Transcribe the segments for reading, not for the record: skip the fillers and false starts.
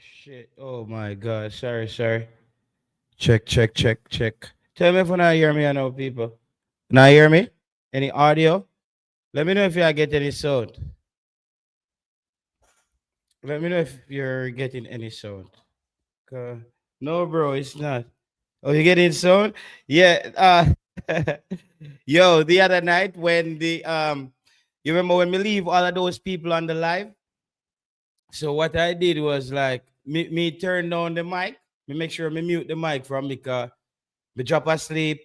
shit. Oh my god. Sorry. Check. Tell me if you not hear me, I know people. Now hear me? Any audio? Let me know if you get any sound. Let me know if you're getting any sound. Uh, no, bro, it's not. Oh, you getting sound? Yeah. Yo, the other night when you remember when we leave all of those people on the live? So what I did was like me turn down the mic, me make sure me mute the mic from because me drop asleep.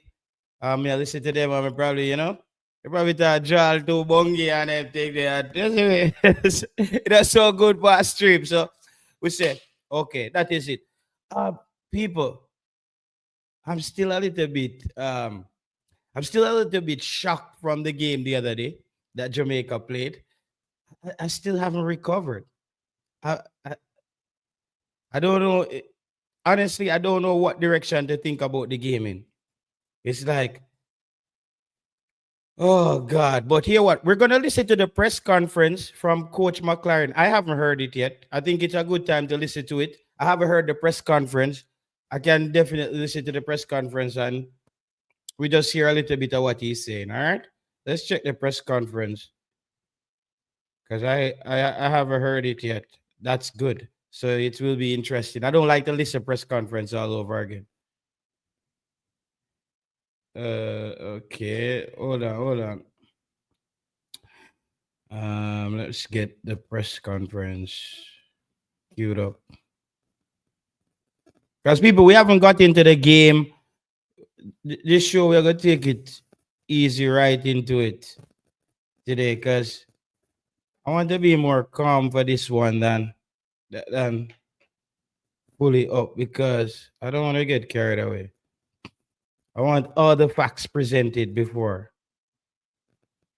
Me I listen to them and me probably, they probably thought Joel too bungy and everything there. That's so good for a stream. So we said, okay, that is it. People, I'm still a little bit shocked from the game the other day that Jamaica played. I still haven't recovered. I, I I don't know. Honestly, I don't know what direction to think about the game in. It's like, oh God. But here what? We're gonna listen to the press conference from Coach McLaren. I haven't heard it yet. I think it's a good time to listen to it. I haven't heard the press conference. I can definitely listen to the press conference and we just hear a little bit of what he's saying. All right. Let's check the press conference. Because I haven't heard it yet. That's good. So it will be interesting. I don't like to listen press conference all over again. Okay. Hold on. Let's get the press conference queued up. Because people, we haven't got into the game. This show, we're gonna take it easy right into it today, because I want to be more calm for this one than fully up, because I don't want to get carried away. I want all the facts presented before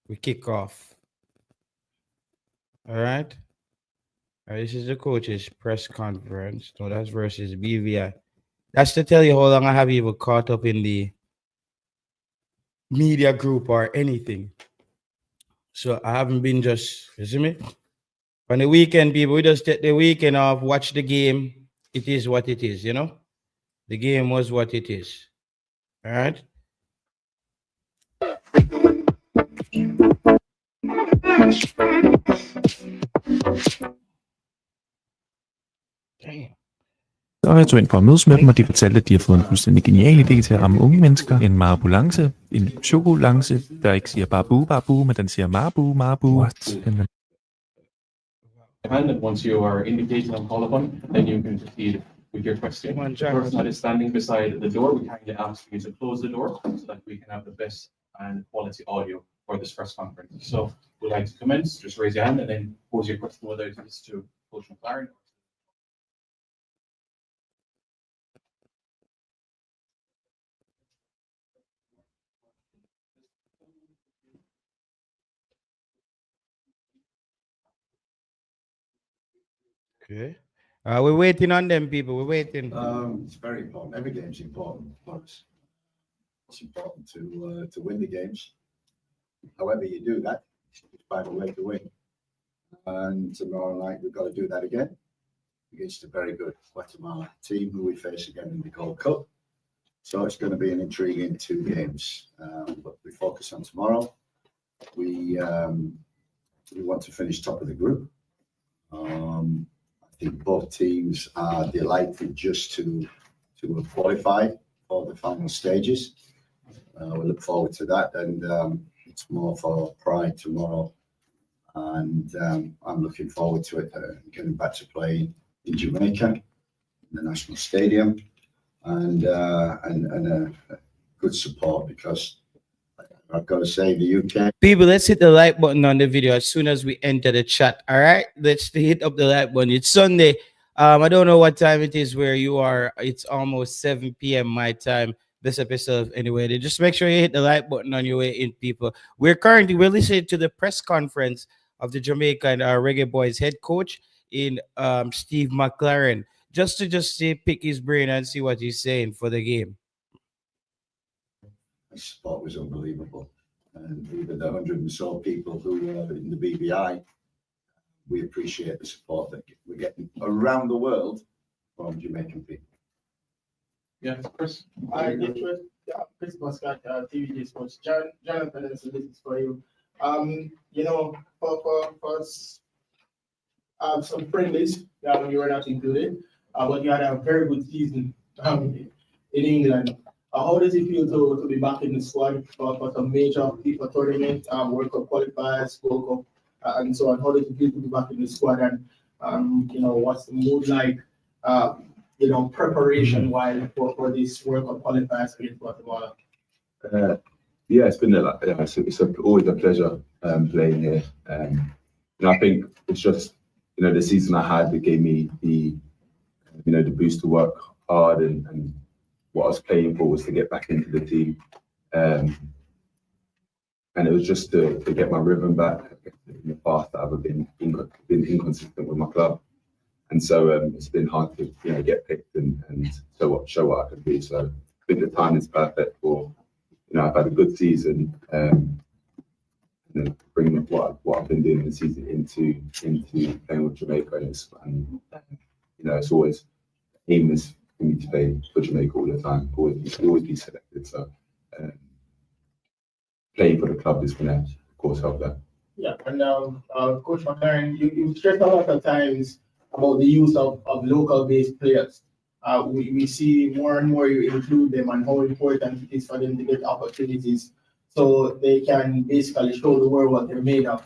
we kick off. All right. This is the coach's press conference. No, that's versus BVI. That's to tell you how long I have even caught up in the media group or anything. So I haven't been just, you see me? On the weekend, people, we just take the weekend off, watch the game. It is what it is, The game was what it is. All right. Damn. Så jeg tog ind for at mødes med dem, og de fortalte, at de har fået en fuldstændig genial idé til at ramme unge mennesker. En marabulance, en chokolance, der ikke siger babu, men den siger marbu. What? And once you are indicated and called upon, then you can proceed with your question. The person that is standing beside the door, we kindly ask you to close the door so that we can have the best and quality audio for this press conference. So we'd like to commence. Just raise your hand and then pose your question, whether it is to Coach McLaren. Okay. We're waiting on them, people. We're waiting. It's very important. Every game's important for us. It's important to win the games. However you do that, it's by the way to win. And tomorrow night we've got to do that again against a very good Guatemala team who we face again in the Gold Cup. So it's going to be an intriguing 2 games. But we focus on tomorrow. We want to finish top of the group. I think both teams are delighted just to have qualified for the final stages. We look forward to that, and it's more for pride tomorrow. And I'm looking forward to it, getting back to play in Jamaica, in the National Stadium, and a good support, because I've got to say the UK. People, let's hit the like button on the video as soon as we enter the chat. All right, let's hit up the like button. It's Sunday. I don't know what time it is where you are. It's almost 7 p.m. my time. Best up yourself anyway. Just make sure you hit the like button on your way in, people. We're listening to the press conference of the Jamaican Reggae Boyz head coach in Steve McLaren, just to pick his brain and see what he's saying for the game. The support was unbelievable, and even the 100 and so people who are in the BBI, we appreciate the support that we're getting around the world from Jamaica FIFA. Yeah, Chris. Chris Muscat, TVG Sports. Jonathan, this is for you. For some friendlies, you were not included, but you had a very good season in England. How does it feel to be back in the squad for some major FIFA tournament, World Cup qualifiers, World Cup, and so on? How does it feel to be back in the squad, and what's the mood like? Preparation while for this World Cup qualifiers against Guatemala. Yeah, it's been always a pleasure playing here. I think it's just the season I had that gave me the boost to work hard, and what I was playing for was to get back into the team, and it was just to get my rhythm back. In the past, I've been inconsistent with my club, and so it's been hard to get picked and show what I can do. So I think the time is perfect for. I've had a good season, and bringing what I've been doing this season into playing with Jamaica, and it's always aim is for me to play for Jamaica all the time, always be selected. So playing for the club is going to, of course, help that. Yeah, and Coach McLaren, you stressed a lot of times about the use of local-based players. We see more and more you include them and how important it is for them to get opportunities so they can basically show the world what they're made of.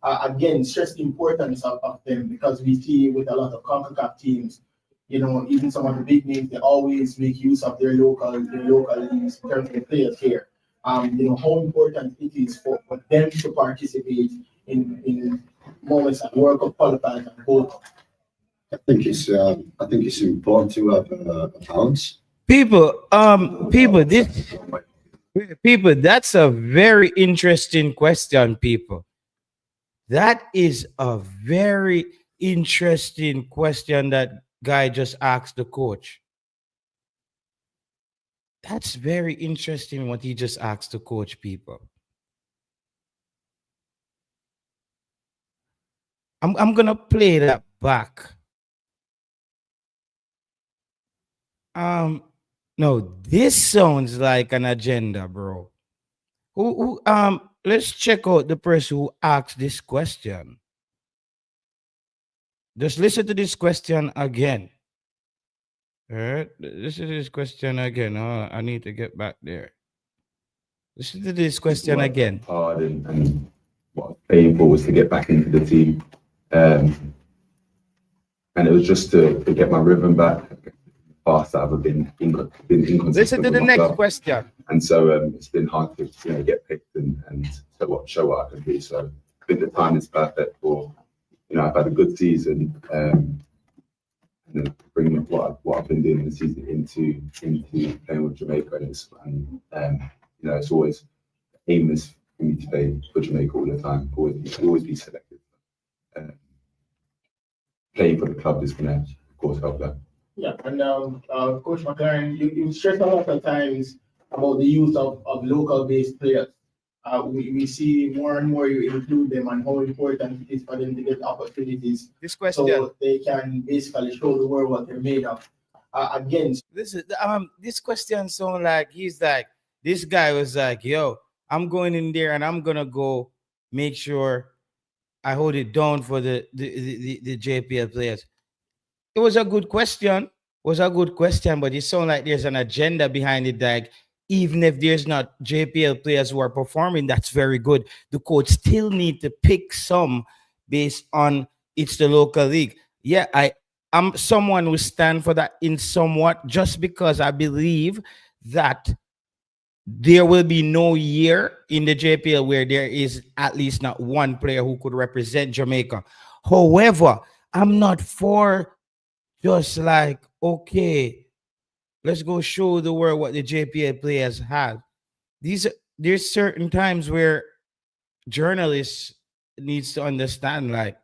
Again, stress the importance of them, because we see with a lot of Concacaf teams, even some of the big names, they always make use of their local leagues in terms of the players here. How important it is for them to participate in moments at World Cup qualifiers and World Cup. I think it's important to have a balance. People, that's a very interesting question, people. That is a very interesting question that guy just asked the coach. That's very interesting what he just asked the coach, people. I'm gonna play that back. No, this sounds like an agenda, bro. Let's check out the person who asked this question. Just listen to this question again. All right, listen to this question again. Oh, I need to get back there. Listen to this question again. Hard, and what I was playing for was to get back into the team, and it was just to get my rhythm back. Past I've been inconsistent. Listen to the next question. And so it's been hard to get picked and show what I can do. So I think the time is perfect for. I've had a good season, and bringing what I've been doing this season into playing with Jamaica, and it's always aim is for me to play for Jamaica all the time, always be selected. Playing for the club is going to, of course, help that. Yeah, and Coach McLaren, you stressed a lot of times about the use of local-based players. We see more and more you include them and how important it is for them to get opportunities. This question, so they can basically show the world what they're made of. Again, this question sounds like this guy was like, yo, I'm going in there and I'm gonna go make sure I hold it down for the JPL players. It was a good question. But it sounds like there's an agenda behind it. Like, even if there's not JPL players who are performing, that's very good. The coach still need to pick some based on it's the local league. Yeah, I'm someone who stand for that in somewhat, just because I believe that there will be no year in the JPL where there is at least not one player who could represent Jamaica. However, I'm not for just like, okay, let's go show the world what the JPL players have. There's certain times where journalists needs to understand, like,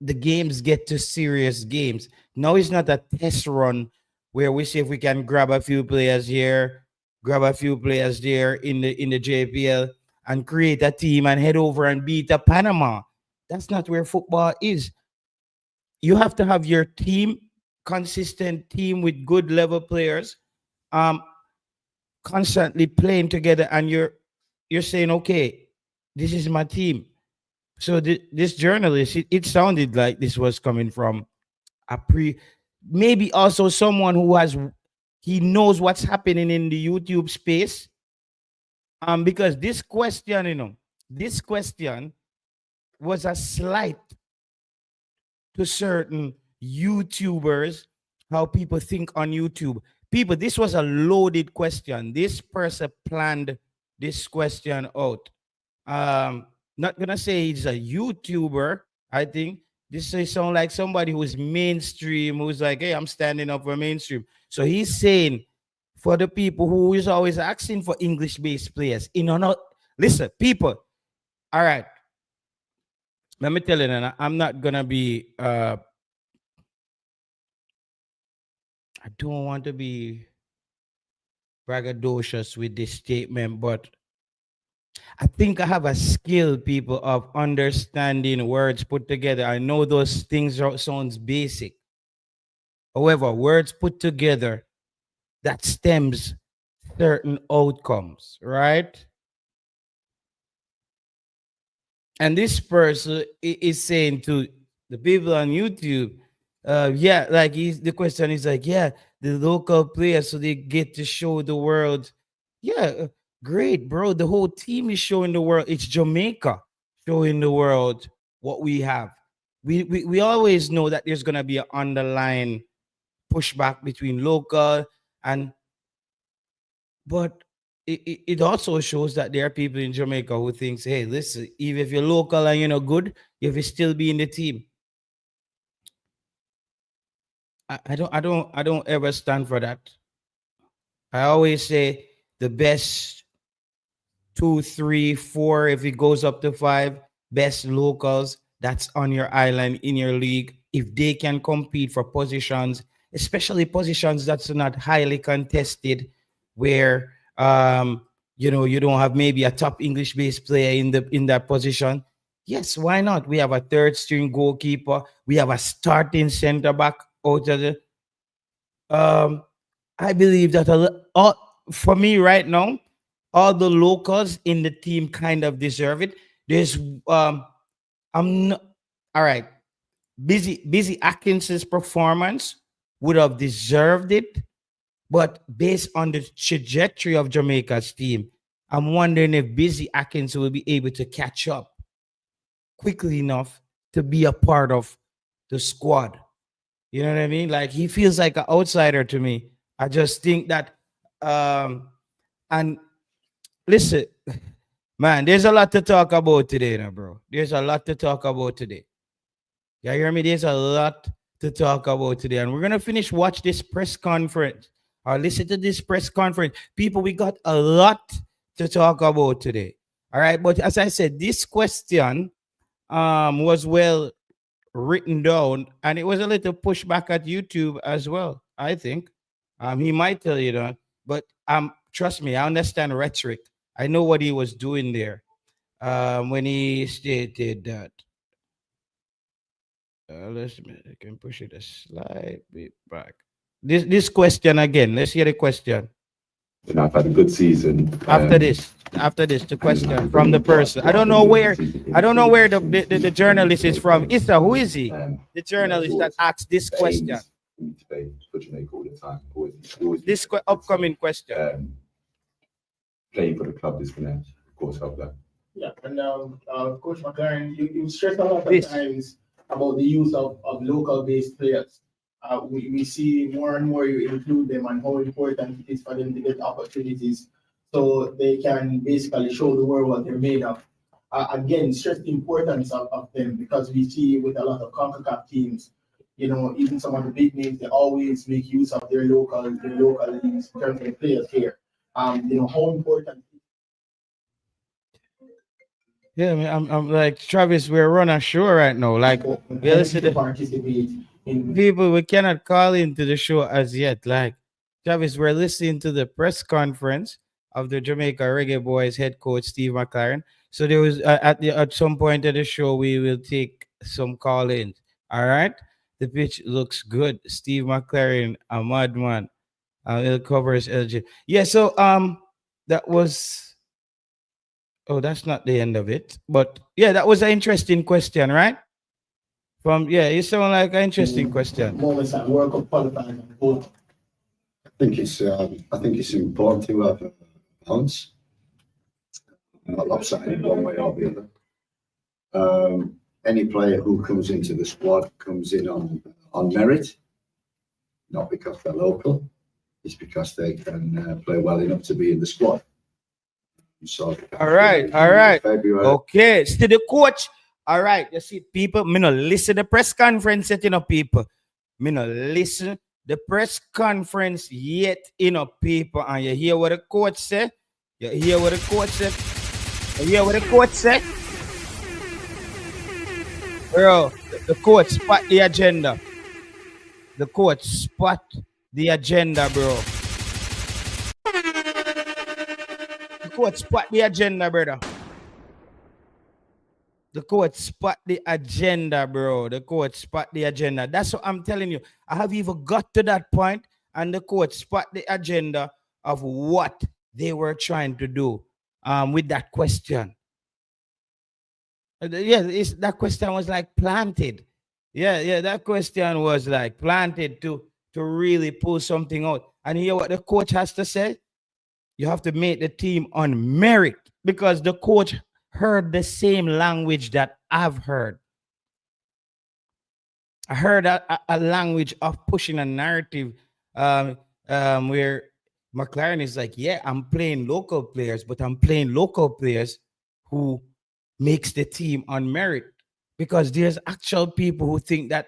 the games get to serious games. Now it's not a test run where we see if we can grab a few players here, grab a few players there in the JPL and create a team and head over and beat a Panama. That's not where football is. You have to have your team consistent team with good level players, constantly playing together, and you're saying, okay, this is my team. So this journalist, it sounded like this was coming from a maybe also someone who he knows what's happening in the YouTube space. Because this question was a slight to certain YouTubers, how people think on YouTube. People, this was a loaded question. This person planned this question out. Not gonna say he's a YouTuber. I think this sound like somebody who's mainstream, who's like, hey, I'm standing up for mainstream. So he's saying for the people who is always asking for English-based players, listen, people. All right. Let me tell you, and I'm not gonna be I don't want to be braggadocious with this statement, but I think I have a skill, people, of understanding words put together. I know those things sounds basic. However, words put together, that stems certain outcomes, right? And this person is saying to the people on YouTube, yeah, like the question is like, yeah, the local players, so they get to show the world. Yeah, great, bro. The whole team is showing the world. It's Jamaica showing the world what we have. We always know that there's gonna be an underlying pushback between local but it also shows that there are people in Jamaica who thinks, hey, listen, even if you're local and you're not good, you have to still be in the team. I don't ever stand for that. I always say the best 2, 3, 4, if it goes up to 5, best locals that's on your island in your league, if they can compete for positions, especially positions that's not highly contested, where you don't have maybe a top English-based player in that position. Yes, why not? We have a third string goalkeeper. We have a starting center back out of the. I believe that for me right now, all the locals in the team kind of deserve it. There's I'm not all right. Busy Atkinson's performance would have deserved it, but based on the trajectory of Jamaica's team, I'm wondering if Busy Atkinson will be able to catch up quickly enough to be a part of the squad. You know what I mean? Like, he feels like an outsider to me. I just think that and listen, man, there's a lot to talk about today, now, bro. There's a lot to talk about today. You hear me? There's a lot to talk about today. And we're going to watch this press conference or listen to this press conference. People, we got a lot to talk about today. All right. But as I said, this question was well written down, and it was a little pushback at YouTube as well, I think. He might tell you that, but trust me, I understand rhetoric. I know what he was doing there when he stated that. Let's I can push it a slight bit back. This question again. Let's hear the question. I've had a good season. After this, the question from the person. I don't know where the journalist is from. Issa, who is he? The journalist that asked this question. For Jamaica all the time. This upcoming question. Playing for the club is going to, of course, help that. Yeah, and Coach McLaren, you stressed a lot of times about the use of local-based players. We see more and more you include them and how important it is for them to get opportunities so they can basically show the world what they're made of. Again, stress the importance of them, because we see with a lot of Concacaf teams, even some of the big names, they always make use of their local leagues in terms of players here. How important. Yeah, I mean, I'm like, Travis, we're on a show right now. Like, we listen to participate in people, we cannot call into the show as yet. Like, Travis, we're listening to the press conference of the Jamaica Reggae Boyz head coach Steve McLaren. So there was at some point of the show we will take some call-ins. All right. The pitch looks good. Steve McLaren, a madman. It covers LG. Yeah, so that was, oh, that's not the end of it. But yeah, that was an interesting question, right? You sound like an interesting question. Moments at World Cup qualifying. I think it's important to have a balance, not lopsided one way or the other. Any player who comes into the squad comes in on merit, not because they're local. It's because they can play well enough to be in the squad. So, all right. February. Okay, still the coach. All right, you see, people, me no listen the press conference yet, people. Me no listen the press conference yet, people. And you hear what the coach said? You hear what the coach said? Bro, the coach spot the agenda. The coach spot the agenda, bro. The coach spot the agenda, brother. The coach spot the agenda, bro. The coach spot the agenda. That's what I'm telling you. I have even got to that point, and the coach spot the agenda of what they were trying to do with that question. That question was like planted. Yeah, that question was like planted to really pull something out. And hear what the coach has to say? You have to make the team on merit, because the coach heard the same language that I've heard. I heard a language of pushing a narrative where McLaren is like, yeah, I'm playing local players, but I'm playing local players who makes the team on merit, because there's actual people who think that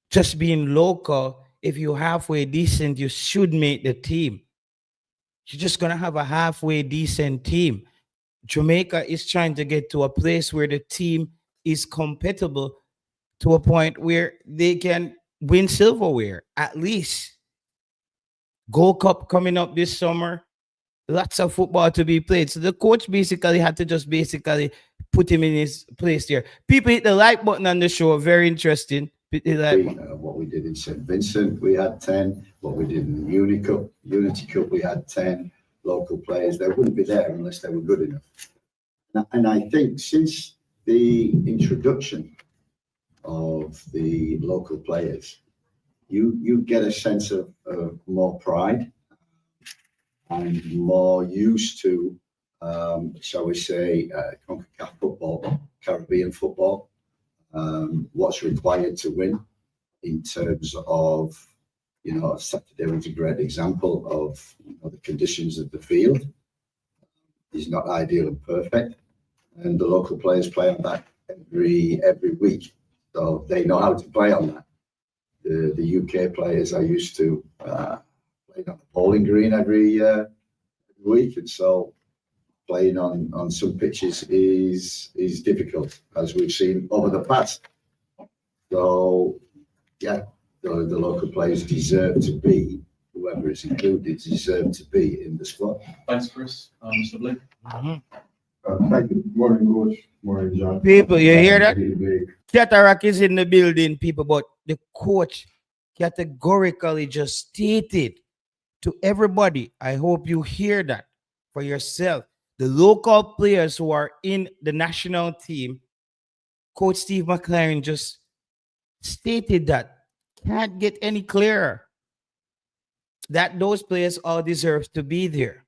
just being local, if you're halfway decent, you should make the team. You're just going to have a halfway decent team. Jamaica is trying to get to a place where the team is compatible to a point where they can win silverware, at least. Gold Cup coming up this summer. Lots of football to be played. So the coach basically had to just put him in his place there. People hit the like button on the show. Very interesting. What we did in St. Vincent, we had 10. What we did in the Unity Cup, we had 10 local players. They wouldn't be there unless they were good enough. And I think since the introduction of the local players, you get a sense of more pride and more used to, shall we say, Concacaf football, Caribbean football, what's required to win in terms of, Saturday was a great example of the conditions of the field is not ideal and perfect, and the local players play on that every week, so they know how to play on that. The UK players are used to playing on the bowling green every week, and so playing on some pitches is difficult, as we've seen over the past. So yeah, the local players deserve to be, whoever is included, deserve to be in the squad. Thanks, Chris. Mr. Blake. Thank you. Morning, Coach. Morning, John. People, you hear that? Cataract is in the building, people, but the coach categorically just stated to everybody, I hope you hear that for yourself. The local players who are in the national team, Coach Steve McLaren just stated that. Can't get any clearer. That those players all deserve to be there.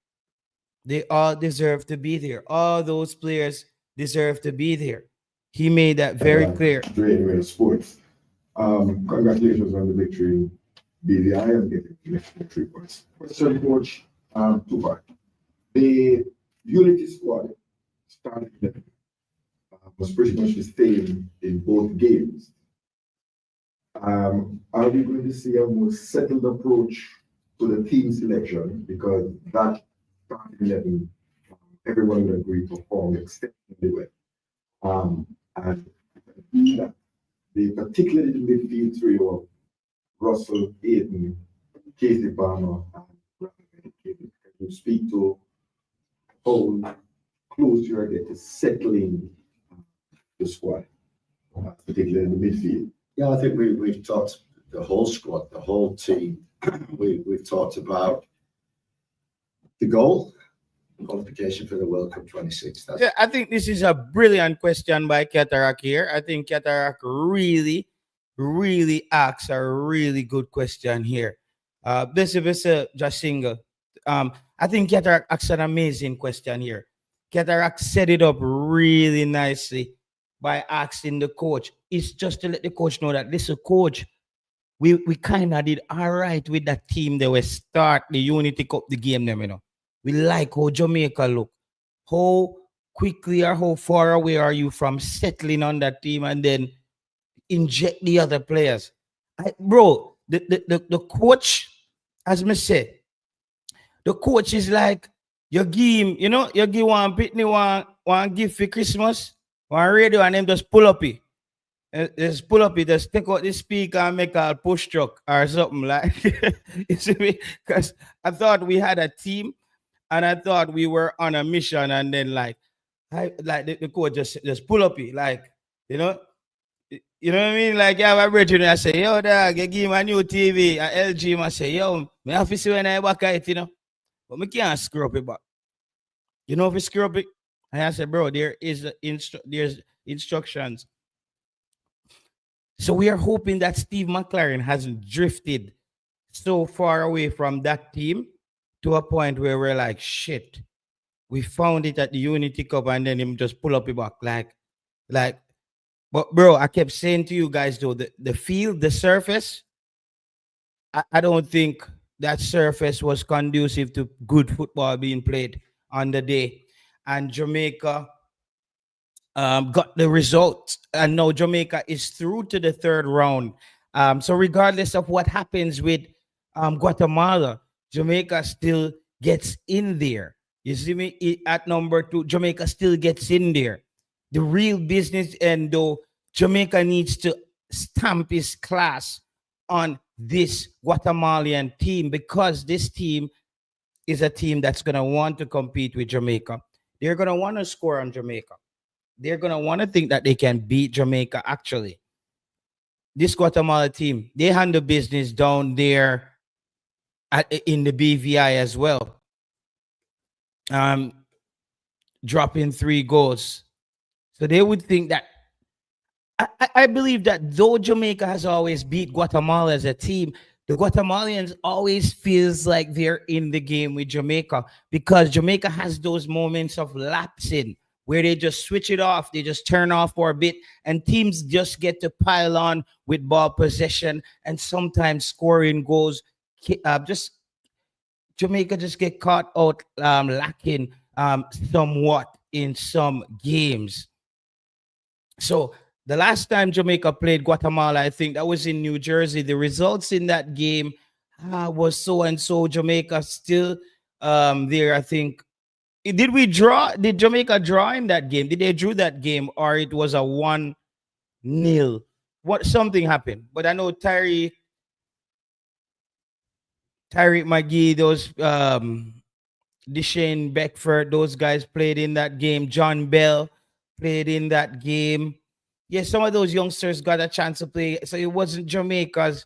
They all deserve to be there. All those players deserve to be there. He made that very clear. Great sports. Congratulations on the victory, BVI, and getting the next victory points. Question, Coach, two part. The Unity squad started was pretty much the same in both games. Are we going to see a more settled approach to the team selection, because that starting 11, everyone would agree, performed exceptionally well. And that particularly the midfield trio of Russell, Aiden, Casey Palmer, and Ravel. Can you speak to how close you are getting to settling the squad, particularly in the midfield? Yeah, I think we've talked the whole squad, the whole team. We've talked about the goal, qualification for the World Cup 26. That's Yeah, I think this is a brilliant question by Katarak here. I think Katarak really, really asks a really good question here. This is just single. I think Katarak asks an amazing question here. Katarak set it up really nicely by asking the coach. It's just to let the coach know that this is coach. We kind of did all right with that team. They were start the Unity Cup, the game them, you know. We like how Jamaica look. How quickly or how far away are you from settling on that team and then inject the other players? Bro, the coach, as me say, the coach is like you give him, you know, you give one pitney one gift for Christmas, one radio, and then just pull up it. Just pull up it, just take out the speaker and make a push truck or something like. You see me? Because I thought we had a team and I thought we were on a mission, and then like the coach just pull up it, like, you know. You know what I mean? Like, yeah, my brother, I say, yo, dog, you give him a new TV, a LG, I say, yo, me have to see when I back at it, you know. But me can't screw up it back. You know, if you screw up it, and I said, bro, there's instructions. So we are hoping that Steve McLaren hasn't drifted so far away from that team to a point where we're like, shit, we found it at the Unity Cup, and then him just pull up it back. Like, but bro, I kept saying to you guys though, the field, the surface, I don't think that surface was conducive to good football being played on the day. And Jamaica got the result, and now Jamaica is through to the third round. So regardless of what happens with Guatemala, Jamaica still gets in there. You see me at number 2, Jamaica still gets in there. The real business, and though Jamaica needs to stamp his class on this Guatemalan team, because this team is a team that's going to want to compete with Jamaica. They're going to want to score on Jamaica. They're going to want to think that they can beat Jamaica, actually. This Guatemala team, they handle business down there in the BVI as well. Dropping 3 goals. So they would think that, I believe that though Jamaica has always beat Guatemala as a team, the Guatemalans always feels like they're in the game with Jamaica, because Jamaica has those moments of lapsing where they just switch it off, they just turn off for a bit, and teams just get to pile on with ball possession and sometimes scoring goals. Jamaica just get caught out lacking somewhat in some games. So the last time Jamaica played Guatemala, I think that was in New Jersey. The results in that game was so and so. Jamaica still there, I think. Did we draw? Did Jamaica draw in that game? Did they drew that game, or it was a 1-0? What, something happened? But I know Tyree McGee, those Deshane Beckford, those guys played in that game. John Bell played in that game. Yeah, some of those youngsters got a chance to play. So it wasn't Jamaica's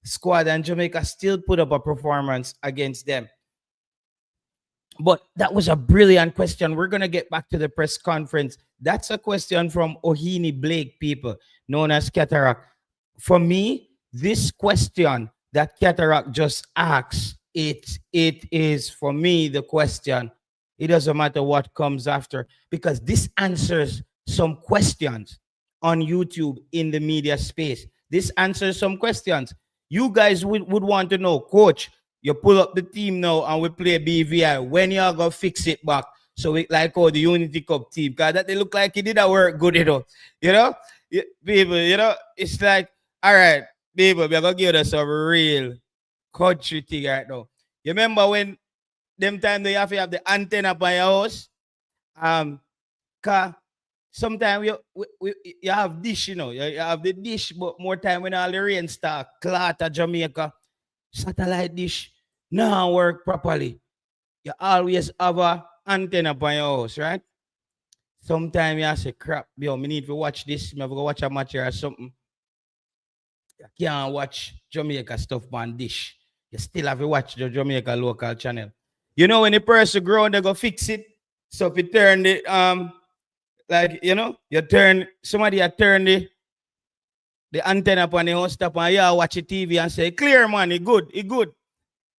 squad, and Jamaica still put up a performance against them. But that was a brilliant question. We're going to get back to the press conference. That's a question from Ohini Blake, people, known as Cataract. For me, this question that Cataract just asks, it is, for me, the question. It doesn't matter what comes after, because this answers some questions on YouTube in the media space. This answers some questions. You guys would want to know, Coach, you pull up the team now and we play BVI. When y'all gonna fix it back? So we like the Unity Cup team, because that they look like it didn't work good, you know. You know, people, you know, it's like, all right, people, we're gonna give us a real country thing right now. You remember when them time they have to have the antenna by your house? Cause sometimes you have dish, you know, you have the dish, but more time when all the rain start, clot at Jamaica, satellite dish now work properly. You always have a antenna by your house, right? Sometimes you say, crap, yo, me need to watch this, me have to go watch a match or something. You can't watch Jamaica stuff on dish. You still have to watch the Jamaica local channel. You know, when the person grow, they go fix it. So if you turn the like you turn somebody turn the antenna up on the host up and you watch the TV and say, clear man, it good.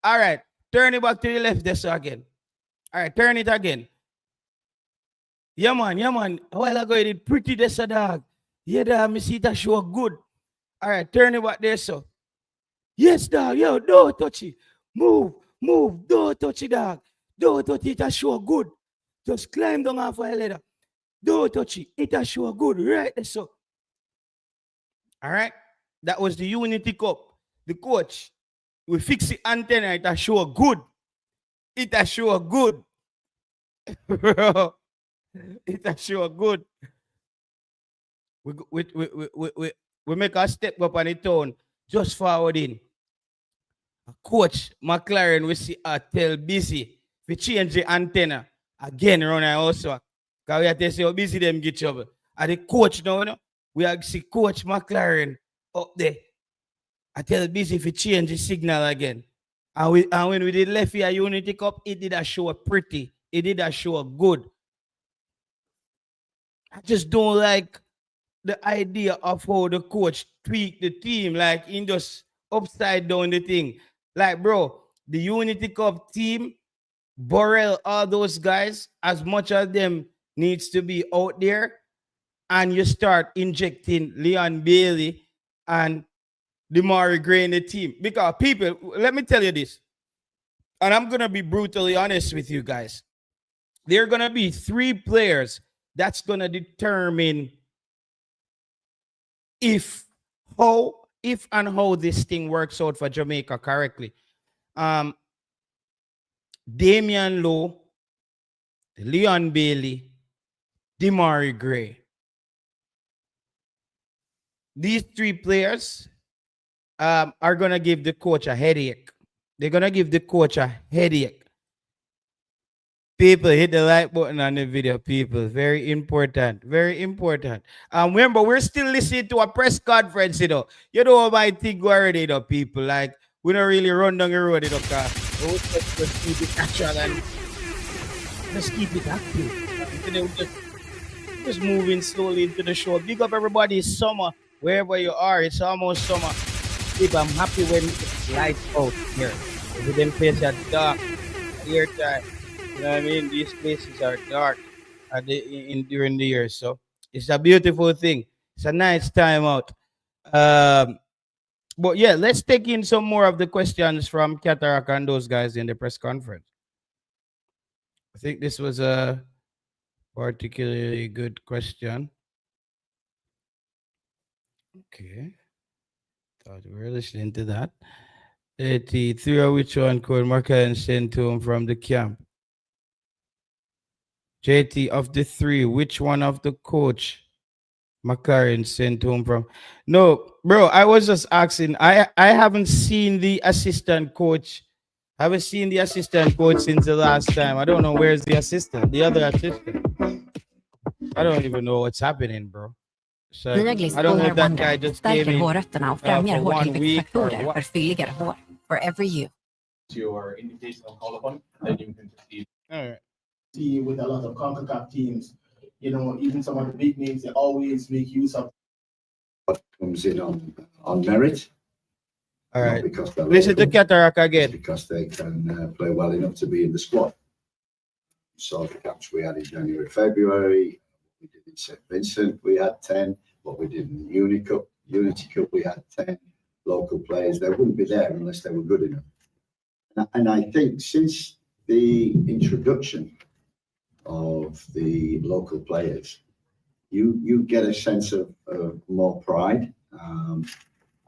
All right, turn it back to the left this again. All right, turn it again. Yeah man. A while ago you did pretty this dog. Yeah, dog, me see that show good. All right, turn it back there, so. Yes, dog, yo, don't touch it. Move, don't touch it, dog. Don't touch it, that show good. Just climb down off a ladder. Don't touch it, it a show good, right there, so. All right, that was the Unity Cup. The coach, we fix the antenna, it a show good. It a show good. Bro, it a show good. We make a step up on the town, just forward in. Coach McLaren, we see tell busy. We change the antenna again around our house. Because we have to say how busy them get trouble. And the coach now, we have to see Coach McLaren up there. I tell busy if we change the signal again. And when we did left here Unity Cup, it did a show pretty. It did a show good. I just don't like the idea of how the coach tweak the team, like in just upside down the thing. Like, bro, the Unity Cup team, Borrell, all those guys, as much as them needs to be out there, and you start injecting Leon Bailey and Demarai Gray in the team. Because people, let me tell you this, and I'm going to be brutally honest with you guys. There are going to be 3 players that's going to determine if and how this thing works out for Jamaica correctly. Damion Lowe, Leon Bailey, Demarai Gray. These 3 players are going to give the coach a headache. They're going to give the coach a headache. People, hit the like button on the video, people. Very important. Very important. Remember, we're still listening to a press conference, You know my thing already, people. Like, we don't really run down the road, We'll just keep it natural and just keep it active. Just moving slowly into the show. Big up everybody. It's summer. Wherever you are, it's almost summer. People, I'm happy when it's light out here. With them places are dark. Year time. You know what I mean? These places are dark during the year. So it's a beautiful thing. It's a nice time out. But yeah, let's take in some more of the questions from Cataract and those guys in the press conference. I think this was a particularly good question. Okay. Thought we were listening to that. 83, or which one could Marquez send to him from the camp? JT, of the 3, which one of the coach McLaren sent to him from? No, bro, I was just asking. I haven't seen the assistant coach. I haven't seen the assistant coach since the last time. I don't know where's the assistant, the other assistant. I don't even know what's happening, bro. So, I don't know if that guy just came in for 1 week or what. For every you. Your invitation on call upon, then you can proceed. All right. See with a lot of Concacaf teams, even some of the big names, they always make use of What comes in on merit. All right. Because they're Listen to local, Cataract again. because they can play well enough to be in the squad. So the caps we had in January, February, we did in St. Vincent, we had 10. What we did in the Unity Cup, we had 10 local players. They wouldn't be there unless they were good enough. And I think since the introduction of the local players, you get a sense of more pride.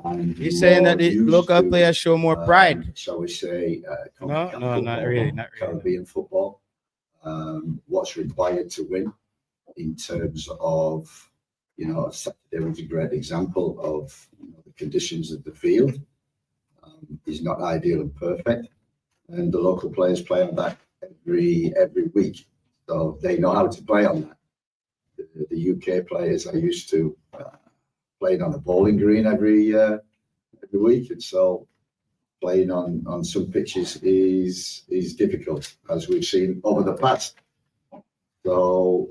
And He's saying that the local players show more pride. Shall we say? No, not really. Caribbean football. What's required to win in terms of, Saturday was a great example of the conditions of the field is not ideal and perfect, and the local players play on that every week, so they know how to play on that. The UK players are used to playing on a bowling green every every week, and so playing on some pitches is difficult, as we've seen over the past. So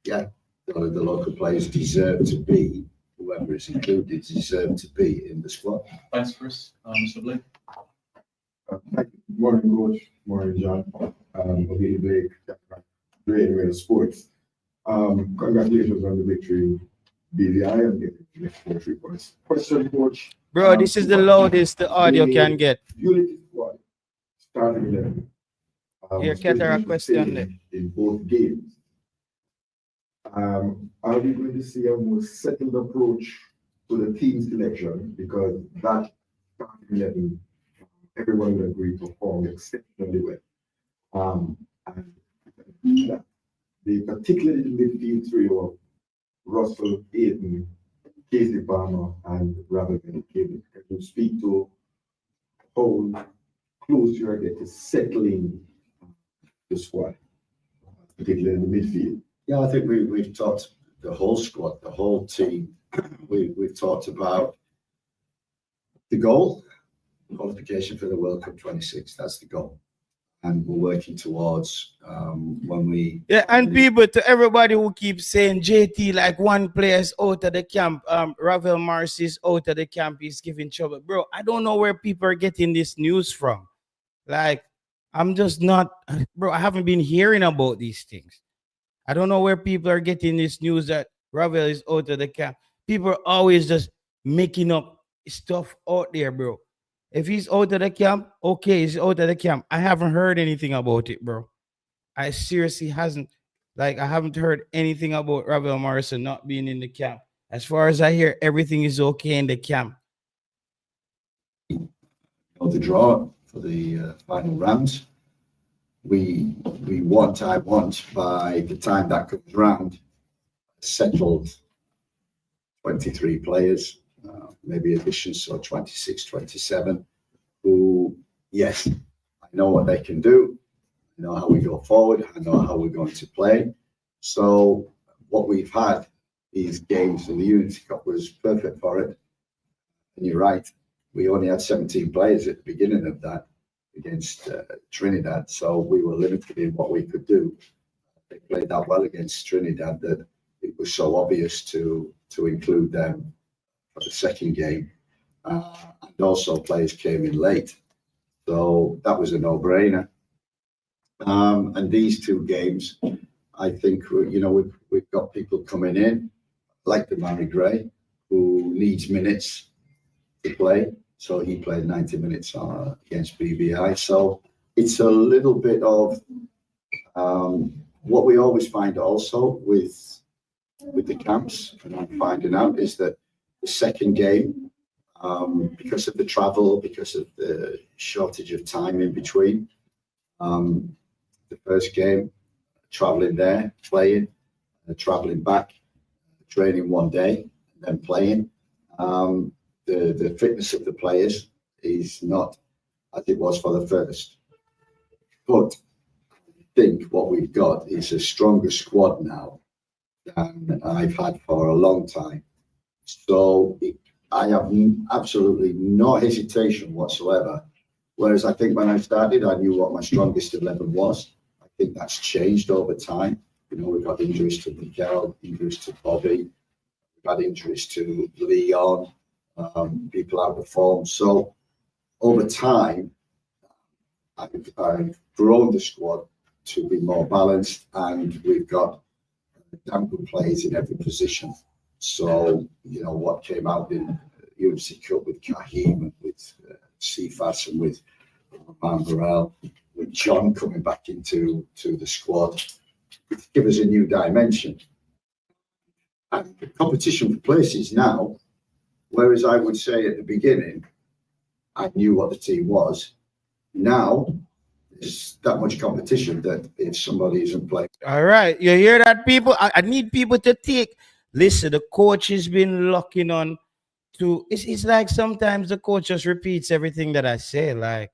yeah, the local players deserve to be, whoever is included, deserve to be in the squad. Thanks, Chris. Mr. Blake. Morning, Coach. Morning, John. O'Leary Blake, Gray and Lowe Sports. Congratulations on the victory, BVI, and getting the next 4 points. Question, Coach. Bro, this is the loudest the audio can get. Unity squad, starting 11. Here, Ketara question there. In both games. Are we going to see a more settled approach to the team selection? Because that starting 11, everyone will agree, performed exceptionally well. And particularly the midfield trio of Russell, Aiden, Casey Palmer, and Ravel Morrison. Can you speak to how close you are to settling the squad, particularly in the midfield? Yeah, I think we've talked the whole squad, the whole team. We've talked about the goal, qualification for the World Cup 26. That's the goal, and we're working towards when we. Yeah, and people, to everybody who keeps saying JT, like one player is out of the camp, Ravel Morrison is out of the camp, he's giving trouble. Bro, I don't know where people are getting this news from. Like, I'm just not, bro, I haven't been hearing about these things. I don't know where people are getting this news that Ravel is out of the camp. People are always just making up stuff out there, bro. If he's out of the camp, okay, he's out of the camp. I haven't heard anything about it, bro. I seriously I haven't heard anything about Ravel Morrison not being in the camp. As far as I hear, everything is okay in the camp. The draw for the final round. We want by the time that comes round, settled 23 players, maybe additions, so 26, 27, who, yes, I know what they can do. I know how we go forward. I know how we're going to play. So what we've had is games, and the Unity Cup was perfect for it. And you're right, we only had 17 players at the beginning of that against Trinidad, so we were limited in what we could do. They played that well against Trinidad that it was so obvious to include them for the second game, and also players came in late, so that was a no-brainer. And these two games, I think we've got people coming in like Demarai Gray, who needs minutes to play. So he played 90 minutes against BVI. So it's a little bit of what we always find also with the camps, and I'm finding out, is that the second game, because of the travel, because of the shortage of time in between, the first game, traveling there, playing, traveling back, training one day, and then playing. The fitness of the players is not as it was for the first. But I think what we've got is a stronger squad now than I've had for a long time. So I have absolutely no hesitation whatsoever. Whereas I think when I started, I knew what my strongest 11 was. I think that's changed over time. We've had injuries to Miguel, injuries to Bobby, we've had injuries to Leon, people out of form. So over time, I've grown the squad to be more balanced, and we've got damn good players in every position. So, what came out in Unity Cup with Kahim and with Cephas and with Barrell, with John coming back into the squad, it give us a new dimension. And the competition for places now, whereas I would say at the beginning, I knew what the team was. Now, there's that much competition that if somebody isn't playing. All right. You hear that, people? I need people to take. Listen, the coach has been locking on to. It's like sometimes the coach just repeats everything that I say. Like,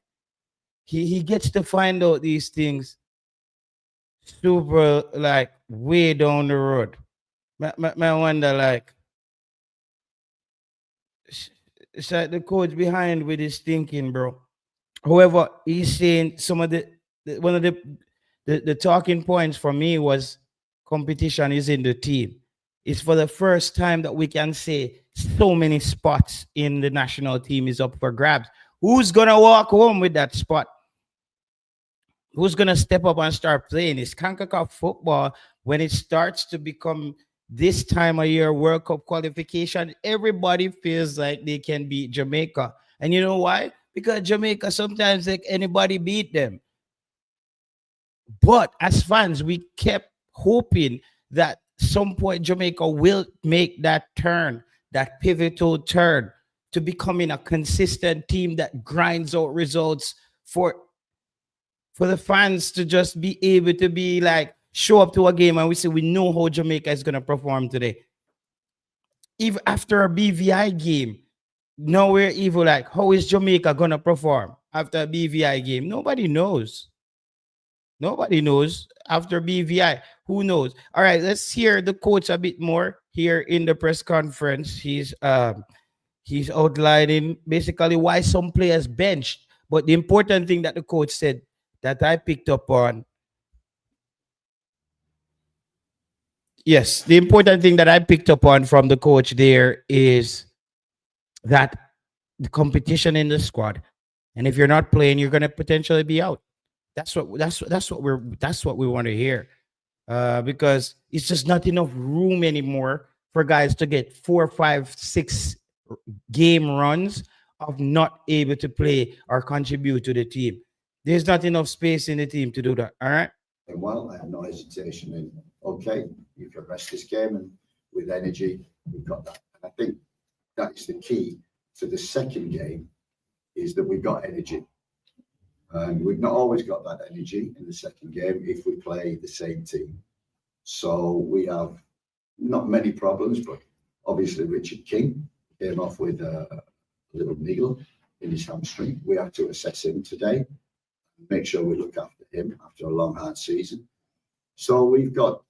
he gets to find out these things super, like, way down the road. I wonder, like, it's like the coach behind with his thinking, bro. However, he's saying some of one of the talking points for me was competition is in the team. It's for the first time that we can say so many spots in the national team is up for grabs. Who's gonna walk home with that spot? Who's gonna step up and start playing? It's Concacaf football. When it starts to become this time of year World Cup qualification, everybody feels like they can beat Jamaica. And you know why? Because Jamaica sometimes like anybody beat them. But as fans, we kept hoping that some point Jamaica will make that turn, that pivotal turn to becoming a consistent team that grinds out results for the fans to just be able to be like show up to a game and we say we know how Jamaica is going to perform today. Even after a BVI game, now we're even like, how is Jamaica going to perform after a BVI game? Nobody knows. Nobody knows after BVI. Who knows? All right, let's hear the coach a bit more here in the press conference. He's outlining basically why some players benched. But the important thing that the coach said that I picked up on, yes, the important thing that I picked up on from the coach there is that the competition in the squad, and if you're not playing, you're gonna potentially be out. That's what we want to hear, because it's just not enough room anymore for guys to get 4, 5, 6 game runs of not able to play or contribute to the team. There's not enough space in the team to do that. All right. And well, I have no hesitation in, okay, you can rest this game, and with energy, we've got that. And I think that is the key to the second game, is that we've got energy. And we've not always got that energy in the second game if we play the same team. So we have not many problems, but obviously Richard King came off with a little needle in his hamstring. We have to assess him today, make sure we look after him after a long, hard season. So we've got,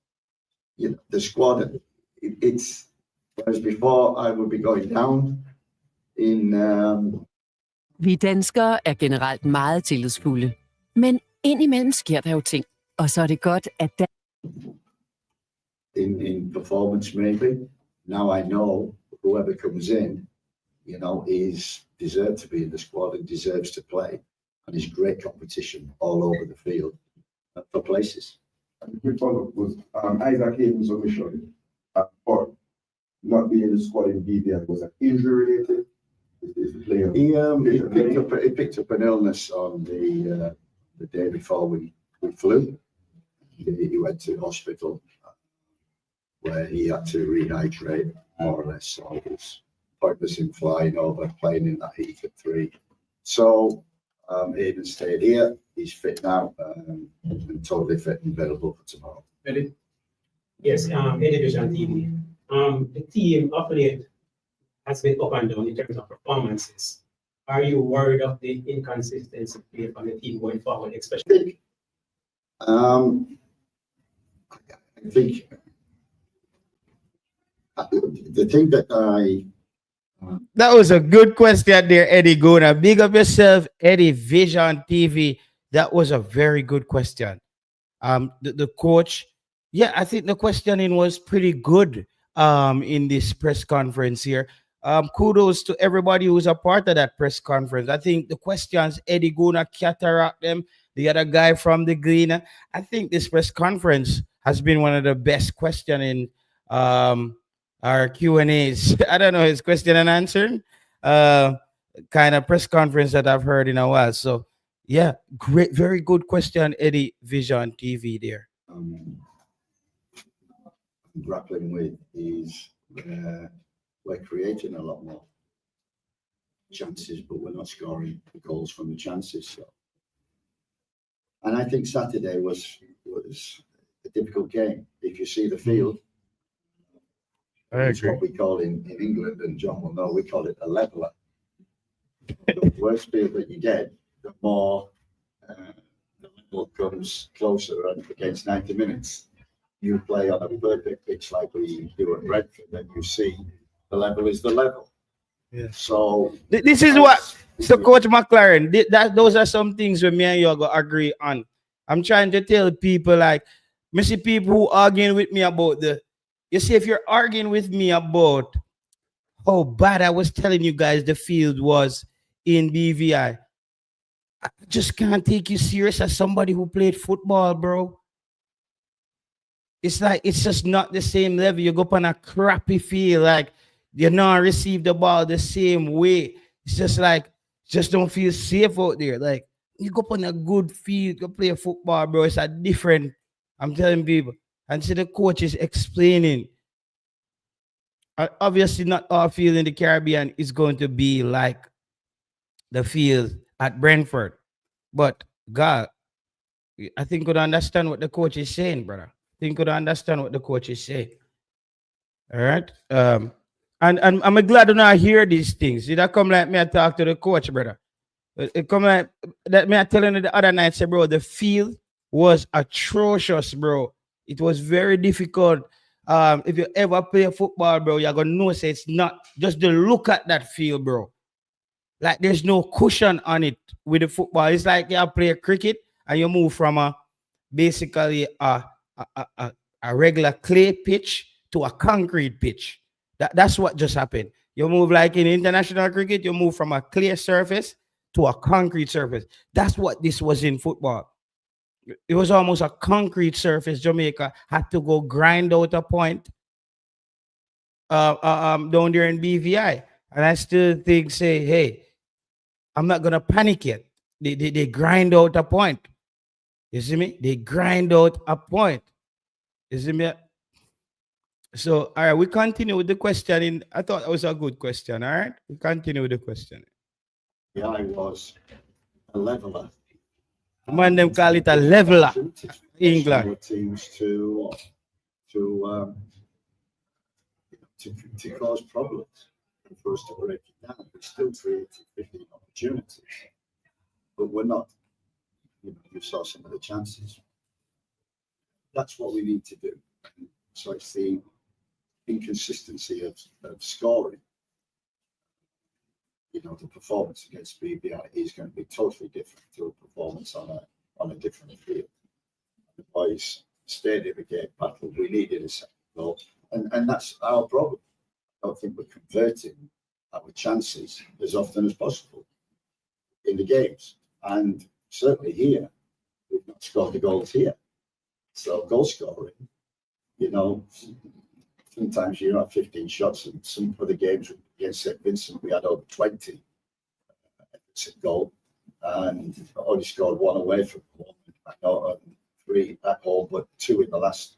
the squad. It's, whereas before I would be going down in. Vi danskere er generelt meget tillidsfulde, men indimellem sker der jo ting, og så er det godt, at der... In performance maybe. Now I know whoever comes in, is deserved to be in the squad and deserves to play, and is great competition all over the field for places. We follow was Isaac Hayden's omission, but not being in the squad in BVI, was that injury related? He picked up an illness on the day before we flew. He went to hospital where he had to rehydrate, more or less. So it was pointless him flying over, playing in that heat at 3. So Aiden stayed here. He's fit now and totally fit and available for tomorrow. Eddie? Yes, Eddie Vision TV. The team of late has been up and down in terms of performances. Are you worried of the inconsistency from the team going forward, especially? I think the thing that that was a good question there, Eddie Gona. Big up yourself, Eddie Vision TV. That was a very good question. The coach, yeah, I think the questioning was pretty good in this press conference here. Kudos to everybody who's a part of that press conference. I think the questions, Eddie Gona cataract them, the other guy from the Gleaner. I think this press conference has been one of the best questioning our Q&As. I don't know, his question and answer kind of press conference that I've heard in a while. So yeah, great, very good question, Eddie Vision TV there. Grappling with is we're creating a lot more chances, but we're not scoring goals from the chances. So, and I think Saturday was a difficult game. If you see the field, it's what we call in England, and John will know, we call it a leveler. The worse field that you get, the more the level comes closer, and against 90 minutes. You play on a perfect pitch like we do at Redford, and you see the level is the level. Yeah. So This is what, so Coach McLaren, those are some things where me and you are going to agree on. I'm trying to tell people, like, me see people who arguing with me about you see, if you're arguing with me about how bad I was telling you guys the field was in BVI, I just can't take you serious as somebody who played football, bro. It's like, it's just not the same level. You go up on a crappy field, like, you not receive the ball the same way. It's just like, just don't feel safe out there. Like, you go up on a good field, go play football, bro. It's a different, I'm telling people. And see the coach is explaining. Obviously, not all field in the Caribbean is going to be like the field at Brentford. But God, I think you understand what the coach is saying, brother. I think you understand what the coach is saying. All right. And I'm glad to not hear these things. You don't come like me, I talk to the coach, brother. It come like that me I telling you the other night, say, bro, the field was atrocious, bro. It was very difficult. If you ever play football, bro, you're gonna know, say, it's not just to look at that field, bro. Like, there's no cushion on it with the football. It's like you play cricket and you move from basically a regular clay pitch to a concrete pitch. That's what just happened. You move, like in international cricket, you move from a clay surface to a concrete surface. That's what this was in football. It was almost a concrete surface. Jamaica had to go grind out a point down there in BVI. And I still think, say, hey, I'm not gonna panic yet. They grind out a point. You see me? They grind out a point. You see me? So, all right, we continue with the question. I thought that was a good question. All right, we continue with the question. yeah, I was a leveler. Man, them call it a leveler. England teams to cause problems and for us to break it down. We still created 15 opportunities, but we're not. You saw some of the chances. That's what we need to do. So it's the inconsistency of scoring. The performance against BVI is going to be totally different to a performance on a different field. The boys stayed again, battled. We needed a second goal, and that's our problem. I don't think we're converting our chances as often as possible in the games, and certainly here we've not scored the goals here. So goal scoring, sometimes you have 15 shots, and some of the games against St. Vincent we had over 20 goal, and only scored one away from home, 3 at home, but 2 in the last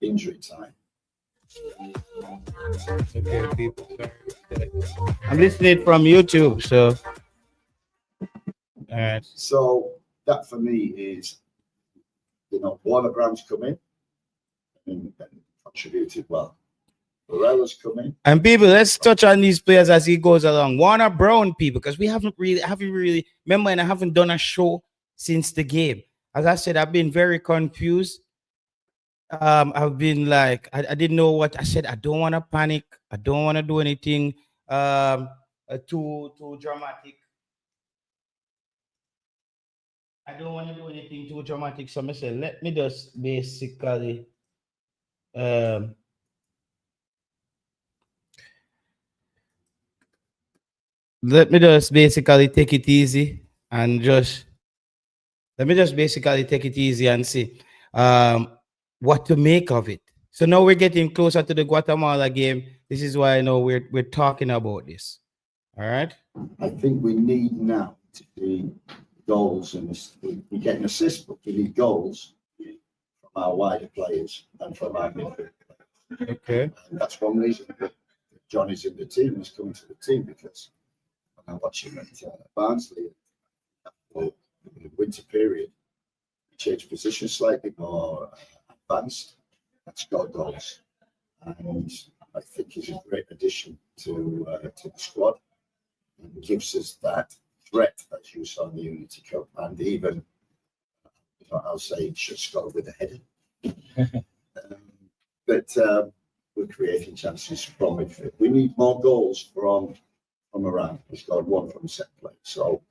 injury time. Okay, people. I'm listening from YouTube, so. All right. So that for me is, Warner Brown's come in and contributed well. Morello's come in. And people, let's touch on these players as he goes along. Warner Brown, people, because we haven't really remember, and I haven't done a show since the game. As I said, I've been very confused. I've been like, I didn't know what I said. I don't want to panic. I don't want to do anything too dramatic. I don't want to do anything too dramatic. So I said, let me just basically take it easy and see what to make of it. So now we're getting closer to the Guatemala game. This is why I know we're talking about this. All right. I think we need now to see goals, and we're getting assists, but we need goals from our wider players and from our midfield players. Okay. And that's one reason that Johnny's in the team, he's coming to the team, because when I watch him at Barnsley after the winter period, he changed position slightly more advanced and scored goals. And I think he's a great addition to the squad, and gives us that threat that you saw in the Unity Cup, and even I'll say he should score with a header. But we're creating chances from midfield. We need more goals from around. We scored one from set play. So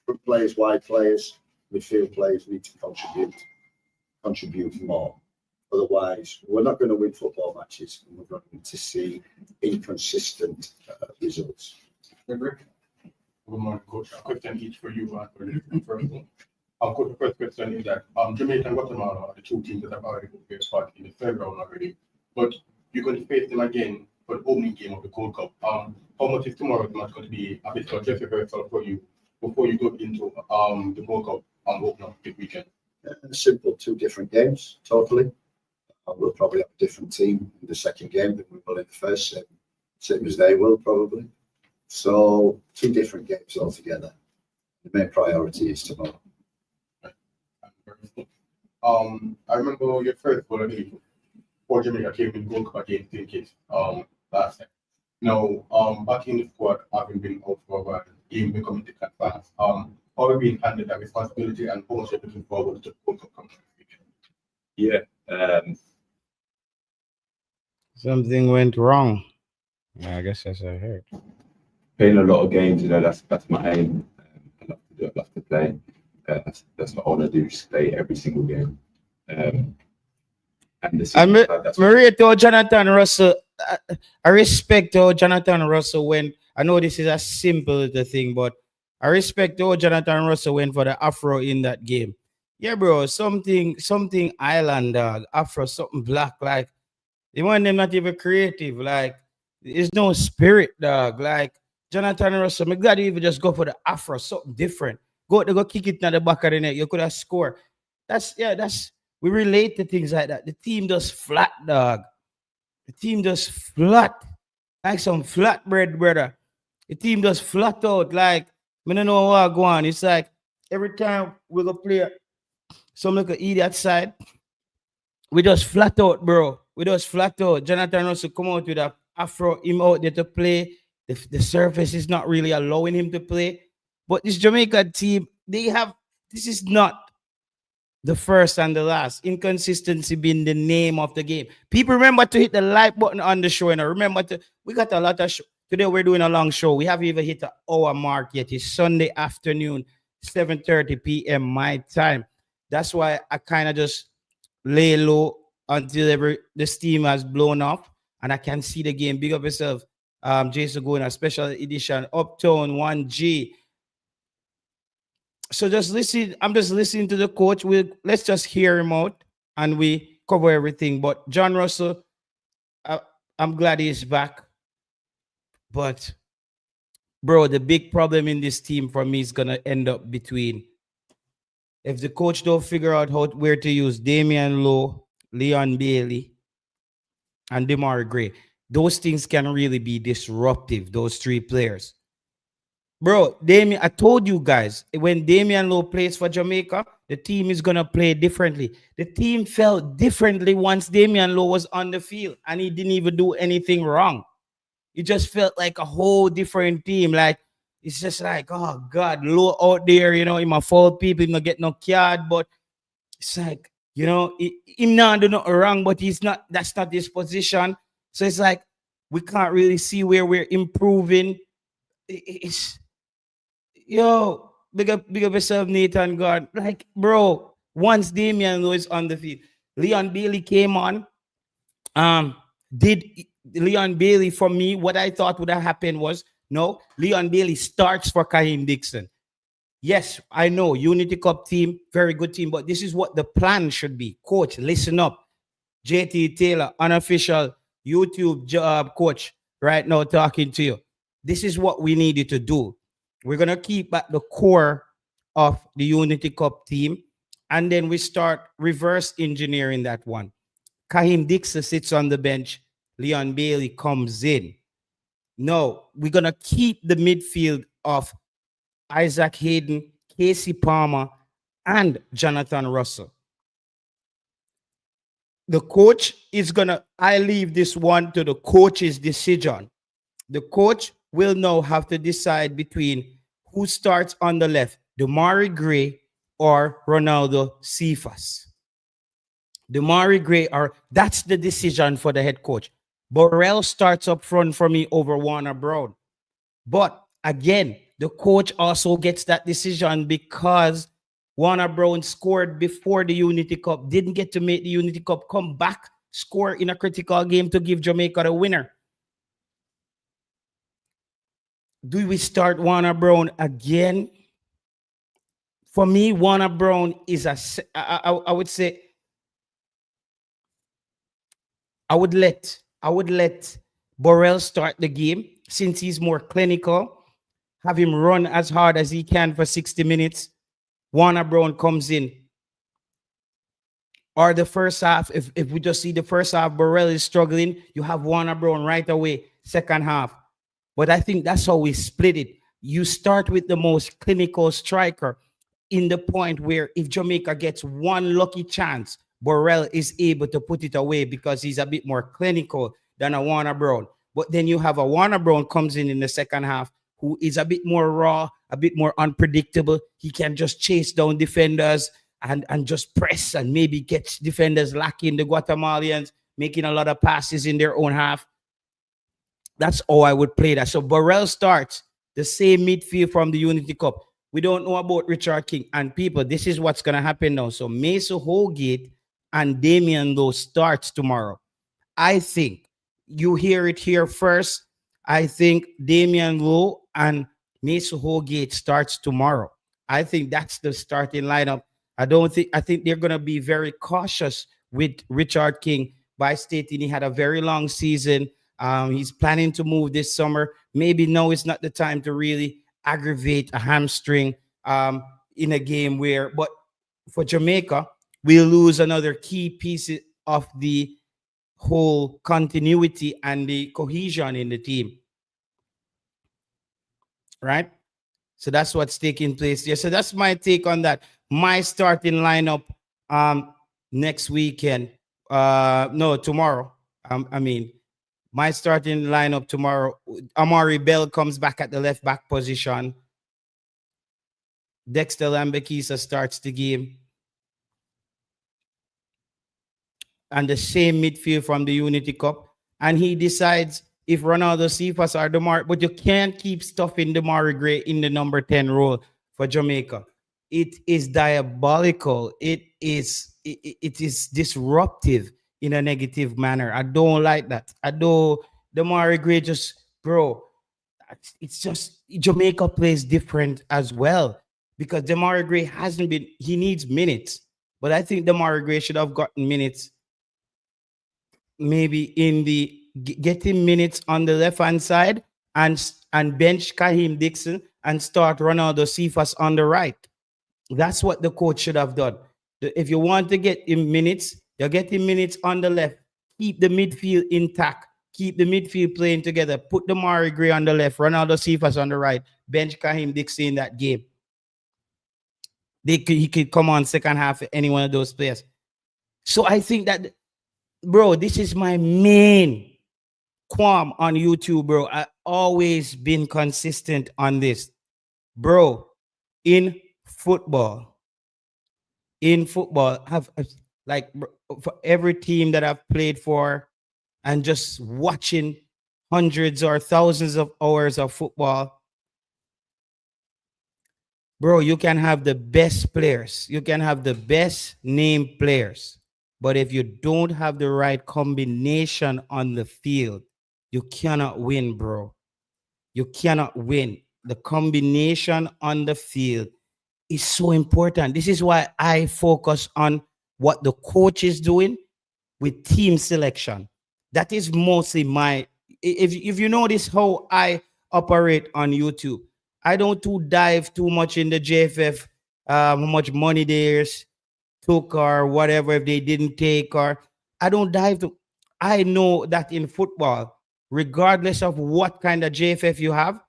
front players, wide players, midfield players need to contribute more. Otherwise, we're not going to win football matches, and we're going to see inconsistent results. Good morning, Coach. A question each for you for the first one. Coach, the first question is that Jamaica and Guatemala are the two teams that have already played part in the third round already, but you're going to face them again for the opening game of the Gold Cup. How much is tomorrow's match going to be a bit of just rehearsal for you before you go into the Gold Cup and open up this weekend? Simple, 2 different games totally. We'll probably have a different team in the second game than we will in the first, same as they will probably. So 2 different games altogether. The main priority is tomorrow. I remember your first goal for Jamaica came in Gold Cup against Tinkit last time. Now, back in the squad, having been out for a while, game becoming the advance. How have you been handling that responsibility and how much you're looking forward to the Gold Cup coming this weekend? Yeah. Something went wrong. Yeah, I guess that's what I heard. Playing a lot of games, that's my aim. I love to do it, I love to play. That's what I want to do, just play every single game. And Maria to Jonathan Russell, I respect how Jonathan Russell went. I know this is a simple thing, but I respect how Jonathan Russell went for the Afro in that game. Yeah, bro, something island, dog. Afro, something black, like they want them not even creative. Like there's no spirit, dog. Like Jonathan Russell, my God, even just go for the Afro, something different. Go kick it in the back of the net. You could have scored. We relate to things like that. The team does flat, dog. The team does flat. Like some flatbread, brother. The team does flat out. Like, I don't know what go on. It's like every time we go play some like an idiot side, we just flat out, bro. We just flat out. Jonathan Russell come out with a Afro, him out there to play. The surface is not really allowing him to play. But this Jamaica team, this is not the first and the last. Inconsistency being the name of the game. People remember to hit the like button on the show. And we got a lot of show. Today we're doing a long show. We haven't even hit the hour mark yet. It's Sunday afternoon, 7:30 p.m. my time. That's why I kind of just lay low until the steam has blown off and I can see the game. Big up yourself, Jason going a special edition, Uptown 1G. So just listen. I'm just listening to the coach. Let's just hear him out and we cover everything. But John Russell, I'm glad he's back. But bro, the big problem in this team for me is gonna end up between if the coach don't figure out where to use Damion Lowe, Leon Bailey, and Demarai Gray. Those things can really be disruptive. Those 3 players. Bro, I told you guys, when Damion Lowe plays for Jamaica, the team is going to play differently. The team felt differently once Damion Lowe was on the field, and he didn't even do anything wrong. It just felt like a whole different team. Like, it's just like, oh, God, Lowe out there, he might foul people, he not get no card, but it's like, he not do nothing wrong, but that's not his position. So it's like, we can't really see where we're improving. Yo, big up yourself, Nathan God. Like, bro, once Damion Lowe is on the field, Leon Bailey came on. Did Leon Bailey, for me, what I thought would have happened was, no, Leon Bailey starts for Kaheem Dixon. Yes, I know, Unity Cup team, very good team, but this is what the plan should be. Coach, listen up. JT Taylor, unofficial YouTube coach, right now talking to you. This is what we needed to do. We're going to keep at the core of the Unity Cup team, and then we start reverse engineering that one. Kaheem Dixon sits on the bench. Leon Bailey comes in. No, we're going to keep the midfield of Isaac Hayden, Casey Palmer, and Jonathan Russell. The coach is I leave this one to the coach's decision. The coach will now have to decide between who starts on the left, Demarai Gray or Ronaldo Cephas. Demarai Gray, that's the decision for the head coach. Burrell starts up front for me over Warner Brown. But again, the coach also gets that decision because Warner Brown scored before the Unity Cup, didn't get to make the Unity Cup, come back, score in a critical game to give Jamaica the winner. Do we start Warner Brown again? For me, Warner Brown is I would say, I would let Burrell start the game since he's more clinical. Have him run as hard as he can for 60 minutes. Warner Brown comes in. Or the first half, if we just see the first half, Burrell is struggling, you have Warner Brown right away, second half. But I think that's how we split it. You start with the most clinical striker in the point where if Jamaica gets one lucky chance, Burrell is able to put it away because he's a bit more clinical than a Warner Brown. But then you have a Warner Brown comes in the second half who is a bit more raw, a bit more unpredictable. He can just chase down defenders and just press and maybe get defenders lacking, the Guatemalans, making a lot of passes in their own half. That's how I would play that. So Burrell starts the same midfield from the Unity Cup. We don't know about Richard King. And people, this is what's going to happen now. So Mason Holgate and Damion Lowe starts tomorrow. I think you hear it here first. I think Damion Lowe and Mason Holgate starts tomorrow. I think that's the starting lineup. I think they're going to be very cautious with Richard King by stating he had a very long season. He's planning to move this summer. Maybe now is not the time to really aggravate a hamstring in a game where, but for Jamaica, we'll lose another key piece of the whole continuity and the cohesion in the team. Right? So that's what's taking place there. So that's my take on that. My starting lineup next weekend. No, tomorrow. My starting lineup tomorrow. Amari Bell comes back at the left back position. Dexter Lambekisa starts the game. And the same midfield from the Unity Cup. And he decides if Ronaldo Cephas or Demarai, but you can't keep stuffing Demarai Gray in the number 10 role for Jamaica. It is diabolical. It is disruptive in a negative manner. I don't like that. I don't. Demarai Gray just, bro, it's just Jamaica plays different as well because Demarai Gray hasn't been, he needs minutes. But I think Demarai Gray should have gotten minutes maybe in the getting minutes on the left-hand side and bench Kahim Dixon and start Ronaldo Cephas on the right. That's what the coach should have done. If you want to get him minutes, you're getting minutes on the left. Keep the midfield intact. Keep the midfield playing together. Put Demarai Gray on the left, Ronaldo Cephas on the right. Bench Kahim Dixon in that game. He could come on second half any one of those players. So I think that, bro, this is my main qualm on YouTube, bro. I always been consistent on this, bro. In football, have like for every team that I've played for, and just watching hundreds or thousands of hours of football, bro. You can have the best players, you can have the best named players, but if you don't have the right combination on the field, you cannot win, bro. You cannot win. The combination on the field is so important. This is why I focus on what the coach is doing with team selection. That is mostly my, if you notice how I operate on YouTube, I don't dive too much in the JFF, how much money they took or whatever, if they didn't take, or I don't dive to, I know that in football, regardless of what kind of JFF you have,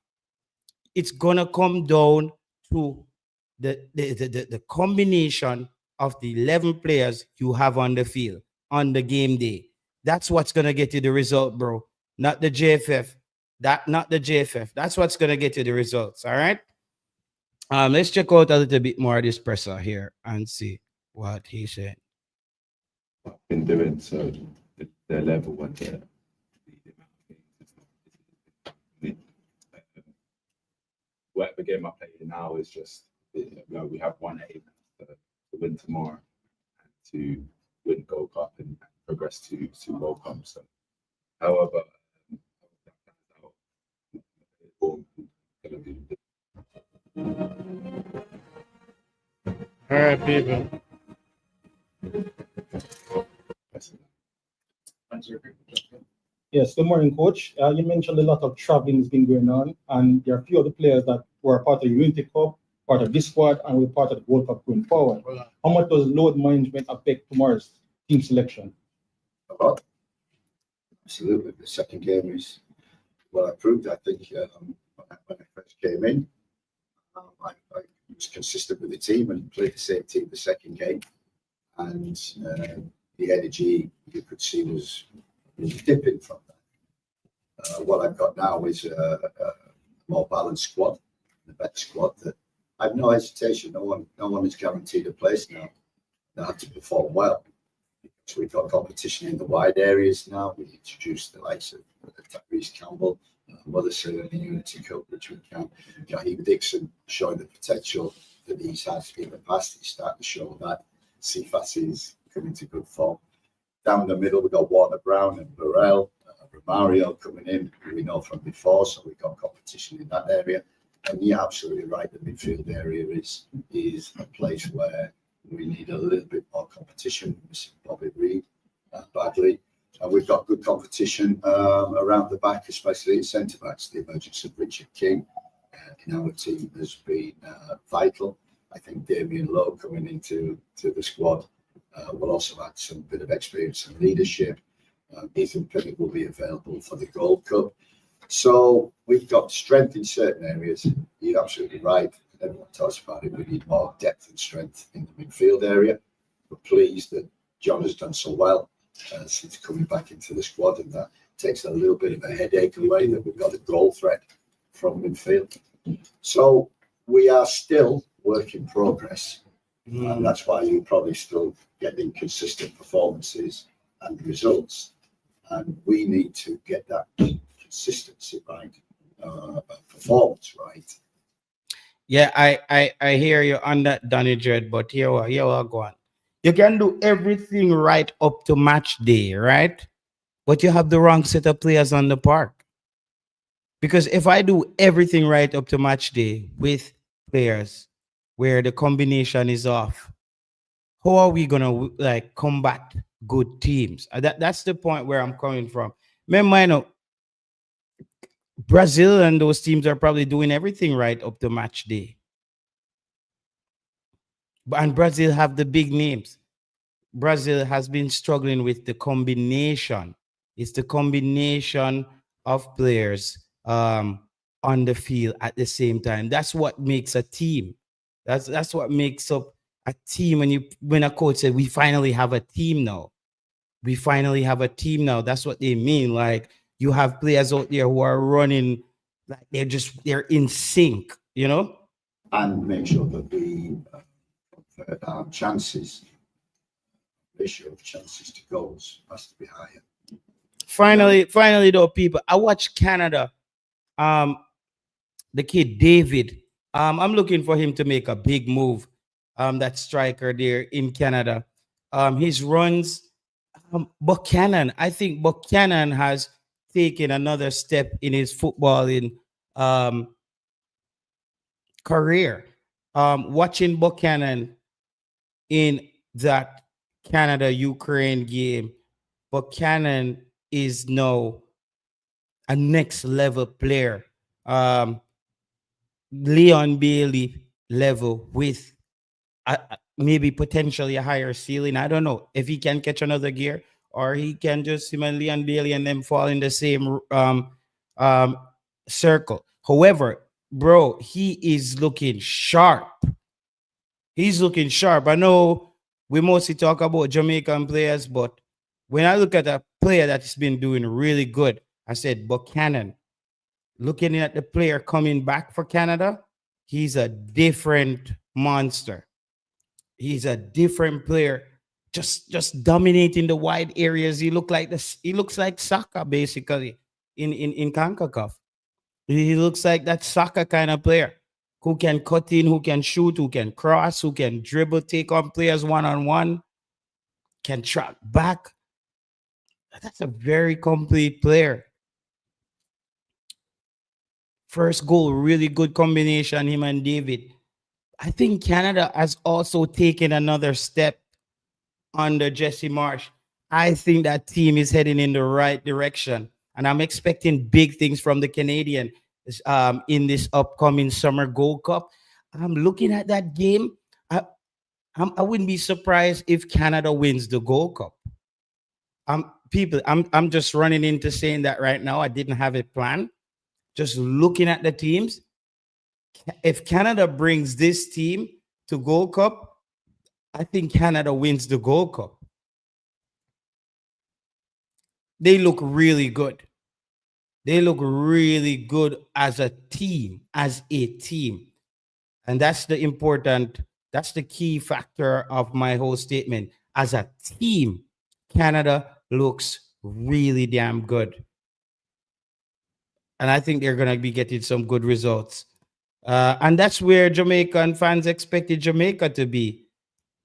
it's gonna come down to the combination of the 11 players you have on the field on the game day. That's what's gonna get you the result, bro. Not the JFF. Not the JFF. That's what's gonna get you the results. All right. Let's check out a little bit more of this presser here and see what he said. Been doing so the level what the whatever game I play now is just, you know, we have one aim to win tomorrow and to win Gold Cup and progress to World Cup. So, however, All right, people. Yes, good morning, Coach. You mentioned a lot of traveling has been going on, and there are a few of the players that were part of the Unity Cup, part of this squad, and were part of the World Cup going forward. How much does load management affect tomorrow's team selection? A lot. Absolutely. The second game is what I proved. I think when I first came in, I was consistent with the team and played the same team the second game. And the energy you could see was dipping from that. What I've got now is a more balanced squad, a better squad that I have no hesitation. No one is guaranteed a place now. They have to perform well. So we've got competition in the wide areas now. We introduced the likes of Tyrese Campbell, Morrison in the Unity Cup, which we can. Heimir Hallgrímsson showing the potential that he's had in the past. He's starting to show that CFAS is coming to good form. Down the middle, we've got Warner Brown and Ravel Morrison coming in, who we know from before, so we've got competition in that area. And you're absolutely right, the midfield area is a place where we need a little bit more competition. Bobby Reid badly. And we've got good competition around the back, especially at centre backs. The emergence of Richard King in our team has been vital. I think Damion Lowe coming into the squad will also add some bit of experience and leadership. Ethan Pinnock will be available for the Gold Cup. So we've got strength in certain areas. You're absolutely right. Everyone talks about it. We need more depth and strength in the midfield area. We're pleased that John has done so well since coming back into the squad, and that takes a little bit of a headache away that we've got a goal threat from midfield. So we are still work in progress, and that's why you probably still get inconsistent performances and results. And we need to get that consistency right, performance right. Yeah, I hear you on that, Danny Dread, but here we go on. You can do everything right up to match day, right? But you have the wrong set of players on the park. Because if I do everything right up to match day with players where the combination is off, how are we gonna like combat good teams? That's the point where I'm coming from. Remember, I know Brazil and those teams are probably doing everything right up to match day. And Brazil have the big names. Brazil has been struggling with the combination. It's the combination of players on the field at the same time. That's what makes a team. That's what makes up a team. When a coach said, we finally have a team now. We finally have a team now. That's what they mean. Like, you have players out there who are running, like they're in sync, you know? And make sure that the ratio of chances to goals has to be higher. Finally, though, people, I watched Canada. The kid David. I'm looking for him to make a big move. That striker there in Canada. His runs. Buchanan. I think Buchanan has taken another step in his footballing career. Watching Buchanan in that Canada-Ukraine game, Buchanan is now a next level player. Leon Bailey level with maybe potentially a higher ceiling. I don't know if he can catch another gear, or he can just him and Leon Bailey and them fall in the same circle. However, bro, he is looking sharp. He's looking sharp. I know we mostly talk about Jamaican players, but when I look at a player that's been doing really good, I said Buchanan. Looking at the player coming back for Canada, he's a different monster. He's a different player, just dominating the wide areas. He looks like Saka basically in Concacaf. He looks like that Saka kind of player. who can cut in, who can shoot, who can cross, who can dribble, take on players one-on-one, can track back. That's a very complete player. First goal, really good combination, him and David. I think Canada has also taken another step under Jesse Marsh. I think that team is heading in the right direction. And I'm expecting big things from the Canadian in this upcoming Summer Gold Cup. I'm looking at that game. I wouldn't be surprised if Canada wins the Gold Cup. I'm just running into saying that right now. I didn't have it planned. Just looking at the teams. If Canada brings this team to Gold Cup, I think Canada wins the Gold Cup. They look really good. They look really good as a team, And that's the key factor of my whole statement. As a team, Canada looks really damn good. And I think they're going to be getting some good results. And that's where Jamaican fans expected Jamaica to be.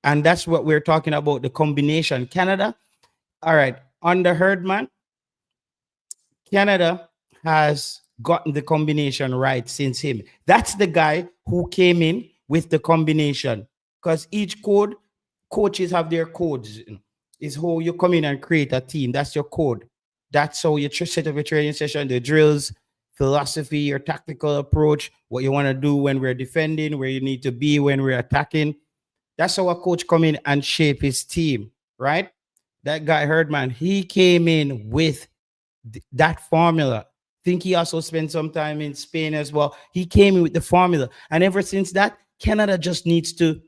And that's what we're talking about, the combination. Canada, all right, under Herdman, Canada has gotten the combination right since him. That's the guy who came in with the combination. Because each coaches have their codes. It's how you come in and create a team. That's your code. That's how you set up a training session, the drills, philosophy, your tactical approach, what you want to do when we're defending, where you need to be when we're attacking. That's how a coach come in and shape his team, right? That guy Herdman, he came in with that formula. I think he also spent some time in Spain as well. He came in with the formula. And ever since that, Canada just needs to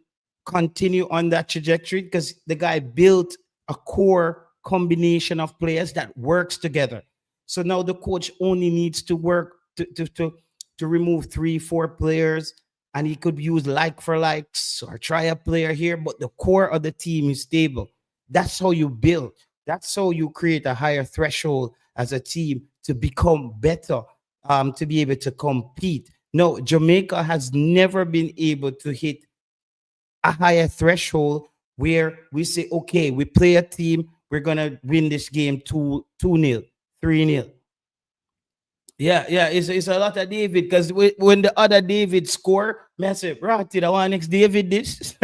continue on that trajectory because the guy built a core combination of players that works together. So now the coach only needs to work to remove 3-4 players, and he could use like for likes or try a player here, but the core of the team is stable. That's how you build. That's how you create a higher threshold as a team to become better, to be able to compete. No, Jamaica has never been able to hit a higher threshold where we say, okay, we play a team, we're going to win this game 2-0, 3-0. Yeah, it's a lot of David because when the other David score, I say, right, I want next David this.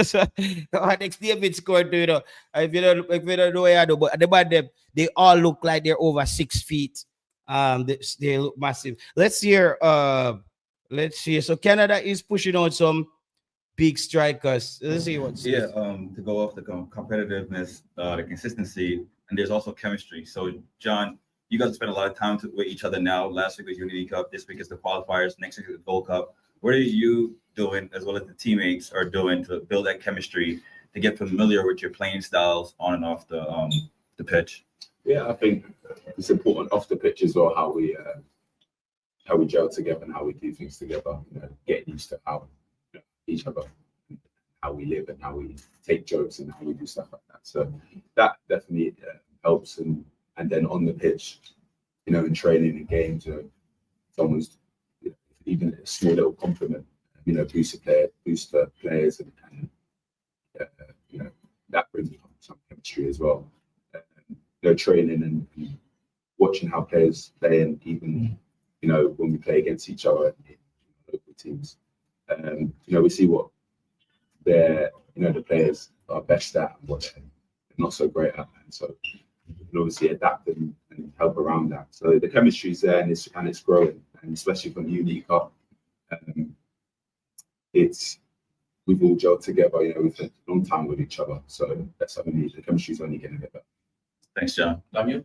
So, I want next David score too, you know. If you don't know what I do, but about them, they all look like they're over 6 feet. They look massive. Let's hear. So Canada is pushing out some big strikers. Let's see what's to go off the competitiveness, the consistency, and there's also chemistry. So John, you guys spend a lot of time with each other now. Last week was Unity Cup. This week is the qualifiers. Next week is the Gold Cup. What are you doing, as well as the teammates are doing, to build that chemistry, to get familiar with your playing styles on and off the pitch? Yeah, I think it's important off the pitch as well, how we gel together and how we do things together. You know, getting used to how each other, how we live and how we take jokes and how we do stuff like that. So that definitely helps. And then on the pitch, you know, in training and games, someone's, you know, even a small little compliment, you know, boost the players, and you know, that brings some chemistry as well. You know, training and watching how players play, and even, you know, when we play against each other in local teams, you know, we see what the players are best at and what they're not so great at, and so you can obviously adapt and help around that. So the chemistry is there, and it's growing, and especially from Unity Cup, we've all gelled together. You know, we've spent a long time with each other, so that's something. The chemistry is only getting a bit better. Thanks, John. Damion?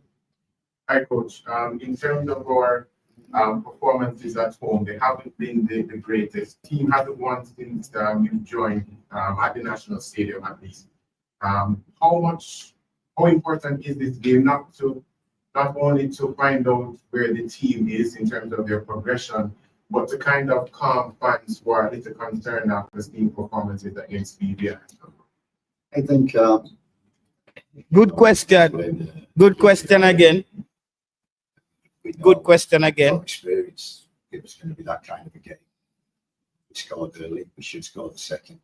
Hi, Coach. In terms of our performances at home, they haven't been the greatest. Team hasn't won since you've joined at the National Stadium, at least. How important is this game not only to find out where the team is in terms of their progression, but to kind of calm fans who are a little concerned after seeing performances against Libya? I think. Good question. Good question again. Good question again. Experience, it was going to be that kind of a game. We scored early, we should score the second.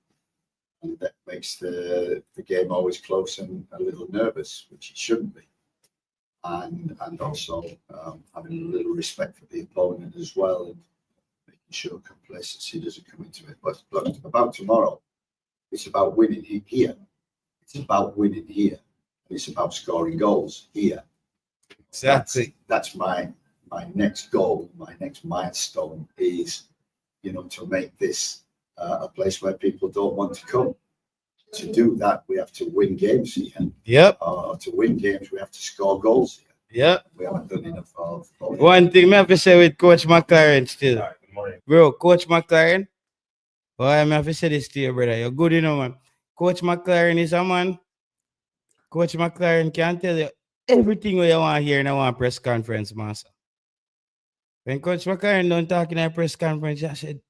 And that makes the game always close and a little nervous, which it shouldn't be. And also having a little respect for the opponent as well, and making sure complacency doesn't come into it. But about tomorrow, it's about winning here. It's about winning here. It's about scoring goals here. Exactly. That's my next goal, my next milestone is, to make this a place where people don't want to come. To do that, we have to win games here. Yep. To win games, we have to score goals here. Yep. We haven't done enough of. One thing I have to say with Coach McLaren still. Bro, Coach McLaren, I have to say this to you, brother. You're good, man. Coach McLaren is a man. Coach McLaren can tell you everything what you want to hear in a press conference, master. When Coach McLaren done talking at a press conference, I said,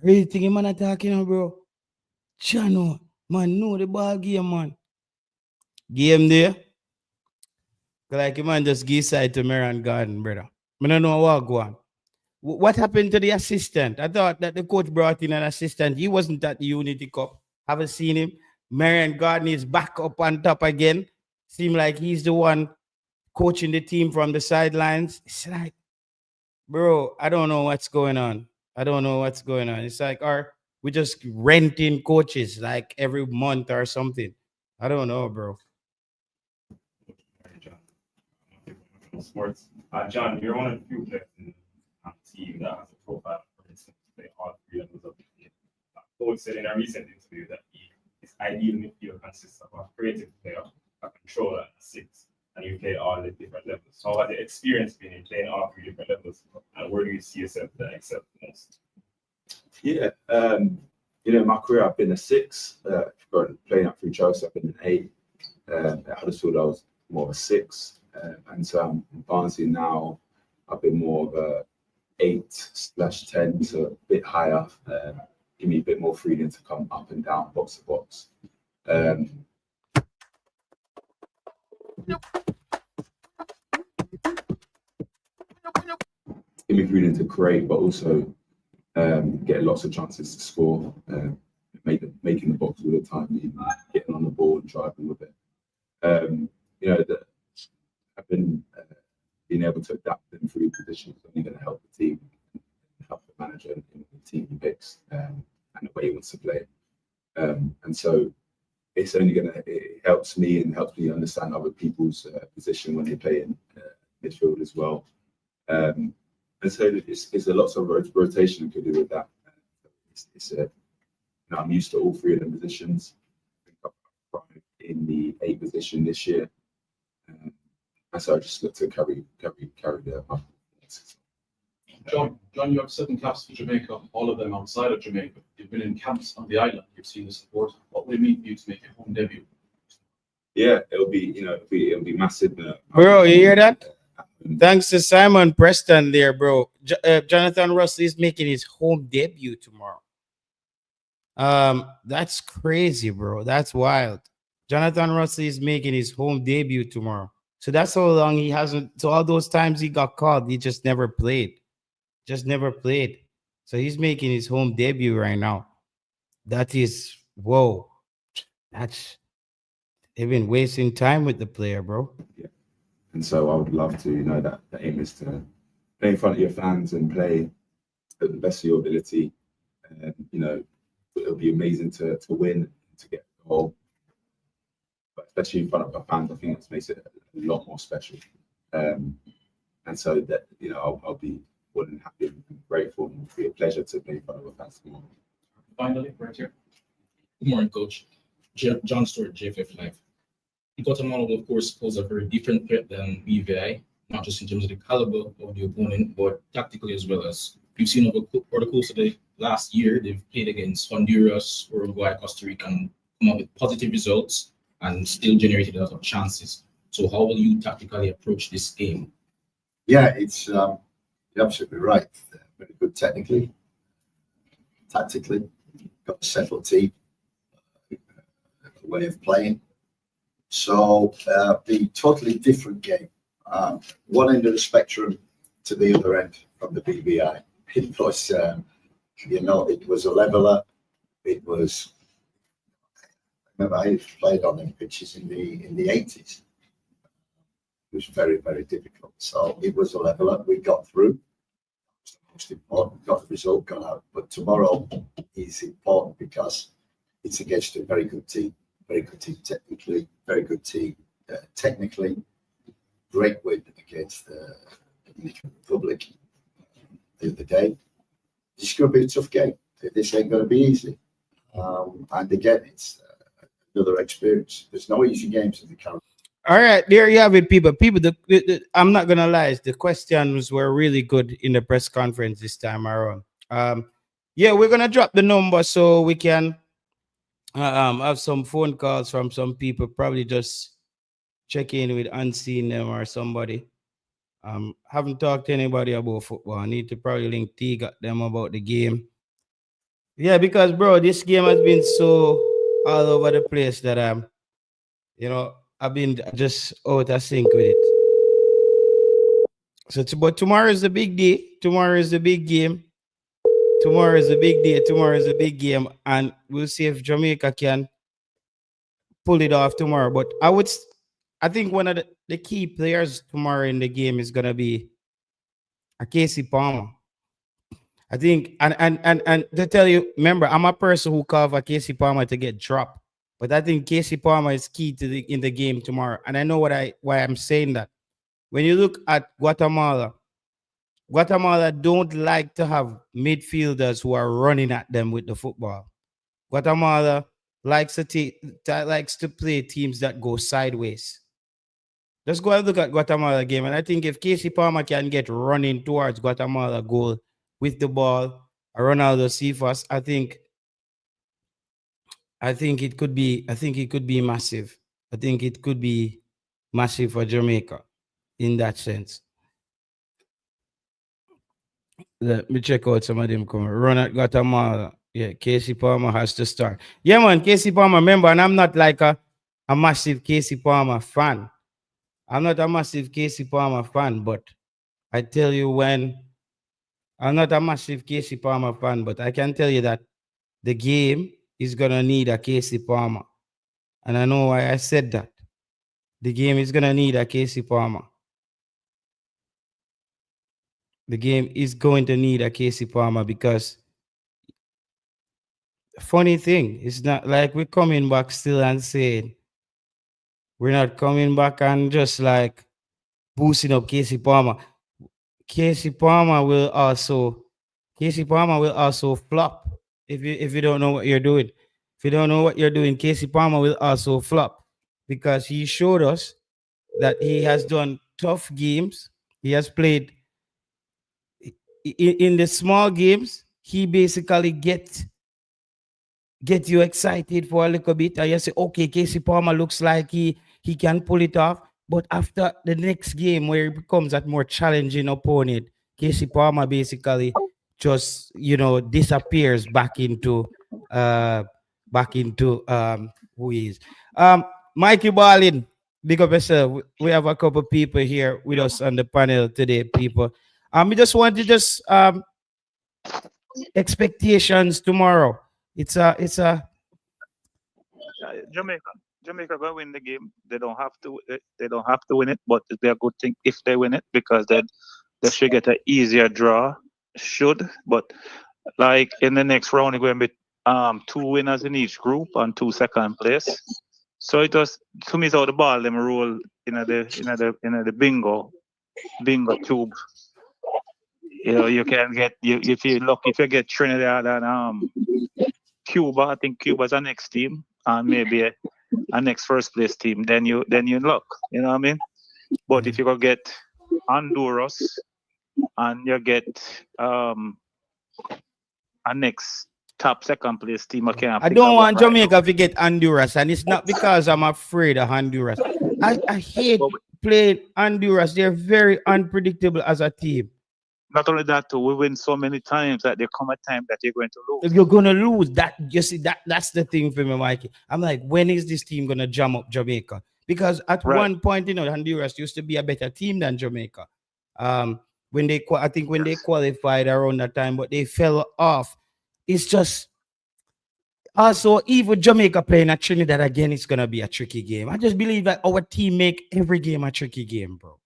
everything him man talking about, bro. Chano, man, know the ball game, man. Game there. Like a man just give side to Marion Garden, brother. I don't know what go on. What happened to the assistant? I thought that the coach brought in an assistant. He wasn't at the Unity Cup. Haven't seen him. Marion Garden is back up on top again. Seem like he's the one coaching the team from the sidelines. It's like, bro, I don't know what's going on. It's like, we're just renting coaches like every month or something. I don't know, bro. Sports. John, you're one of the few players in the team that has a profile, for instance, to play all three levels of the game. Coach said in a recent interview that his ideal midfield consists of a creative player, a controller, and a six, and you play all the different levels. So how has the experience been in playing all three different levels, and where do you see yourself that excel most? Yeah, my career I've been a six. Playing up through Chelsea, I've been an 8. At Huddersfield, I was more of a 6. And so I'm advancing now. I've been more of a 8/10, so a bit higher. Give me a bit more freedom to come up and down, box to box. Give me freedom to create, but also get lots of chances to score. Making the box all the time, getting on the ball and driving with it. I've been being able to adapt in 3 positions is only going to help the team, help the manager and the team he picks, and the way he wants to play. And so it's only it helps me and helps me understand other people's position when they play in midfield as well. And so it's a lot of rotation to do with that. I'm used to all 3 of them positions. I'm in the 8 position this year. And so I just look to carry the John, you have 7 caps for Jamaica, all of them outside of Jamaica. You've been in camps on the island. You've seen the support. What will it mean for you to make your home debut? Yeah, it'll be massive. Bro, you hear that? Thanks to Simon Preston there, bro. Jonathan Russell is making his home debut tomorrow. That's crazy, bro. That's wild. Jonathan Russell is making his home debut tomorrow. So that's how long he hasn't. So all those times he got called, he just never played. So he's making his home debut right now. That is, whoa. They've been wasting time with the player, bro. Yeah. And so I would love to, that the aim is to play in front of your fans and play at the best of your ability. And, it'll be amazing to win, to get a goal. But especially in front of our fans, I think that makes it a lot more special. And so that, I'll be more than happy and grateful, and it'll be a pleasure to play in front of our fans tomorrow. Finally, right here. Good morning, Coach. John Stewart, JFF Live. Guatemala will, of course, pose a very different threat than BVI, not just in terms of the caliber of the opponent, but tactically as well. As we've seen over the course of the last year, they've played against Honduras, Uruguay, Costa Rica, and come up with positive results and still generated a lot of chances. So how will you tactically approach this game? Yeah, you're absolutely right. Very good technically, tactically, got a settled team, a way of playing. So the totally different game. One end of the spectrum to the other end from the BVI. It was You know, it was a leveler. It was. I remember I played on them pitches in the 80s. It was very, very difficult. So it was a leveler. We got through. It was the most important. Got the result, got out. But tomorrow is important because it's against a very good team technically, very good team technically. Great win against the Dominican Republic the other day. This is going to be a tough game. This ain't going to be easy. And again, it's another experience. There's no easy games in the calendar. All right, there you have it, people. I'm not gonna lie. The questions were really good in the press conference this time around. Yeah, we're gonna drop the number so we can have some phone calls from some people. Probably just check in with unseen them or somebody. Haven't talked to anybody about football. I need to probably link T got them about the game. Yeah, because bro, this game has been so all over the place that I've been just out of sync with it. So, but tomorrow is the big day. Tomorrow is the big game. Tomorrow is the big day. Tomorrow is the big game, and we'll see if Jamaica can pull it off tomorrow. But I think one of the key players tomorrow in the game is gonna be a Casey Palmer. I think, and to tell you, remember, I'm a person who called for Casey Palmer to get dropped. But I think Casey Palmer is key to in the game tomorrow. And I know why I'm saying that. When you look at Guatemala don't like to have midfielders who are running at them with the football. Guatemala likes to play teams that go sideways. Let's go and look at Guatemala game. And I think if Casey Palmer can get running towards Guatemala goal with the ball, Ronaldo Cephas, I think it could be massive. I think it could be massive for Jamaica in that sense. Let me check out some of them coming. Run at Guatemala. Yeah, Casey Palmer has to start. Yeah, man, Casey Palmer, remember, and I'm not like a massive Casey Palmer fan. I'm not a massive Casey Palmer fan, but I tell you I'm not a massive Casey Palmer fan, but I can tell you that the game is going to need a Casey Palmer. And I know why I said that. The game is going to need a Casey Palmer. The game is going to need a Casey Palmer because funny thing, it's not like we're coming back still and saying we're not coming back and just like boosting up Casey Palmer. Casey Palmer will also flop if you don't know what you're doing. If you don't know what you're doing, Casey Palmer will also flop because he showed us that he has done tough games. He has played in the small games. He basically get you excited for a little bit and you say, okay, Casey Palmer looks like he can pull it off. But after the next game where it becomes that more challenging opponent, Casey Palmer basically just disappears back into who he is. Mikey Ballin, big up yourself. We have a couple people here with us on the panel today, people. We just want to expectations tomorrow. It's a Jamaica going to win the game. They don't have to win it, but it'd be a good thing if they win it because then they should get an easier draw. But like in the next round, it's going to be 2 winners in each group and 2 second place. So it was to me how the ball them roll in the bingo tube. You can get if you're lucky if you get Trinidad and Cuba. I think Cuba's our next team and maybe a next first place team. Then you luck. You know what I mean? But if you go get Honduras and you get a next top second place team, I don't want Jamaica to get Honduras, and it's not because I'm afraid of Honduras. I hate playing Honduras. They're very unpredictable as a team. Not only that, too, we win so many times that there come a time that you're going to lose. If you're gonna lose, that's the thing for me, Mikey. I'm like, when is this team gonna jam up Jamaica? Because at one point, Honduras used to be a better team than Jamaica. When they qualified around that time, but they fell off it's just also even Jamaica playing at Trinidad again, it's gonna be a tricky game. I just believe that our team make every game a tricky game, bro.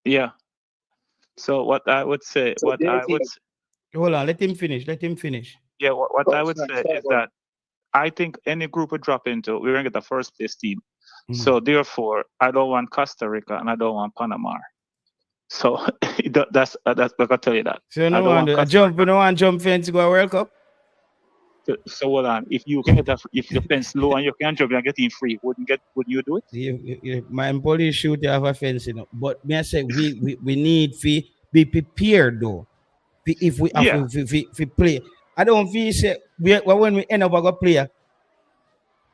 Yeah. So what I would say, Hold on, let him finish. Let him finish. yeah, what I would say is that I think any group we drop into, we're gonna get the first place team. So therefore, I don't want Costa Rica and I don't want Panama. So that's I can tell you that. So no I don't one want jump, no one jump fence to go World Cup. So hold on. If you can get if the fence low and you can jump and get in free, would you do it? My police shoot have a fence, you know. But me I say we need to be prepared though. If we have to play. I don't feel say when we end up a play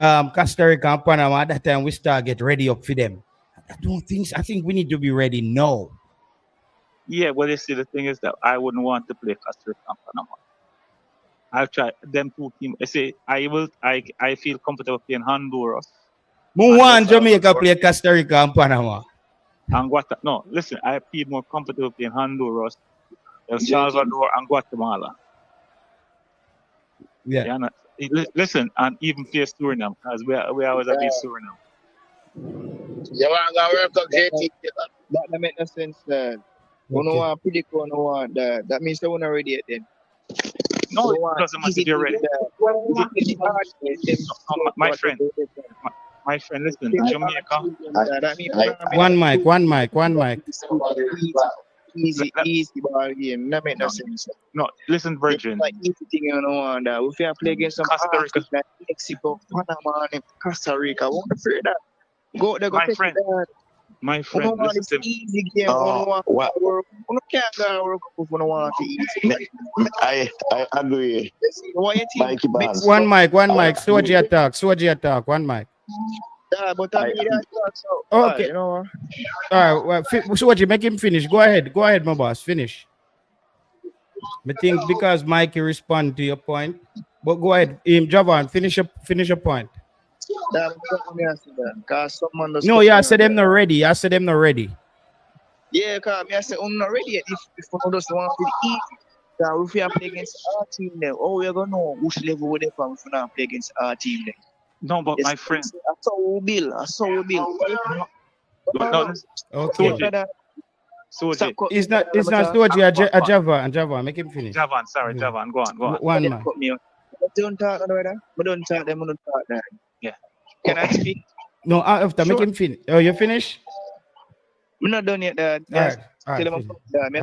Costa Rica and Panama, at that time we start get ready up for them. I don't think so. I think we need to be ready now. Yeah, well, you see, the thing is that I wouldn't want to play Costa Rica and Panama. I'll try them two teams. I say I feel comfortable playing Honduras. One Jamaica play Costa Rica and Panama. And no, listen, I feel more comfortable playing Honduras, El Salvador, and Guatemala. Yeah. Listen, and even play Suriname, because we always have been Suriname. You want to World Cup, JT? That makes no sense. You don't want Pilico, no one. That means they won't already yet then. No, it doesn't matter if you're ready. My friend, listen, Jamaica. One mic. Easy ball game. That make no sense. No, listen, Virgin. Like easy thing you know, and if you play against some Costa Rica, like Mexico, Panama, and Costa Rica, won't afraid that. Go there, go take it. My friend, listen to me. Easy game. You can't go World Cup if you don't want to easy. I agree. One mic. Soji attack. One mic. Yeah, but I mean that so. Okay. You know. All right. Well, Soji, make him finish. Go ahead, my boss. Finish. I think because Mikey respond to your point, but go ahead, Javan, finish your point. No, yeah, I said them not ready. Yeah, cause I said I'm not ready yet. If one just want to eat, if we are playing against our team then, we're gonna know which level we're from if we not play against our team then. No, but my friend. I saw we build. No, okay. Soji. It's not Soji, a Java. Make him finish. Javan, sorry, Javan. Go on. One man. Don't talk, brother. We don't talk them. We don't talk that. Yeah. Can I speak? No, after make him finish. Oh, you finish? We're not done yet. All right. I'm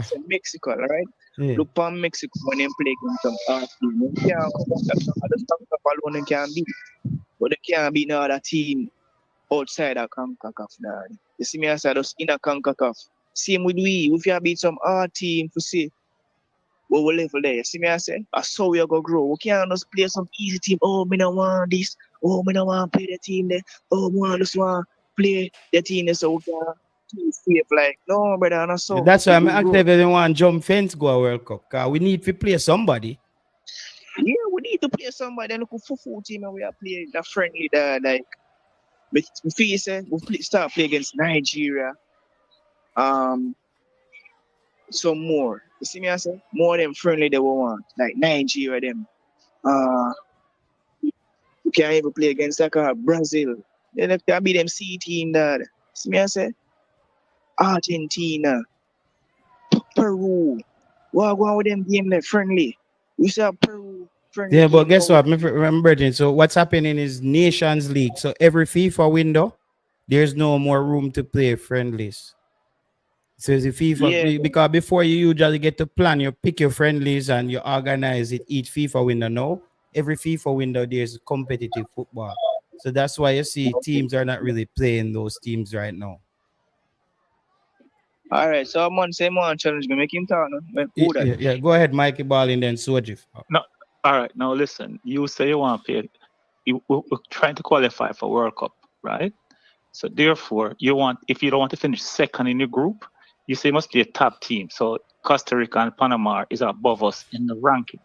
from Mexico, all right? Yeah. Look for Mexico when they play against some team. They can't come alone and can't beat. But they can't beat no other team outside of Concacaf. You see me as I just in a Concacaf. Same with we. If you beat some other team to see what we level there. You see me I say? I saw we are going to grow. We can't just play some easy team. Oh, me don't want this. Oh, me don't want to play the team there. Oh, me just want to play the team there so we can safe. Like, no, brother, not so. That's why I'm actively want jump fence go a World Cup. Because we need to play somebody. Yeah, we need to play somebody. Then look for full team and we are playing the friendly there. Like, we start playing against Nigeria. Some more. You see me I say? More them friendly they will want. Like Nigeria them. We can't even play against Brazil. Then can be them C team that. See me I say? Argentina. Peru. What go on with them game there friendly? We say Peru friendly. Yeah, but guess what? Remember, so what's happening is Nations League. So every FIFA window, there's no more room to play friendlies. So it's a FIFA because before you usually get to plan, you pick your friendlies and you organize it each FIFA window. No, every FIFA window there's competitive football. So that's why you see teams are not really playing those teams right now. All right, so I'm on same one challenge. Make him talk. No? Yeah, go ahead, Mikey Ball, and then Soji. No, all right. Now listen, you say you want to play. We're trying to qualify for World Cup, right? So therefore, if you don't want to finish second in your group, you say you must be a top team. So Costa Rica and Panama is above us in the ranking.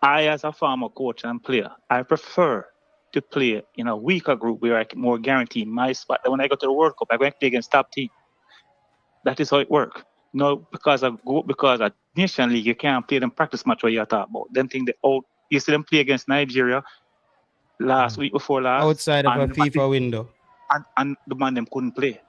I, as a former coach and player, I prefer to play in a weaker group where I can more guarantee my spot. That when I go to the World Cup, I'm going to play against top team. That is how it works. No, because of Nation League, you can't play them practice match where you're talking about. Them thing they out. You see them play against Nigeria last week before last. Outside of a FIFA window. And the man them couldn't play.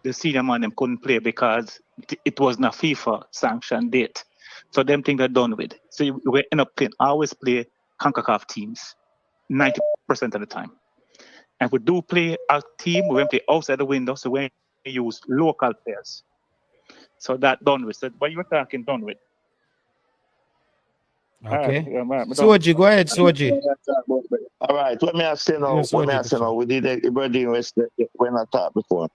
The senior man them couldn't play because it wasn't a FIFA sanctioned date. So them things are done with. So we end up playing. I always play Concacaf teams 90% of the time. And if we do play a team, we play outside the window, so we use local players. So that done with. So what you were talking done with. Okay. Soji, go ahead, Soji. All right, what may I say now? Yes, What may I say now? We did Ibrahim West when I talked before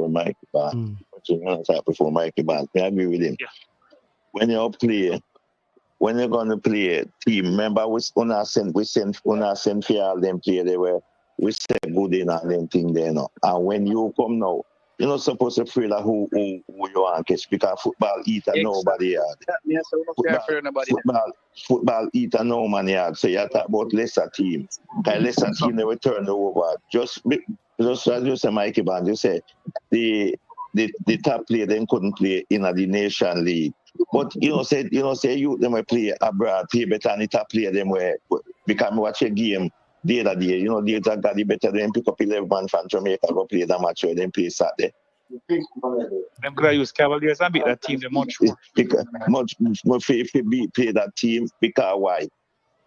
Mike Ban. When I talked before Mike Ban, I agree with him. Yeah. When you're gonna play a team, remember we send for all them play they were we say good in and them thing there now. And when you come now, you're not supposed to feel like who you want catch because football eat and nobody yard. Football eat and no man yard. So you talk about lesser team. Because lesser team they will turn over. Just as you say, Mikey Band, you say the top player then couldn't play in the Nation League. But say you them will play abroad, play better than the top player them where because I watch a game the other day, the other guy better than pick up 11 man from Jamaica go play the match where they play Saturday. Them guys use Cavaliers and beat that team they much more. Because much play that team because why?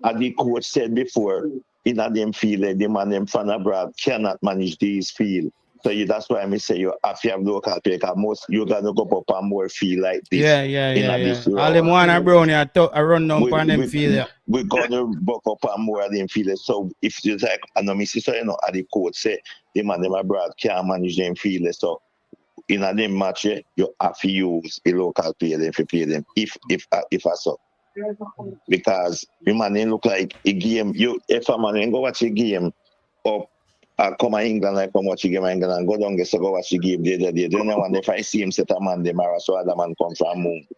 As the coach said before, in them field, the man them from abroad cannot manage these field. So that's why I say you have to have local play because most you gonna go up and more feel like this. Yeah. All them one are brown I run down on them field. We're gonna buck up and more of them field. So if you like I know as the coach say the man them abroad can't manage them field. So in a them match you have to use a local player if you play them if I saw. Because the man look like a game if a man go watch a game up come to England like come watch a game in England and go down go watch the game there. Then one if I see him set a man Demarai so other man come from moon.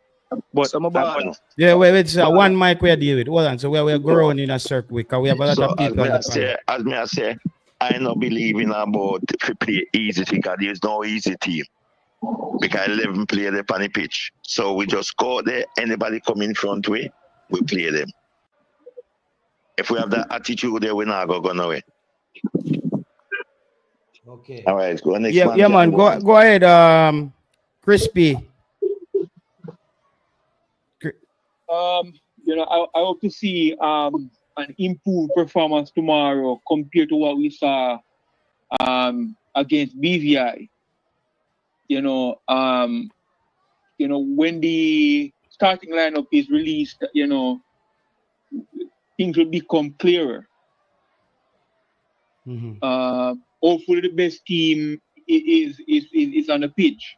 But wait, one mic we are dealing with. Hold on, so we're growing in a circle because we have a lot of people. As I say, I not believe in about to play easy because there's no easy team. Because 11 players on the pitch. So we just go there, anybody come in front way, we play them. If we have that attitude there, we're not going to go nowhere. Okay. All right, go next man. Yeah, man. Go ahead, Crispy. I hope to see an improved performance tomorrow compared to what we saw against BVI. When the starting lineup is released, things will become clearer. Hopefully the best team is on the pitch.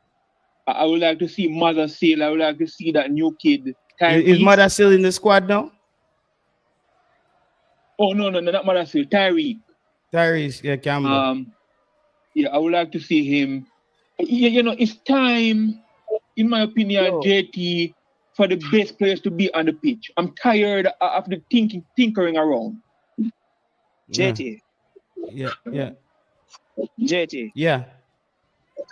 I would like to see Mother Seal. I would like to see that new kid. Tyrese. Is Mother Seal in the squad now? Oh no, not Mother Seal. Tyrese Campbell. I would like to see him. It's time, in my opinion, JT, for the best players to be on the pitch. I'm tired of the tinkering around. JT. Yeah. JT. Yeah.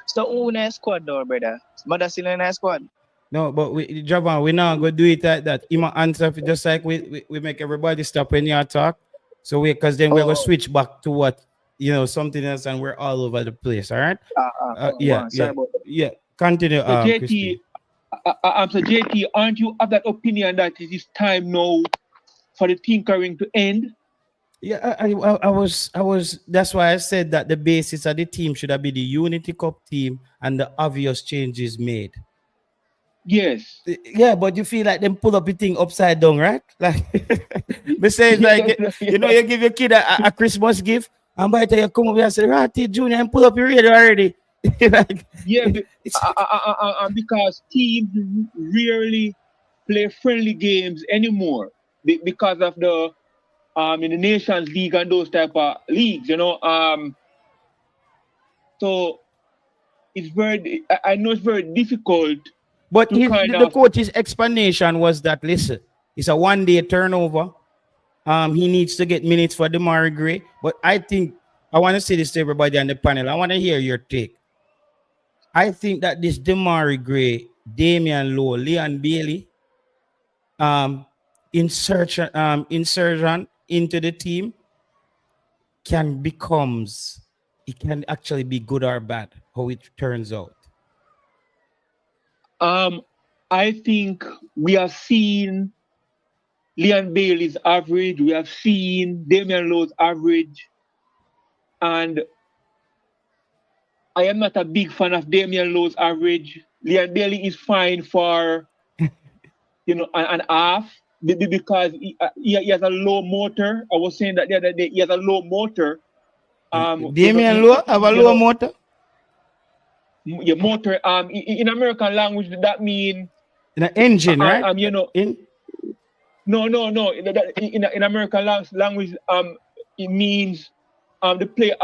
So who in that squad though, brother? Mother still in that squad? No, but Javan, we're not gonna do it like that. You might answer just like we make everybody stop when you talk. So because then we're gonna switch back to what something else, and we're all over the place. All right? Yeah. Continue. So JT, so JT, aren't you of that opinion that it is time now for the tinkering to end? Yeah, I was. That's why I said that the basis of the team should have been the Unity Cup team and the obvious changes made. Yes. Yeah, but you feel like them pull up the thing upside down, right? Like, besides, like you give your kid a Christmas gift, and by the time you come over and say, "Ratty Junior," and pull up your radio already. Like, because teams rarely play friendly games anymore because of the in the Nations League and those type of leagues, so it's very. I know it's very difficult. But the coach's explanation was that listen, it's a one-day turnover. He needs to get minutes for Demarai Gray. But I think I want to say this to everybody on the panel. I want to hear your take. I think that this Demarai Gray Damion Lowe, Leon Bailey, insertion into the team it can actually be good or bad, how it turns out. I think we have seen Leon Bailey's average, we have seen Damion Lowe's average, and I am not a big fan of Damion Lowe's average. Leon Bailey is fine for an half because he has a low motor. I was saying that the other day, he has a low motor. Damion Lowe have a low motor? Your motor, in American language, that means in an engine, right? No. In American language, it means the player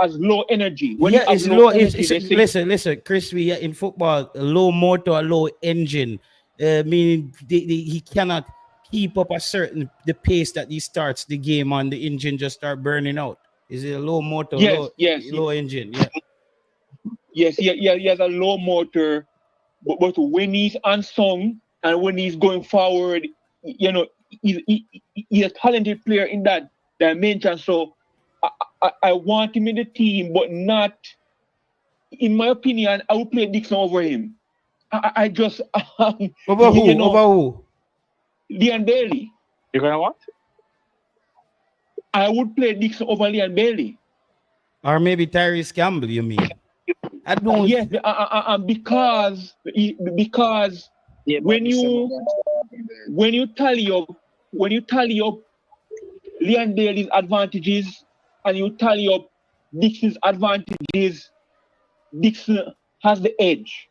has low energy. When it's low. Listen, Chris. We in football, a low motor, a low engine, meaning he cannot keep up the pace that he starts the game on. The engine just start burning out. Is it a low motor? Low engine. Yeah. Yes, he has a low motor, but when he's unsung and when he's going forward, he's a talented player in that dimension. So I want him in the team, but not, in my opinion, I would play Dixon over him. I just over who? Leon Bailey. You're gonna what? I would play Dixon over Leon Bailey. Or maybe Tyrese Campbell, you mean? I don't. Yes, because when you tally up Leon Bailey's advantages and you tally up Dixon's advantages, Dixon has the edge.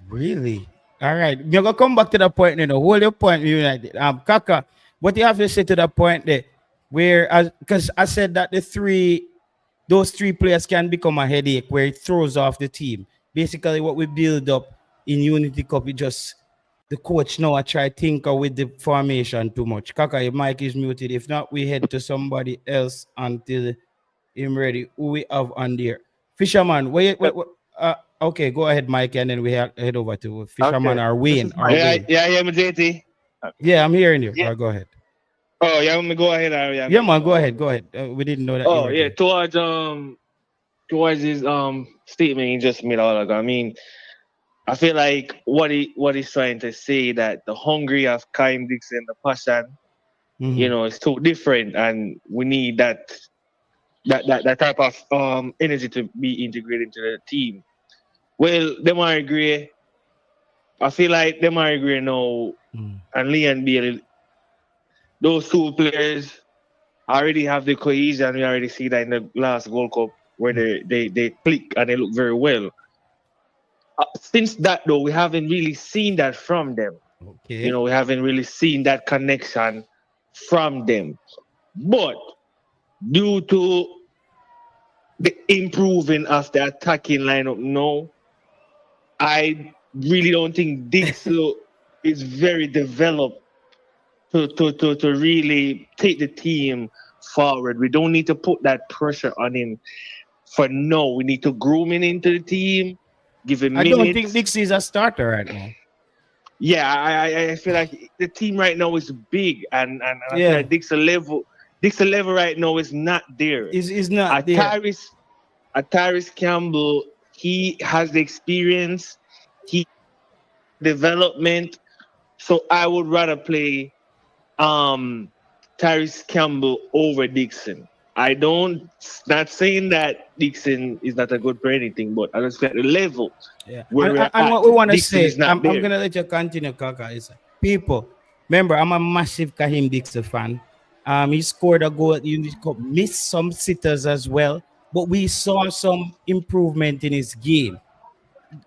Really? All right. You're gonna come back to the point, Hold your point, United. Kaka, what you have to say to the point there, where because I said that those three players can become a headache where it throws off the team. Basically, what we build up in Unity Cup, the coach now I try to tinker with the formation too much. Kaka, your mic is muted. If not, we head to somebody else until I'm ready. Who we have on there? Fisherman, okay, go ahead, Mike, and then we head over to Fisherman or Wayne. Yeah, JT. Yeah, I'm hearing you. Yeah. Go ahead. Oh, yeah, I'm gonna go ahead. Yeah, man, go ahead. We didn't know that. Oh, yeah, towards his statement he just made all ago. I mean, I feel like what he's trying to say, that the hungry of Kaim Dixon, the passion, is too different, and we need that type of energy to be integrated into the team. Well, Demarai Gray, I feel like Demarai Gray now and Leon Bailey, those two players already have the cohesion. We already see that in the last World Cup where they click and they look very well. Since that, though, we haven't really seen that from them. Okay. We haven't really seen that connection from them. But due to the improving of the attacking lineup now, I really don't think Dixon is very developed to really take the team forward. We don't need to put that pressure on him for now. We need to groom him into the team, give him minutes. I don't think Dixon is a starter right now. Yeah, I feel like the team right now is big, and I feel like Dixon level right now is not there. Is not there. Tyrese Campbell, he has the experience, development. So I would rather play Tyrese Campbell over Dixon. Not saying that Dixon is not a good for anything, but I just feel the level. Yeah. And what we want to say, I'm going to let you continue, Kaka. Is people, remember, I'm a massive Kaim Dixon fan. He scored a goal at Unity Cup, missed some sitters as well, but we saw some improvement in his game.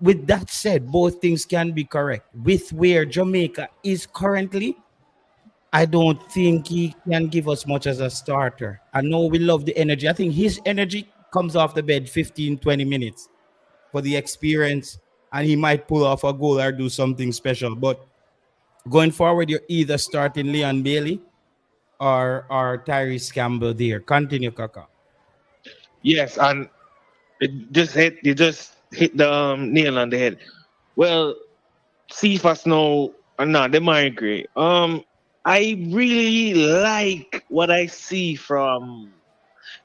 With that said, both things can be correct. With where Jamaica is currently, I don't think he can give us much as a starter. I know we love the energy. I think his energy comes off the bed 15, 20 minutes for the experience, and he might pull off a goal or do something special. But going forward, you're either starting Leon Bailey or Tyrese Campbell there. Continue, Kaka. Yes, and you just hit the nail on the head. Well, Cephas now, no, Demarai Gray. I really like what I see from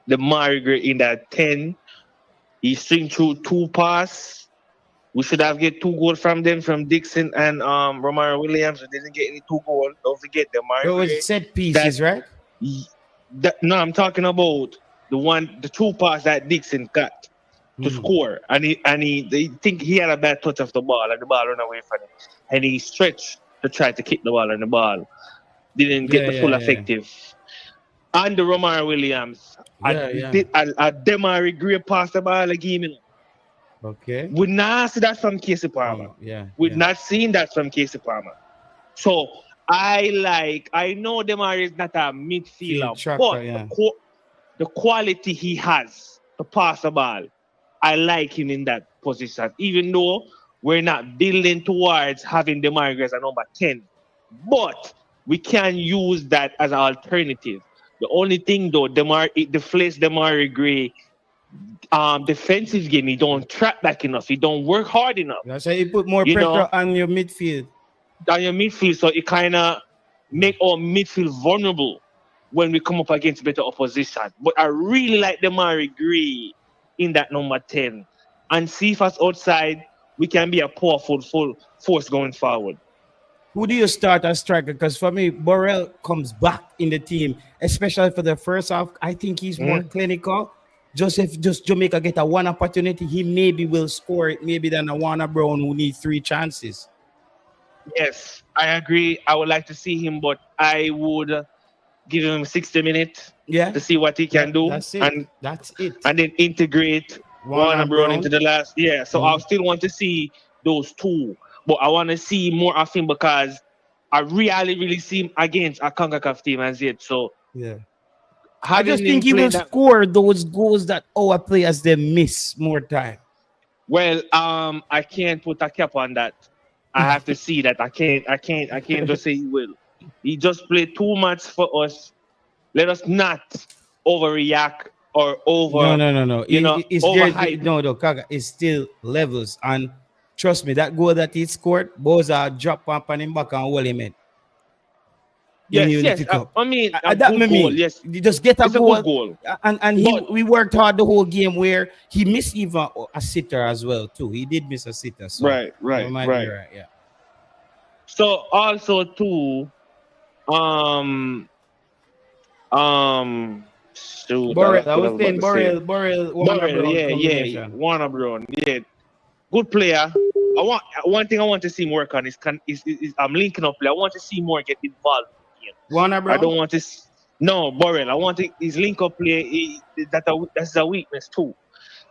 Demarai Gray in that 10. He string through 2 pass. We should have get 2 goals from them, from Dixon and Romaro Williams. We didn't get any 2 goals. Don't forget Demarai It Gray. was set pieces, right? No, I'm talking about the 2 pass that Dixon got to score, and they think he had a bad touch of the ball, and the ball ran away from him, and he stretched to try to kick the ball, and the ball didn't get the full effective. And the Romaro Williams, a Demarai Gray passed the ball again. Okay. We not see that from Casey Palmer. We've not seen that from Casey Palmer. So I know Demarai is not a midfielder, but the quality he has to pass the ball, I like him in that position. Even though we're not building towards having Demarai Gray as a number 10, but we can use that as an alternative. The only thing though, it deflates Demarai Gray defensive game. He don't track back enough. He don't work hard enough. That's why you put more pressure on your midfield. So it kind of make our midfield vulnerable when we come up against better opposition. But I really like Demarai Gray in that number 10. And see if us outside, we can be a powerful full force going forward. Who do you start as striker? Because for me, Burrell comes back in the team, especially for the first half. I think he's more clinical. If Jamaica get a 1 opportunity, he maybe will score it, maybe than a Warner Brown who needs 3 chances. Yes, I agree. I would like to see him, but I would give him 60 minutes to see what he can do. That's it. And then integrate Warner Brown into the last. Yeah, so I still want to see those 2. But I want to see more of him because I really see him against a Concacaf team as yet. So I just think he will score those goals that our players they miss more time. Well, I can't put a cap on that. I have to see that. I can't just say he will. He just played too much for us. Let us not overreact or over. No. It's overhype. Kaga, it's still levels. And trust me, that goal that he scored, Boza drop up on him back and hold him in. Yes. I mean, that good goal, yes. You just get a goal. And we worked hard the whole game where he missed even a sitter as well too. He did miss a sitter. So right. Yeah. So also too, Burrell, I was saying Burrell, Warner Brown, good player. One thing I want to see more work on is I'm linking up play. I want to see more get involved. Warner Brown? I don't want to. No, Burrell. I want his link up play. That's a weakness too,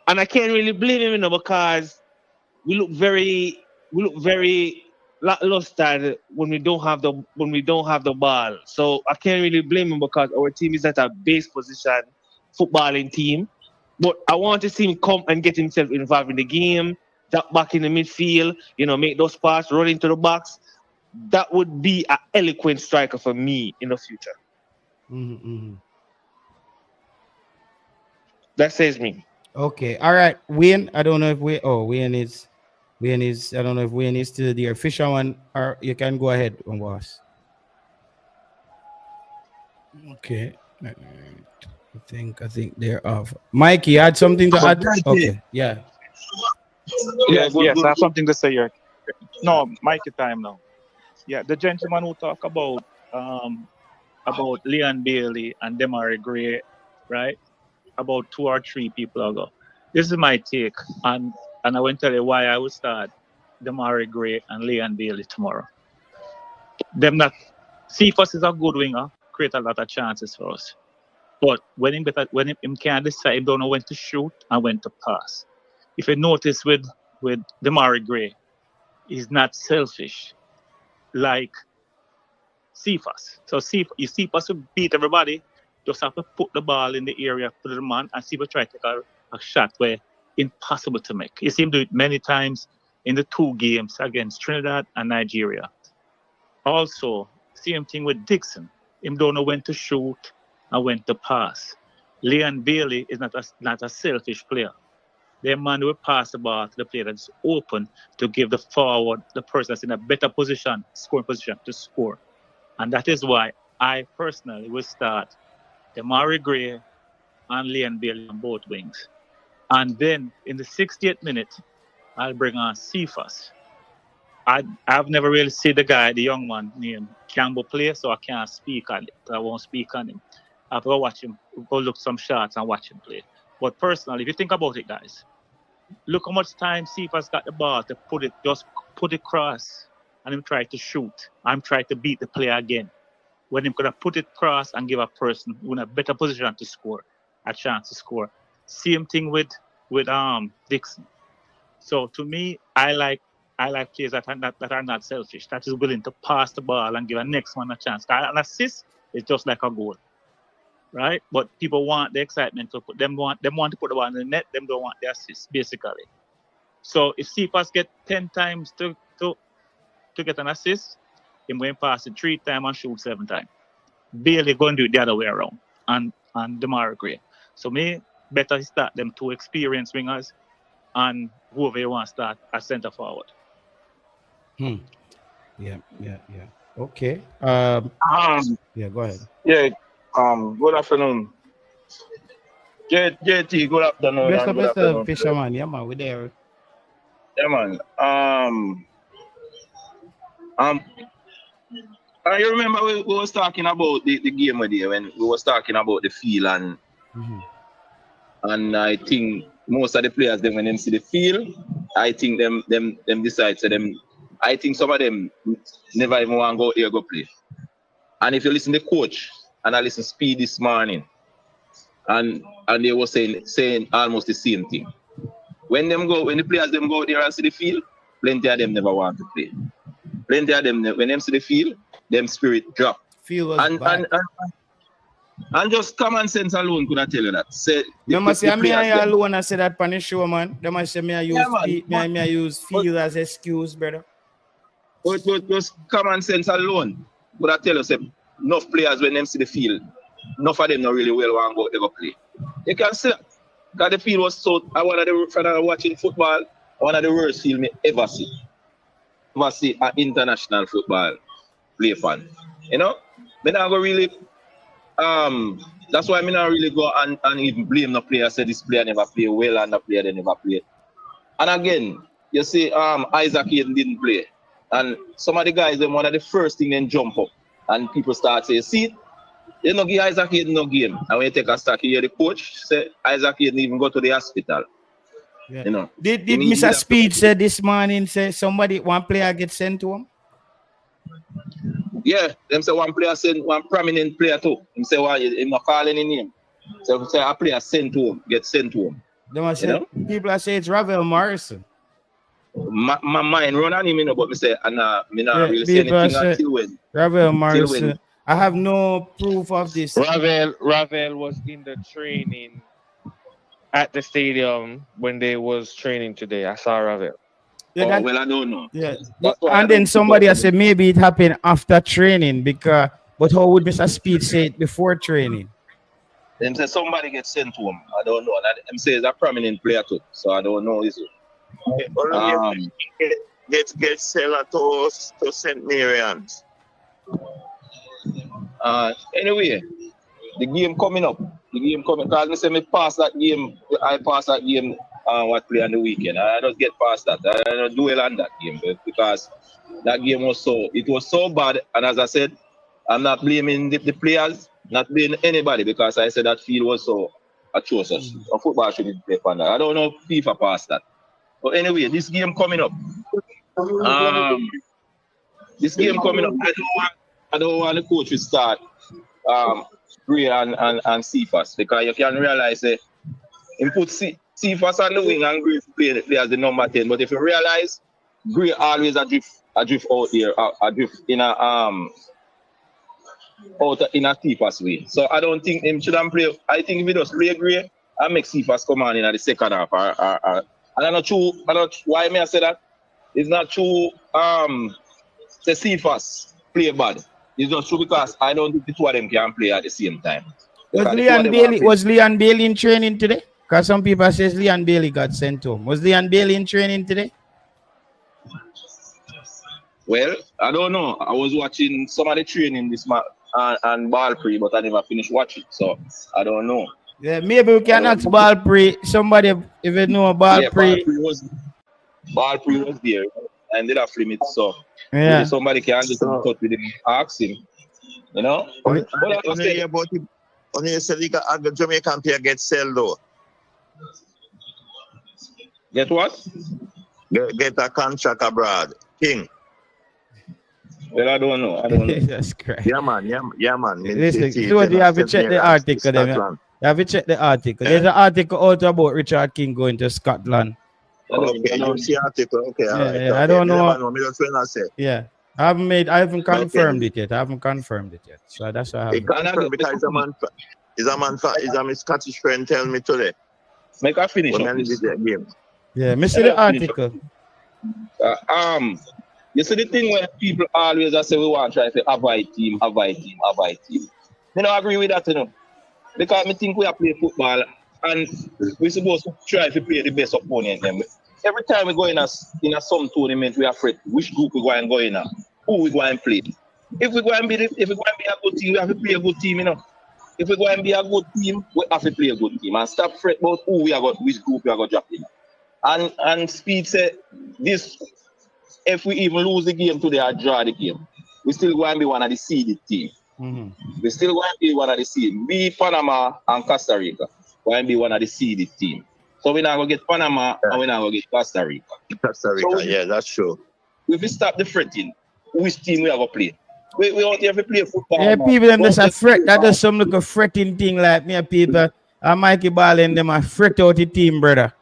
and I can't really blame him because we look very lackluster when we don't have the ball. So I can't really blame him because our team is not a base position footballing team. But I want to see him come and get himself involved in the game, drop back in the midfield, make those passes, run into the box. That would be an eloquent striker for me in the future. That says me. Okay. All right. Wayne, I don't know if Wayne is I don't know if Wayne is still there. Fisher one, or you can go ahead, boss. Okay. I think they're off. Mike, you had something to add? Okay. Yeah. Yes, I have something to say here. No, Mikey time now. Yeah, the gentleman who talk about Leon Bailey and Demarai Gray, right? About 2 or 3 people ago. This is my take, and I will tell you why I will start Demarai Gray and Leon Bailey tomorrow. Cephas is a good winger, create a lot of chances for us. But when him can't decide, he don't know when to shoot and when to pass. If you notice with Demarai Gray, he's not selfish like Cephas. So Cephas will beat everybody, just have to put the ball in the area, put the man, and Cephas try to take a shot where impossible to make. You see him do it many times in the 2 games against Trinidad and Nigeria. Also, same thing with Dixon. Him don't know when to shoot and when to pass. Leon Bailey is not a selfish player. the man will pass the ball to the player that's open to give the forward, the person that's in a better position, scoring position, to score. And that is why I personally will start Demarai Gray and Leon Bailey on both wings. And then in the 68th minute, I'll bring on Cephas. I've never really seen the young man named Campbell play, so I can't speak on it. I won't speak on him. I have to go watch him, go look some shots and watch him play. But personally, if you think about it, guys, look how much time Cephas got the ball to just put it cross, and him try to shoot. I'm trying to beat the player again. When him could have put it cross and give a person who in a better position to score, a chance to score. Same thing with Dixon. So to me, I like players that are not selfish, that is willing to pass the ball and give a next one a chance. An assist is just like a goal, right? But people want the excitement to put them want to put the ball in the net. Them don't want the assist, basically. So if Cephas get 10 times to get an assist, him going pass it 3 times and shoot 7 times. Bailey going to do it the other way around, and Demarai Gray. So me better start them 2 experienced wingers, and whoever you want to start as centre forward. Yeah. Okay. Yeah, go ahead. Yeah. Good afternoon. JT, good afternoon. Best of good afternoon. Fisherman, yeah man, we're there. Yeah man. You remember we was talking about the game with you when we was talking about the field and I think most of the players then when them see the field, I think them decide to them. I think some of them never even want to go here go play. And if you listen to the coach and I listen to Speed this morning, and they were saying almost the same thing. When the players them go there and see the field, plenty of them never want to play. Plenty of them when them see the field, them spirit drop. And just common sense alone could I tell you that. Say you must say me alone I say that on the show, man. They must say me I use field as excuse, brother. But just common sense alone could I tell you say enough players when them see the field, enough of them not really well want to go play. You can see that the field was so one of the friends watching football, one of the worst field me ever see. Ever see an international football play fan. You know? Me not go really that's why I not really go and even blame the player, say this player never play well and the player they never play. And again, you see Isaac Hayden didn't play. And some of the guys then one of the first thing then jump up and people start saying, see, they no give Isaac Hayden no game. And when you take a stock, you hear the coach say Isaac Hayden even go to the hospital. Yeah. You know. Did Mr. Speed say this morning say one player get sent to him? Yeah, them say one player sent one prominent player too. Him say why him not call any name. So say a player sent to him, get sent to him. They must say people are saying it's Ravel Morrison. My mind run on him, but me say me not really say anything until when. Ravel Morrison. I have no proof of this. Ravel was in the training at the stadium when they was training today. I saw Ravel. Yeah, well, I don't know. Yeah, and then somebody has said maybe it happened after training but how would Mr. Speed say it before training? Them say somebody gets sent to him. I don't know. Them say it's a prominent player too, so I don't know. Is it? Get seller to St. Marian's. Anyway, the game coming up. Because I say I pass that game. What play on the weekend. I just get past that. I don't dwell on that game because that game was so bad. And as I said, I'm not blaming the players, not blaming anybody because I said that field was so atrocious. A football shouldn't play for that. I don't know if FIFA passed that. But anyway, this game coming up. I don't want the coach to start Gray and Cephas because you can realize he put Cephas on the wing and Gray play as the number 10. But if you realize, Gray always adrift out here, adrift in a Cephas way. So I don't think him shouldn't play. I think if he does play Gray, I make Cephas come on in the second half. And I'm not true. Why may I say that? It's not true. The Cephas play bad. It's just true because I don't think the two of them can play at the same time. Was Leon Bailey in training today? Because some people says Leon Bailey got sent home. Was Leon Bailey in training today? Well, I don't know. I was watching some of the training this month and ball pre, but I never finished watching, so I don't know. Yeah, maybe we can ask ball pre. Somebody, if you know ball pre. Ball pre was there, and did a film it, so yeah. Maybe somebody can just touch with him, ask him. You know? Only you said you got a Jamaican player get sold though. Get what? Get a contract abroad. King. Well, I don't know. Jesus Christ. Yeah, man. Listen, so you have to check the article. You have to check the article. There's an article out about Richard King going to Scotland. Okay, you see article. Okay, all right. Yeah, I don't know. Yeah. I haven't confirmed it yet. So that's why I haven't. Because is a Scottish friend tell me today. Make a finish up this game. Yeah, me see the article. You see the thing where people always say we want to try to avoid team. I don't agree with that, you know. Because I think we are playing football and we're supposed to try to play the best opponent. Every time we go in some tournament, we are afraid which group we go in, who we go and play. If we go and be a good team, we have to play a good team, you know. If we go and be a good team, we have to play a good team and stop fret about which group we are going to drop in. And Speed said this. If we even lose the game today or draw the game, we still going to be one of the seeded team. We still going to be one of the seeded. Be Panama and Costa Rica going to be one of the seeded team. So we're not going to get Panama and we're not going to get Costa Rica. So yeah, that's true. If we stop the fretting, which team we are going to play? We want to play football. Yeah, people them just a fret. That does some like a fretting thing like me and people. And Mikey Ball and them a fret out the team, brother.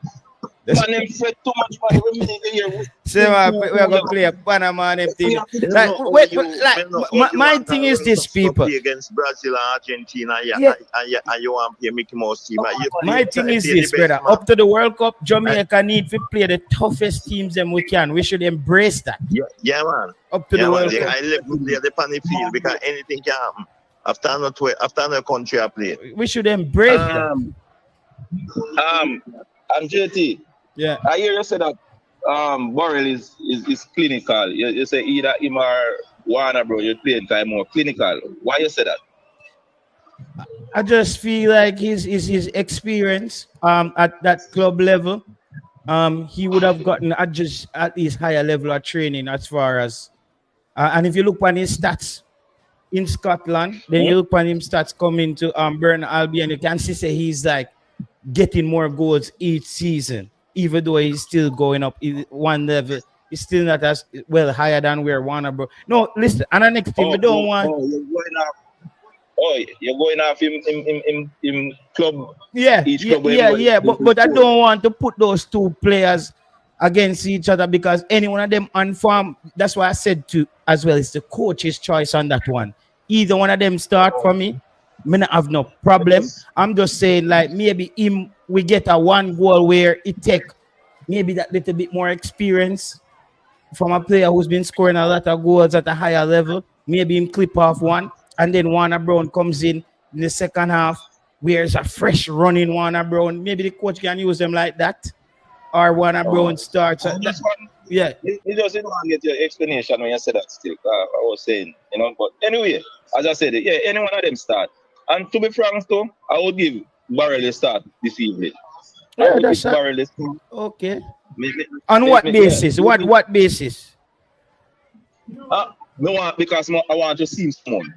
Man, them fret too much money. We are gonna play Panama and everything. My thing is this, people. Against Brazil and Argentina, and you want to play Mickey Mouse team. My thing is this, brother. Up to the World Cup, Jamaica need to play the toughest teams that we can. We should embrace that. Yeah, man. Up to the World Cup. I live the funny field because anything can happen. After the country I play. We should embrace that. I'm JT. Yeah. I hear you say that Burrell is clinical. You say either him or Warner, bro, you're playing time more clinical. Why you say that? I just feel like his experience at that club level, he would have gotten at least higher level of training as far as and if you look on his stats in Scotland, then you look on his stats coming to Bernard Albion, you can see he's like getting more goals each season. Even though he's still going up one level, he's still not as well higher than where Warner, bro. No, listen, and the next thing we don't want. You're going off in club. Yeah, but I don't want to put those two players against each other because any one of them unformed. That's why I said to as well. It's the coach's choice on that one. Either one of them start for me. I not have no problem. I'm just saying, like, maybe we get a one goal where it take maybe that little bit more experience from a player who's been scoring a lot of goals at a higher level. Maybe him clip off one, and then Warner Brown comes in the second half, where it's a fresh running Warner Brown. Maybe the coach can use them like that, or Warner Brown starts. Yeah. You just didn't get your explanation when you said that still. I was saying, you know, but anyway, as I said, yeah, any one of them start. And to be frank, though, I would give Barrel a start this evening. Yeah, that's Barrel okay. On what basis? What basis? No, because I want to see someone.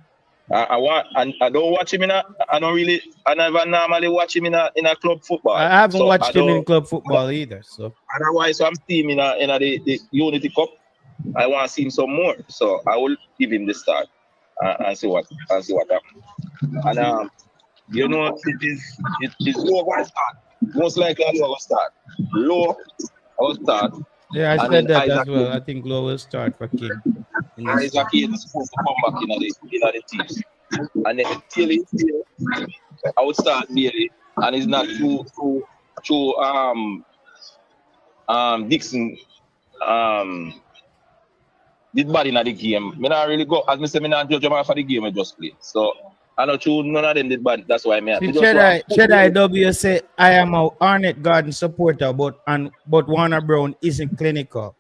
I don't watch him I never normally watch him in a club football. I haven't watched him in club football either. So otherwise, I'm seeing him in the Unity Cup. I want to see him some more. So I will give him the start and see what happens. And you know, it is Lowe going to start. Most likely Lowe will start. Lowe will start. Yeah, I said that as well. I think Lowe will start for King. Isaac is supposed to come back in the teams. And then Tilly, I would start Bailey. And it's not too Dixon did bad in the game. I not really go, as I said, I not judge him for the game I just played. So I know true, none of them did bad. That's why me. Chedai W say I am a Hornet Garden supporter, but Warner Brown isn't clinical.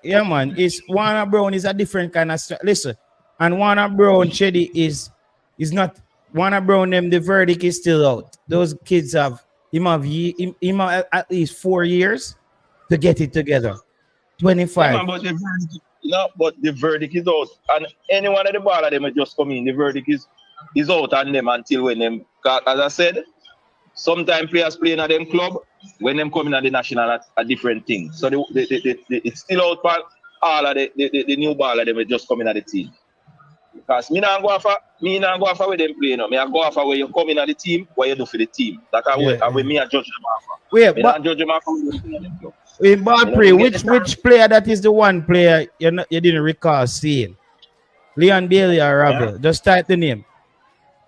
Yeah, man. Warner Brown is a different kind of listen. And Warner Brown Chedi is not Warner Brown. Them the verdict is still out. Those kids have at least 4 years to get it together. 25. Yeah, man, but the verdict is out, and any one of the ball of them will just come in. The verdict is out on them until when them. As I said, sometimes players playing at them club. When them coming at the national, a different thing. So it's still out for all of the new ball of them will just coming at the team. Because me not go off where them play now. Me I go off where you come in at the team, what you do for the team. That's where me I judge them off. Wait, but judge them off. In Ballprey, which player that is the one player you didn't recall seeing? Leon Bailey or Ravel? Yeah. Just type the name.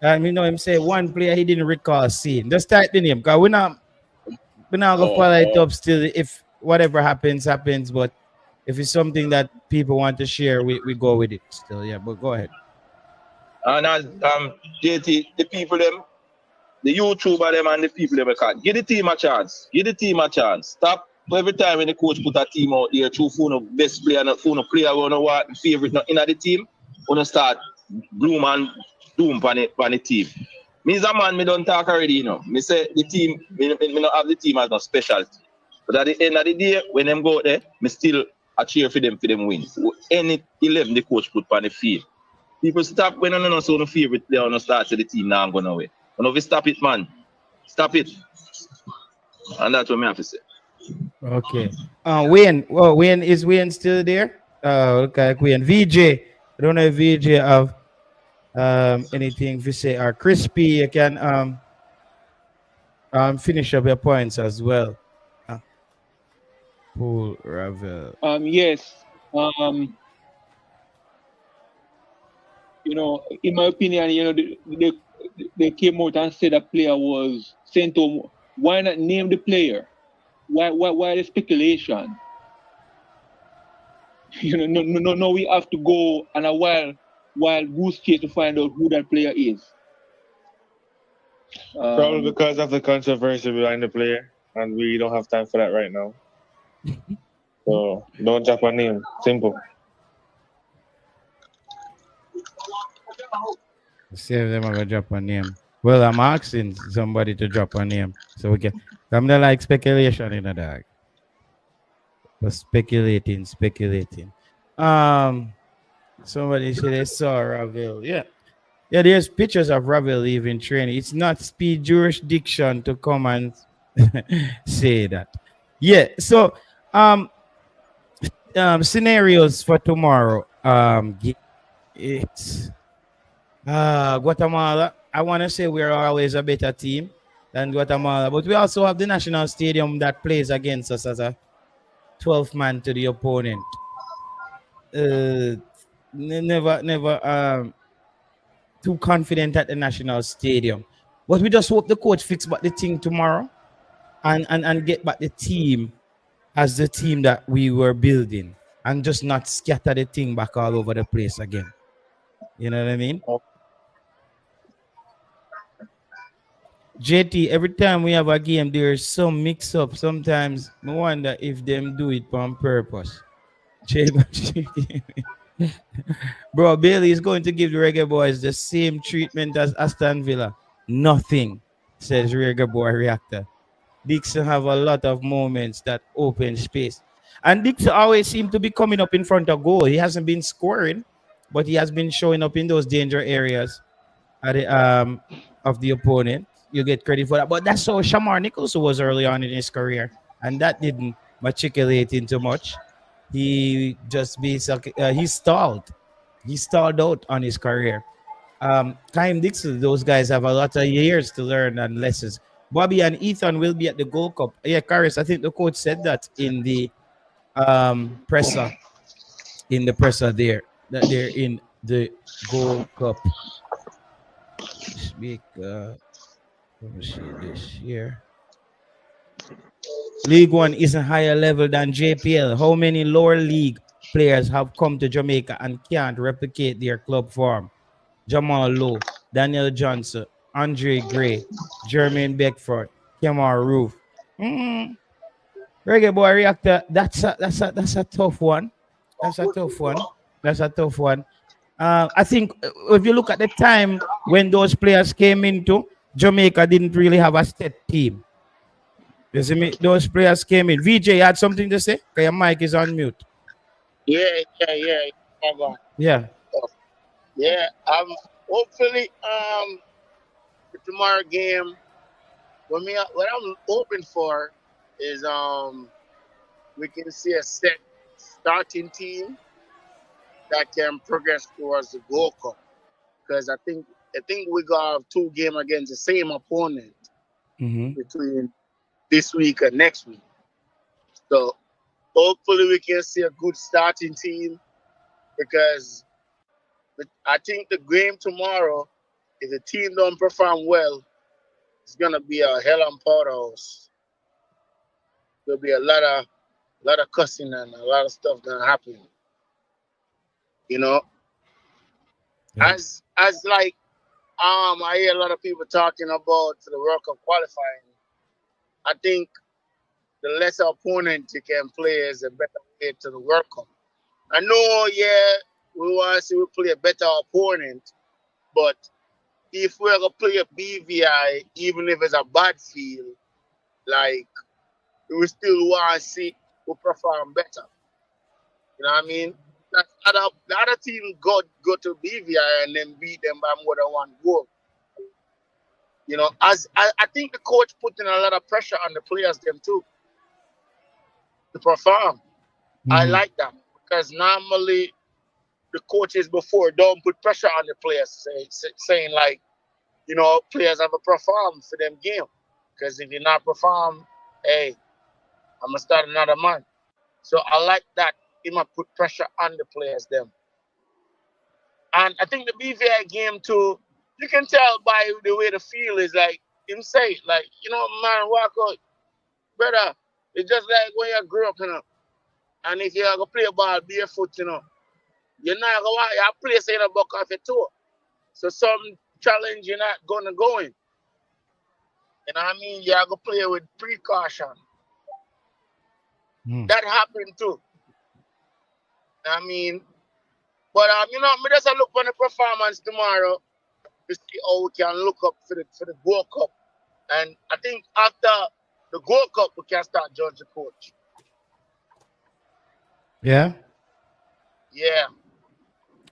You know him say one player he didn't recall seeing. Just type the name. Because we're not gonna follow it up still. If whatever happens, but if it's something that people want to share, we go with it still. Yeah, but go ahead. And as JT, the people them, the YouTuber them and the people them can give the team a chance. Give the team a chance. Stop every time when the coach put a team out there, through phone of best player and phone of player we know what favorite not in the team, wanna start bloom and doom on the team. Me as a man, me don't talk already, you know. Me say the team, me not have the team as no specialty. But at the end of the day, when them go out there, me still a cheer for them win. Any 11 the coach put on the field. People stop when I know so no favorite player on the start to the team now I'm going away. When we stop it, man. Stop it. And that's what I have to say. Okay. Wayne. Well, is Wayne still there? Okay, Wayne. VJ. I don't know if VJ have anything to say. Crispy, you can finish up your points as well. Paul Ravel. Yes. You know, in my opinion, you know, they came out and said a player was sent home. Why not name the player? Why the speculation? You know, no, we have to go on a wild goose chase to find out who that player is. Probably because of the controversy behind the player, and we don't have time for that right now. So don't drop a name. Simple. See if them are gonna drop a name. Well, I'm asking somebody to drop a name so we can. I'm not like speculation in the dark. But speculating. Somebody said they saw Ravel. Yeah, there's pictures of Ravel leaving training. It's not speed jurisdiction to come and say that. Yeah, so scenarios for tomorrow. It's Guatemala. I want to say we're always a better team than Guatemala, but we also have the national stadium that plays against us as a 12th man to the opponent. Never too confident at the national stadium, but we just hope the coach fix back the thing tomorrow and get back the team as the team that we were building and just not scatter the thing back all over the place again. You know what I mean? JT, every time we have a game, there's some mix-up. Sometimes I wonder if them do it on purpose. Bro, Bailey is going to give the Reggae Boyz the same treatment as Aston Villa. Nothing, says Reggae Boy Reactor. Dixon have a lot of moments that open space. And Dixon always seems to be coming up in front of goal. He hasn't been scoring, but he has been showing up in those danger areas at the, of the opponent. You get credit for that. But that's how Shamar Nicholson was early on in his career. And that didn't matriculate into much. He just basically, he stalled. He stalled out on his career. Kyle Dixon, those guys have a lot of years to learn and lessons. Bobby and Ethan will be at the Gold Cup. Yeah, Karis, I think the coach said that in the presser. In the presser there. That they're in the Gold Cup. Speak, let me see this here. League One is a higher level than JPL. How many lower league players have come to Jamaica and can't replicate their club form? Jamal Lowe. Daniel Johnson, Andre Gray, Jermaine Beckford, Kemar Roof. Reggae boy reactor. That's a tough one. That's a tough one. That's a tough one. I think if you look at the time when those players came into, Jamaica didn't really have a set team. You see me? Those players came in. VJ had something to say? Okay, your mic is on mute. Yeah. Yeah. Yeah. Hopefully, the tomorrow game, what I'm hoping for is we can see a set starting team that can progress towards the Gold Cup. Because I think we got 2 games against the same opponent between this week and next week. So hopefully we can see a good starting team, because I think the game tomorrow, if the team don't perform well, it's gonna be a hell and powderhouse. There'll be a lot of cussing and a lot of stuff gonna happen. You know, as like I hear a lot of people talking about the World Cup qualifying. I think the lesser opponent you can play is a better way to the World Cup. I know, we want to see we play a better opponent, but if we're gonna play a BVI, even if it's a bad field, like we still want to see who perform better. You know what I mean? The other team go to BVI and then beat them by more than 1 goal. You know, as I think the coach putting a lot of pressure on the players them too to perform. I like that, because normally the coaches before don't put pressure on the players, saying like, you know, players have to perform for them game. Because if you not perform, hey, I'm gonna start another man. So I like that he might put pressure on the players them. And I think the BVI game too, you can tell by the way the feel is, like him say, like, you know, man, walk out, brother. It's just like when you grew up, you know. And if you're gonna play a ball barefoot, you know, you're not gonna want your place in a buck off your toe. So some challenge you're not gonna go in. You know what I mean? You're gonna play with precaution. That happened too. I mean, but you know, me just look for the performance tomorrow to see how we can look up for the Gold Cup. And I think after the Gold Cup, we can start judge the coach. Yeah. Yeah.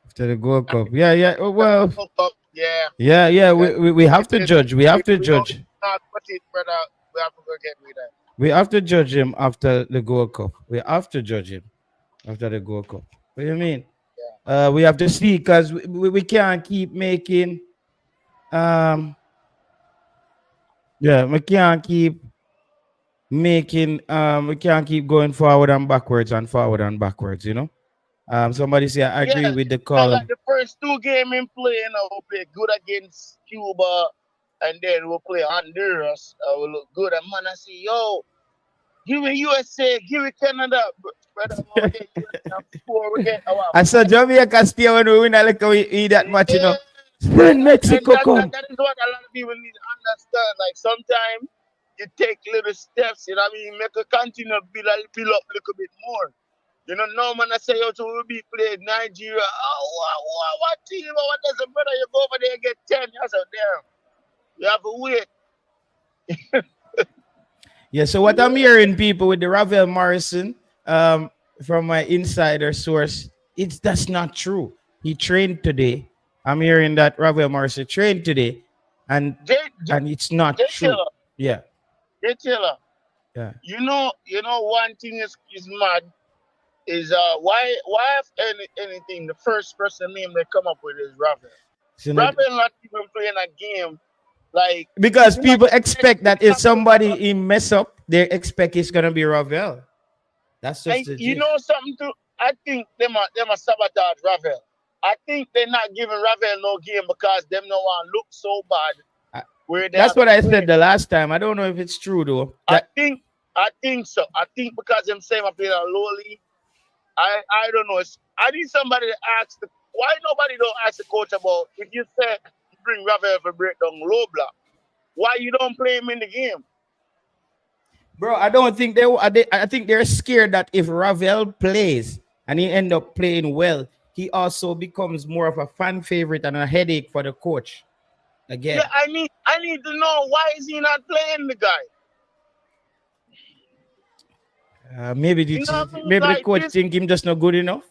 After the Gold Cup. Yeah. Oh, well. Gold Cup, yeah. Yeah. We have to judge. We have to judge. Not put it, brother. We have to go get rid of that. We have to judge him after the Gold Cup. We have to judge him after the Gold Cup. What do you mean? Yeah. We have to see, because we can't keep making. We can't keep making. We can't keep going forward and backwards and forward and backwards. You know. Somebody say I agree with the call. Like the first 2 games in play, you know, we'll play good against Cuba, and then we'll play Honduras. We'll look good. And man, I say, yo, give me USA, give me Canada, brother. I saw Jamaica stay when we win. Like we eat that much, you know. When Mexico come. That is what a lot of people need to understand. Like sometimes you take little steps, you know what I mean? Make a continue build up a little bit more. You know, no man, I say, yo, so we'll be playing Nigeria. Oh, what team? What does a brother? You go over there and get 10. I said, damn, you have to wait. Yeah, so what I'm hearing, people, with the Ravel Morrison, from my insider source, that's not true. He trained today. I'm hearing that Ravel Morrison trained today, and it's not true. Yeah. Yeah. You know, one thing is mad. Is why if anything, the first person name they come up with is Ravel. Ravel not even playing a game, like, because people expect that if somebody mess up, they expect it's gonna be Ravel. That's just you know something too. I think them a sabotage Ravel. I think they're not giving Ravel no game because them no one look so bad. That's what I said the last time. I don't know if it's true though. I think so. I think because them saying I play a low league. I don't know. I need somebody to ask why nobody don't ask the coach about if you say bring Ravel for break down low block. Why you don't play him in the game? Bro, I don't think I think they're scared that if Ravel plays and he end up playing well, he also becomes more of a fan favorite and a headache for the coach. Again. Yeah, I need to know why is he not playing the guy? Maybe the coach think him just not good enough.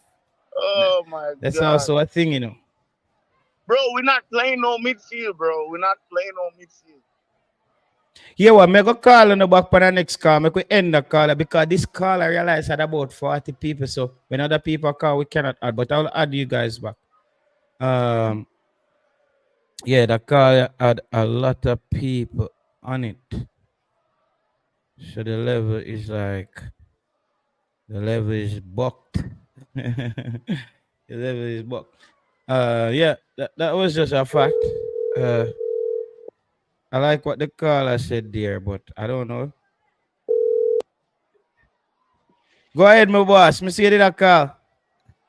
Oh my God. That's also a thing, you know. Bro, we're not playing no midfield, bro. We're not playing no midfield. Yeah, well, I'm going to call on the back for the next call. I'm going to end the call because this call I realized had about 40 people. So when other people call, we cannot add, but I'll add you guys back. Yeah, the call had a lot of people on it. So the level is bucked. The level is bucked. Yeah, that was just a fact. I like what the caller said there, but I don't know. Go ahead, my boss. Me see you did a call.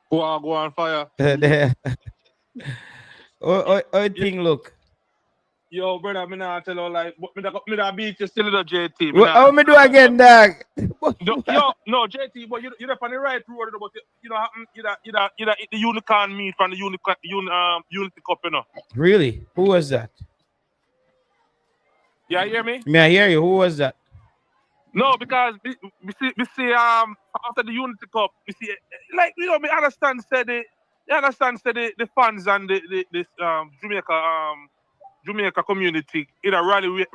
Go on fire. There. How thing look? Yo, brother, me not tell you like, me da beat you still the JT. How me do again, dog? No, JT, but you're on the right road, but you know, you eat the unicorn meat from the Unity Cup, you know. Really? Who was that? Yeah, you hear me? May I hear you? Who was that? No, because we see after the Unity Cup, we see like you know, me understand said the fans and this Jamaica community in a rally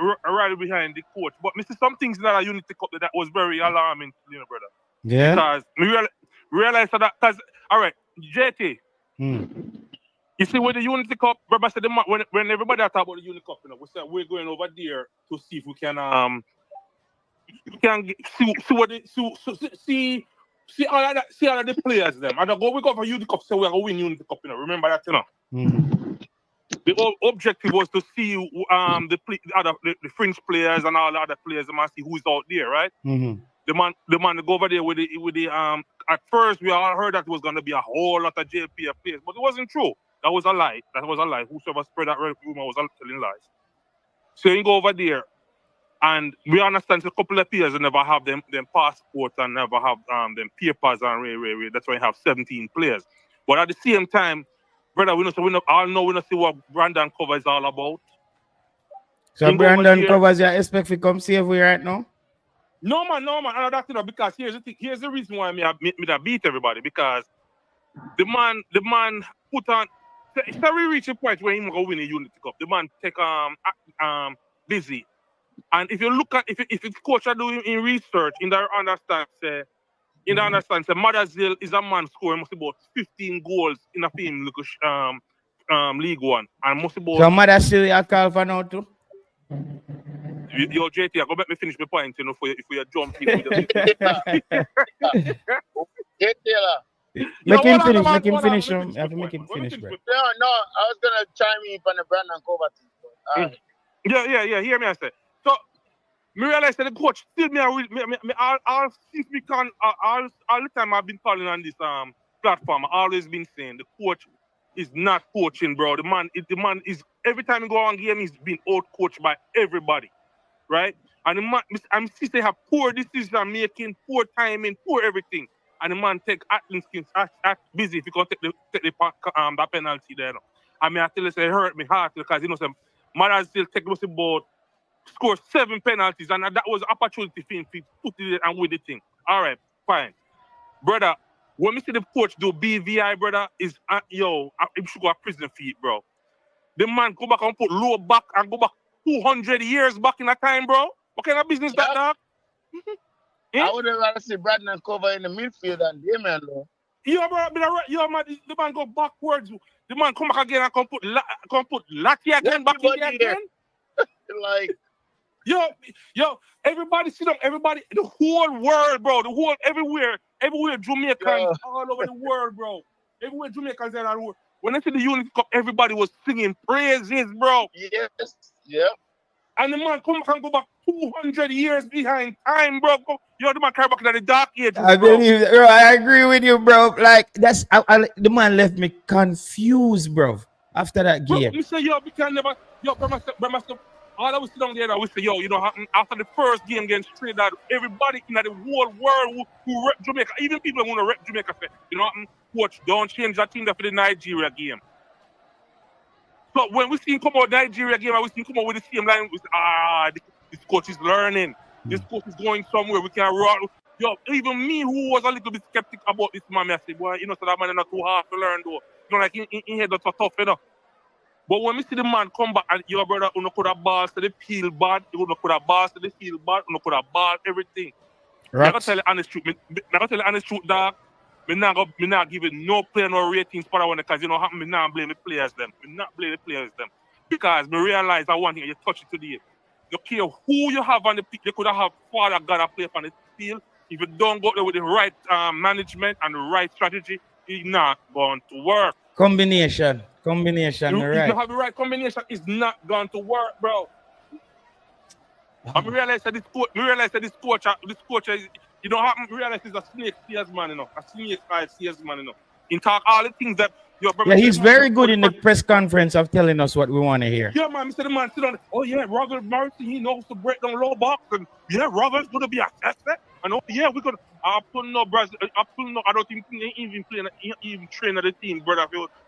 behind the coach. But me see some things in that Unity Cup that was very alarming, you know, brother. Yeah. Because we realize that because all right, JT. You see, with the Unity Cup, remember said when everybody talk about the Unity Cup, you know, we said we're going over there to see if we can see all of the players them. And we go for Unity Cup, so we're gonna win Unity Cup, you know. Remember that, you know. The objective was to see the fringe players and all the other players and see who's out there, right? The man to go over there with the at first we all heard that it was gonna be a whole lot of JPF players, but it wasn't true. That was a lie. Whosoever spread that rumor was telling lies. So you go over there, and we understand a couple of players never have them passports and never have them papers and that's why you have 17 players. But at the same time, brother, we don't see what Brandon Cover is all about. So Brandon Covers, you expect to come save we right now? No man, and that's because here's the thing. Here's the reason why me beat everybody, because the man put on. So we reach a point where he gonna win a Unity Cup. The man take busy, and if you look at if the coach are doing in research in the understand Mothersill is a man scoring must about 15 goals in a film League One, and must about. So Mothersill you call for now too. Yo, JT, I go let me finish my point, you know, if we jump in. Make him finish. Make him finish, bro. No, I was gonna chime in from the Brandon Cover thing. Yeah. Hear me, I say. So, me realize that the coach still I'll see if we can. All the time I've been calling on this platform, I've always been saying the coach is not coaching, bro. The man is every time he go on game, he's been out coached by everybody, right? And the man, I'm see they have poor decision making, poor timing, poor everything. And the man take act busy if you can take the penalty there. I mean, I tell you, it hurt me heart because you know some Mother still take us about score 7 penalties, and that was opportunity for him to put it and win the thing. All right, fine, brother. When we see the coach do BVI, brother, is he should go to prison for it, bro. The man go back and put low back and go back 200 years back in that time, bro. What kind of business that dog? I would have rather see Brandon Cover in the midfield than Damion Lowe. Man, the man go backwards. The man come back again and come put Lati again back in there again. Like, yo, everybody sit up, everybody, the whole world, bro, everywhere Jamaicans all over the world, bro. Everywhere Jamaicans are all over the world. When I see the Unity Cup, everybody was singing praises, bro. Yes, yeah. And the man come back and go back 200 years behind time, bro. The man carry back to the dark ages, I believe that, bro. I agree with you, bro. Like, the man left me confused, bro. after that Bro, game. we say, yo, we can never, yo, bro, myself, all of us sit down there, we say, yo, you know, after the first game against Trinidad, everybody in the whole world who rep Jamaica, even people who want to rep Jamaica, say, you know, coach, don't change that thing for the Nigeria game. So when we see him come out Nigeria game, and we see him come out with the same line, we say, this coach is learning. This coach is going somewhere. We can run. Yo, even me, who was a little bit skeptic about this man, I say, boy, you know, so that man is not too hard to learn, though. You know, like, in head that's tough, you know. But when we see the man come back, and your brother, you know, could have balls to the field bad, you know, could have balls to the field bad, you know, could have ball everything. Right. I gotta tell you the honest truth. I gotta tell you the honest truth, dog. Me not giving no player no ratings for that one because you know me not blame the players them. Me not blame the players them. Because me realize that one thing you touch it today. You care who you have on the pitch, you could have Father God a play on the field. If you don't go there with the right management and the right strategy, it's not going to work. Combination, If right. you have the right combination, it's not going to work, bro. I realize that this coach is, you know, I realize he's a snake salesman, you know, a snake salesman, you know. In talk all the things that your brother. Yeah, he's very good in the press conference of telling us what we want to hear. Yeah, man, Mr. The man sit on. Oh yeah, Ravel Morrison, he knows to break down low box, and yeah, Ravel's gonna be a suspect. And oh yeah, we're gonna. I don't think he even train the team, brother.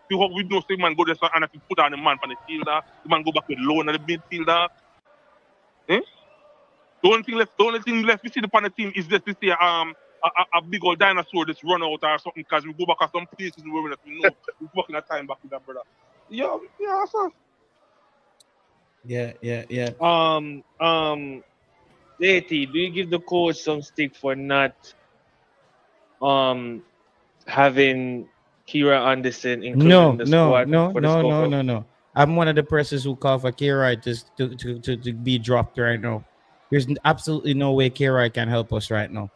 We don't say man go there and if you put on the man from the fielder, the man go back with Lowe on the midfielder. Eh? The only thing left we see upon the team is just to see a big old dinosaur just run out or something because we go back at some places where we know we're working a time back with that brother. Yeah, sir. Yeah. JT, do you give the coach some stick for not having Kira Anderson included in the squad? No. I'm one of the persons who call for Kira to be dropped right now. There's absolutely no way Kira can help us right now.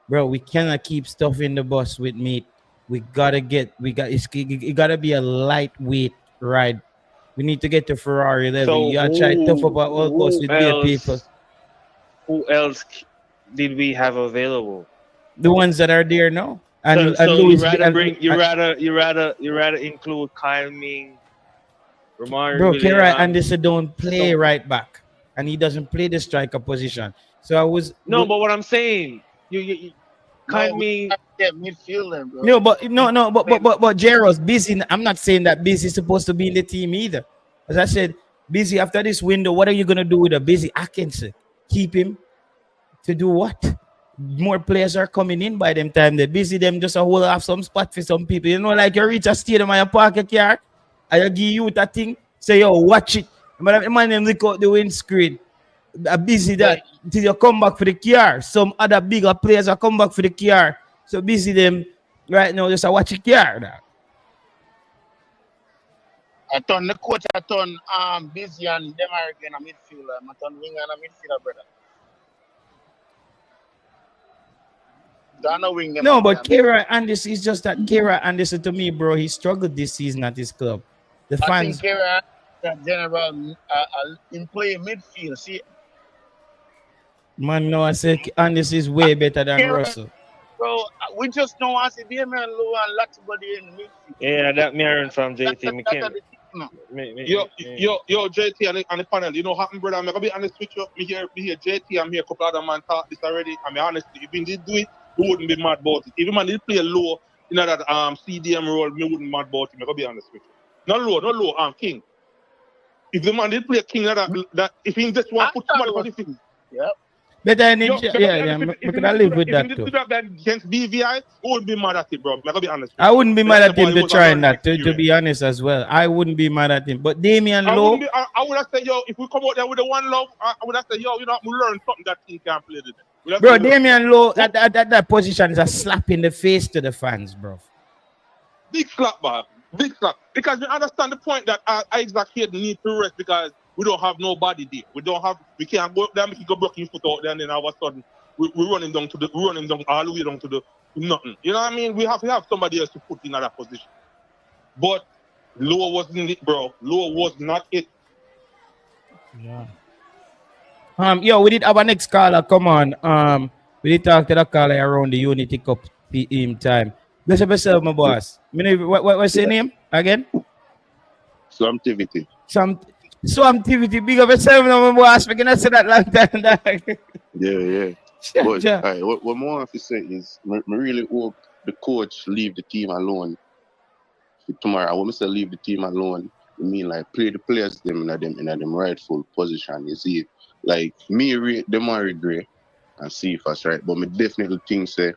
Bro, we cannot keep stuff in the bus with meat. It gotta be a lightweight ride. We need to get to Ferrari level. So you gotta try tough up our old bus with dead people. Who else did we have available? The ones that are there now. And you rather include Kyle Ming, Ramari. Bro, Kira Anderson don't play right back, and he doesn't play the striker position. So I was but what I'm saying, you Kyle Ming midfielder, bro. But Jero's busy. I'm not saying that Busy is supposed to be in the team either. As I said, Busy after this window, what are you gonna do with a Busy Atkinson? Keep him to do what? More players are coming in by them time. They're busy them just a whole have some spot for some people. You know, like you reach a stadium and you park a car, and you give you that thing, say, yo, watch it. But the man them look out the windscreen. Busy that till you come back for the car. Some other bigger players are come back for the car. So busy them right now just a watch a car. I turn the coach, I turn Busy and Demarai in a midfielder. I turn winger and a midfielder, brother. No, but Kira Anderson is just that Kira Anderson to me, bro. He struggled this season at his club. The fans. I think Kira general in play midfield. See, man, no, I said Anderson is way better than Kira, Russell. Bro, we just don't want to see Damion Lowe and Latsibody in the midfield. Yeah, that mirroring from JT. Yo, JT and the panel, you know what happened, brother? I'm gonna be honest with you. Me here JT, I'm here a couple other man talk this already. I'm honest, if he did do it, we wouldn't be mad about it. If the man did play low in that CDM role, me wouldn't mad about him. I'm gonna be honest with you. Not low, King. If the man did play King that if he just want to put somebody for the thing. Yep. Better than we could have lived with that too. If he did that against BVI, we wouldn't be mad at it, bro. I'm gonna be honest. I wouldn't be mad at him to trying that, to be honest as well. I wouldn't be mad at him. But Damion Lowe, I would have said, yo, if we come out there with the one love, I would have said, yo, you know, we learn something that he can't play today. Bro, Damion Lowe at that position is a slap in the face to the fans, bro. Big slap, man. Big slap. Because we understand the point that Isaac here need to rest because we don't have nobody there. We can't go up there, make go broke his foot out there, and then all of a sudden we're running down all the way down to nothing. You know what I mean? We have to have somebody else to put in that position. But Lowe wasn't it, bro. Lowe was not it. Yeah. Yo, we did have a next caller. Come on. We did talk to the caller around the Unity Cup time. Bless up yourself, my boss. What's your name again? Swamptivity. Swamptivity. Big up yourself now, my boss. We cannot say that long time, dog. Yeah. But what more I have to say is, I really hope the coach leave the team alone for tomorrow. When I say leave the team alone, I mean like play the players them in them rightful position. You see, like me rate Demarai Gray and see if that's right. But me definitely think say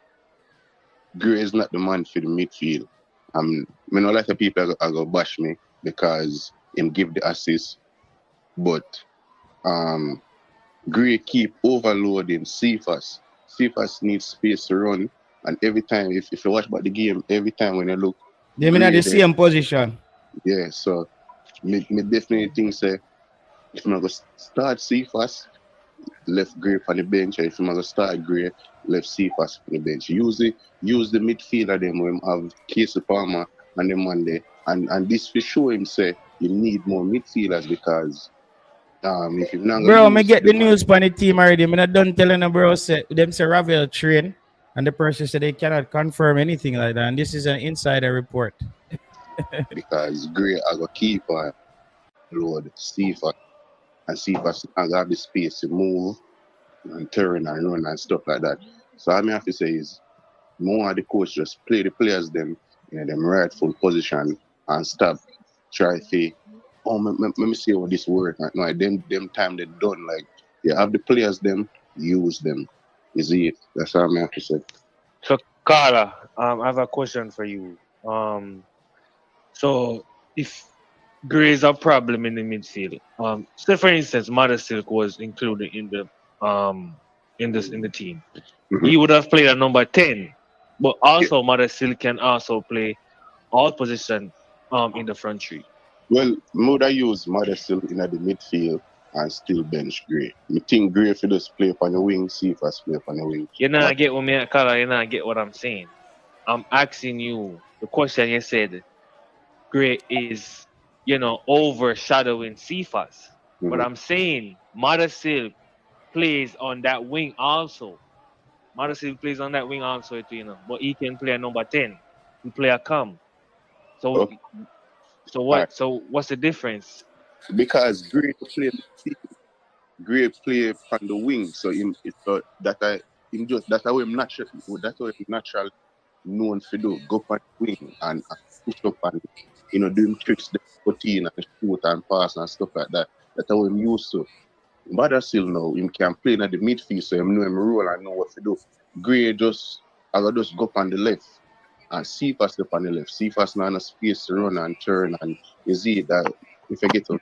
Gray is not the man for the midfield. I know a lot of people are gonna bash me because him give the assist, but Gray keep overloading Cephas. Cephas needs space to run, and every time if you watch about the game, every time when you look, they mean at the same position. Yeah, so me definitely think say if I'm gonna start Cephas, left Gray on the bench, or if I'm gonna start Gray, left Cephas on the bench. Use the midfielder them when have Casey Palmer and them Monday, and this for sure him say you need more midfielders because if you're not bro, me get the news on the team already. I'm not done telling them, bro, say Ravel train, and the person said they cannot confirm anything like that. And this is an insider report. Because Gray I go keep on load Cephas, and Cephas I have the space to move and turn and run and stuff like that. So all I have to say is more of the coach just play the players them in them rightful position and stop try to let me see how this work. No, them time they done. Like you have the players them, use them. You see, that's all I have to say. So Carla, I have a question for you. So if Gray is a problem in the midfield, say for instance, Mother Silk was included in the team, he would have played at number 10, but also Mother Silk can also play all positions in the front three. Well, would I use Mother Silk in the midfield and still bench Gray? You think Gray if you just play on the wing, see if I play on the wing. You not get what me, Carla. You not get what I'm saying. I'm asking you the question. You said Gray is, overshadowing Cephas. But I'm saying Mother Silk plays on that wing also. Mother Silk plays on that wing also, but he can play at number 10. He play a cam. So what? So what's the difference? Because Gray play on the wing, so that's how him natural known for do go on the wing and push up and doing tricks, the 14 and shoot and pass and stuff like that. That's how him used to. But still now him can play in the midfield, so him know him role and know what to do. Gray I just go up on the left and Cephas up on the left. Cephas not enough space to run and turn, and you see that if I get to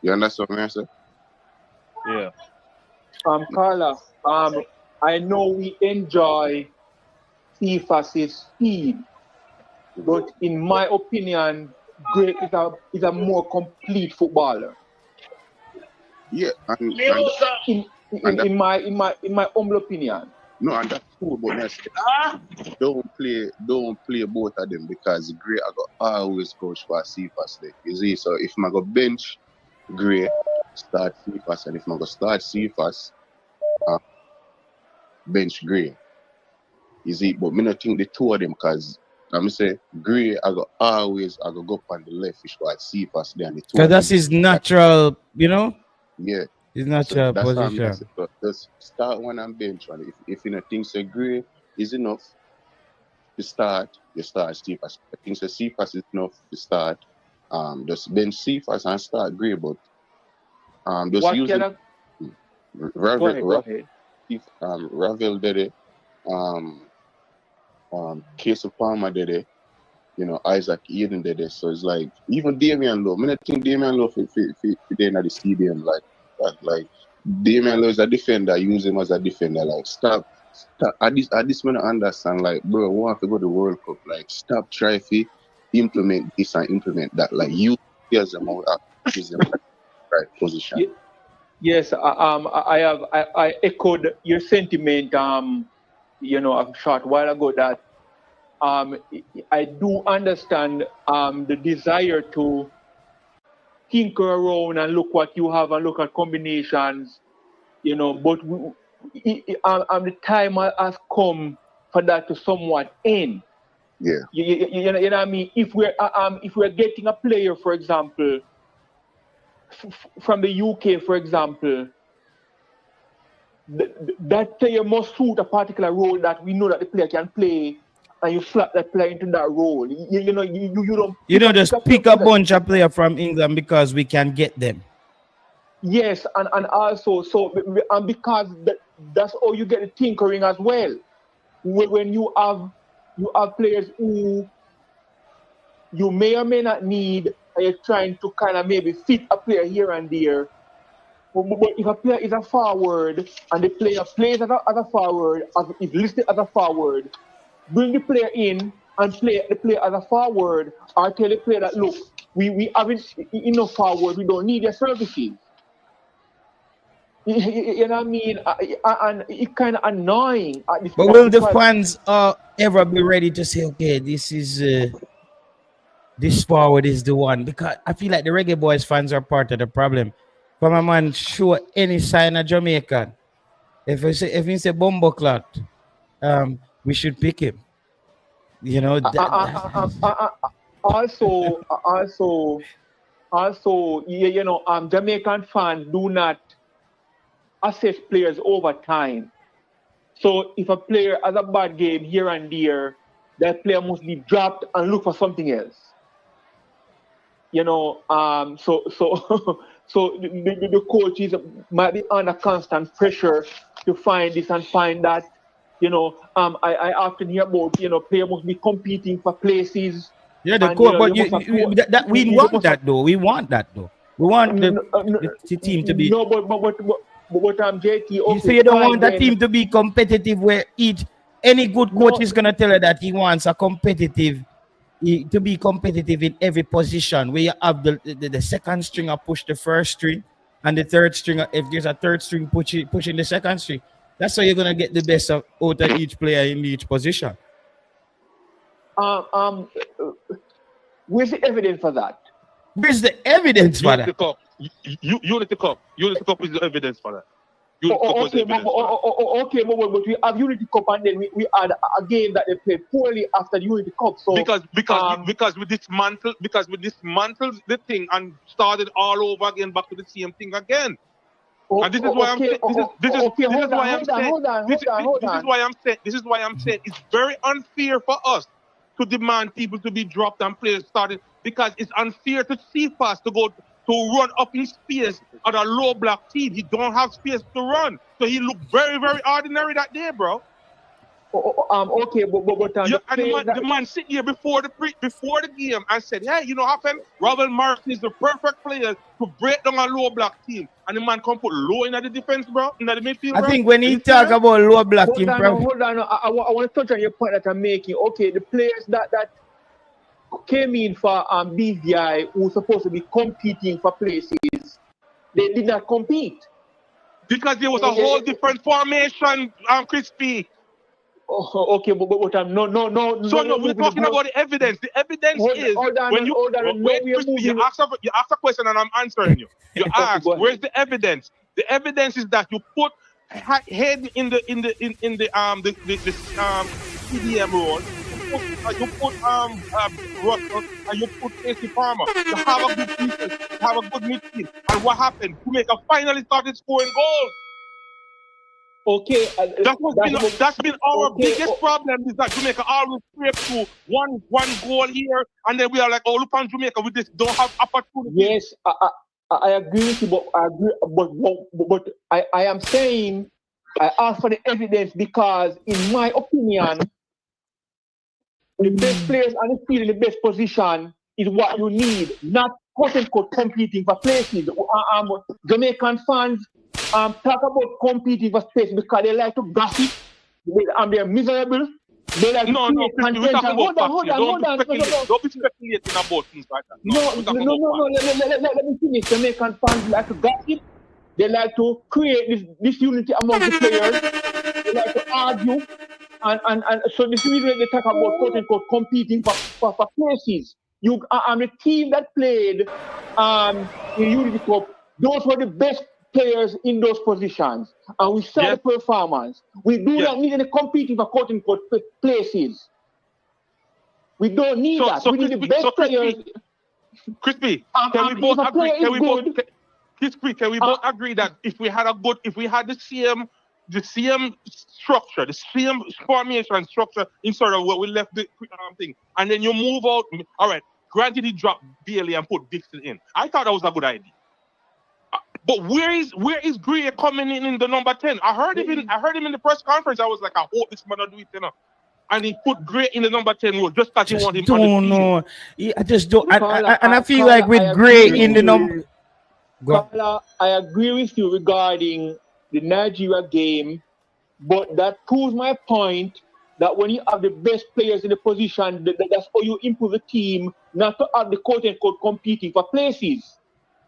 you understand what I'm saying? Yeah. Carla, I know we enjoy Cephas's speed, but in my opinion, Gray is a more complete footballer. Yeah, and in my humble opinion. No, and that's true, but don't play both of them because Gray I go always coach for Cephas there. You see, so if I go bench Gray, start Cephas, and if I go start Cephas, bench Gray. You see, but me not think the two of them because I'm say Gray I go go up on the left which was Cephas there and the two. Because that's his natural, Yeah. His natural position. So just start one and bench one. If you don't think say Gray is enough to start, you start Cephas. I think say Cephas is enough to start. Just bench Cephas and start Gray, but just what use kind of Ravel did it. Casey Palmer did it. Isaac Eden did it. So it's like even Damion Lowe. I don't think Damion Lowe if they're in the stadium like that. Like Damion Lowe is a defender, use him as a defender. Like stop. At this man I understand, like, bro, we want to go to the World Cup. Like stop trying to implement this and implement that. Like you here's them out is them right position. Yes, I echoed your sentiment a short while ago that I do understand the desire to tinker around and look what you have and look at combinations, but the time has come for that to somewhat end. Yeah. You know what I mean? If we're getting a player, for example, from the UK, for example, that player must suit a particular role that we know that the player can play, and you slap that player into that role. You don't. You don't just pick a bunch of players from England because we can get them. Yes, and also and because that's how you get the tinkering as well. When you have players who you may or may not need, and you're trying to kind of maybe fit a player here and there. But if a player is a forward and the player plays as a forward, is listed as a forward, bring the player in and play the player as a forward, or tell the player that, look, we haven't enough forward, we don't need your services. You know what I mean? And it's kind of annoying. But will the fans ever be ready to say, okay, this forward is the one? Because I feel like the Reggae Boyz fans are part of the problem. From a man show any sign of Jamaican, if he say bumbo clot, we should pick him. You know. Also, you know, Jamaican fans do not assess players over time. So if a player has a bad game here and there, that player must be dropped and look for something else. You know, so the coaches might be under constant pressure to find this and find that. You know, I often hear about, you know, player must be competing for places. Yeah, the coach, but we want that though. We want that though. We want the team to be. No, but JT. Okay, so you don't want that team to be competitive, where any good coach is gonna tell you that he wants a competitive. To be competitive in every position, where you have the second stringer push the first string, and the third stringer, if there's a third string pushing the second string, that's how you're gonna get the best out of each player in each position. Where's the evidence for that? Where's the evidence for that? Unity Cup is the evidence for that. Okay, but we have Unity Cup, and then we had a game that they played poorly after the Unity Cup. So because we dismantled the thing and started all over again, back to the same thing again. And this is why I'm saying it's very unfair for us to demand people to be dropped and players started, because it's unfair to CFAS to run up in space at a low block team. He don't have space to run, so he looked very, very ordinary that day, bro. Okay, but the man sit here before the game and said, hey, you know what happened? Ravel Morrison is the perfect player to break down a low block team, and the man come put low in the defense, bro, in the midfield. I think when he talk about low block team, hold on. I want to touch on your point that I'm making. Okay, the players that came in for BVI, who was supposed to be competing for places, they did not compete because there was a whole different formation. Crispy. Oh, okay, but we're talking about the evidence. The evidence is when you ask a question and I'm answering you. You ask, where's the evidence? The evidence is that you put head in the CDM role. You put Russell and you put Casey Palmer. You have a good defense, you have a good midfield. And what happened? Jamaica finally started scoring goals. Okay, that's been our biggest problem, is that Jamaica always scrape through one goal here, and then we are like, oh, look on Jamaica, we just don't have opportunity. Yes, I agree with you, but I am saying I ask for the evidence because, in my opinion, the best players on the field in the best position is what you need, not quote-unquote competing for places. Jamaican fans talk about competing for space because they like to gossip, they're miserable. They like no, we're talking about hold on. Don't be speculating about things like that. No, let me finish. Jamaican fans like to gossip. They like to create this unity among the players. They like to argue. And so this is when they talk about quote-unquote competing for places. The team that played in Unity Cup, those were the best players in those positions, and we saw the performance. We do not need any competing for quote-unquote places. We don't need that. We need the best players. Crispy, can we both agree? Can we both agree that if we had the same structure, the same formation and structure inside of what we left the thing, and then you move out. All right, granted, he dropped Bailey and put Dixon in. I thought that was a good idea. But where is Gray coming in the number 10? I heard him in the press conference. I was like, I hope this man will do it, you know. And he put Gray in the number 10 role just because he want him on the field. I just don't. I feel like with Gray in the number. Carla, I agree with you regarding the Nigeria game, but that proves my point that when you have the best players in the position, that's how you improve the team, not to have the quote-unquote competing for places.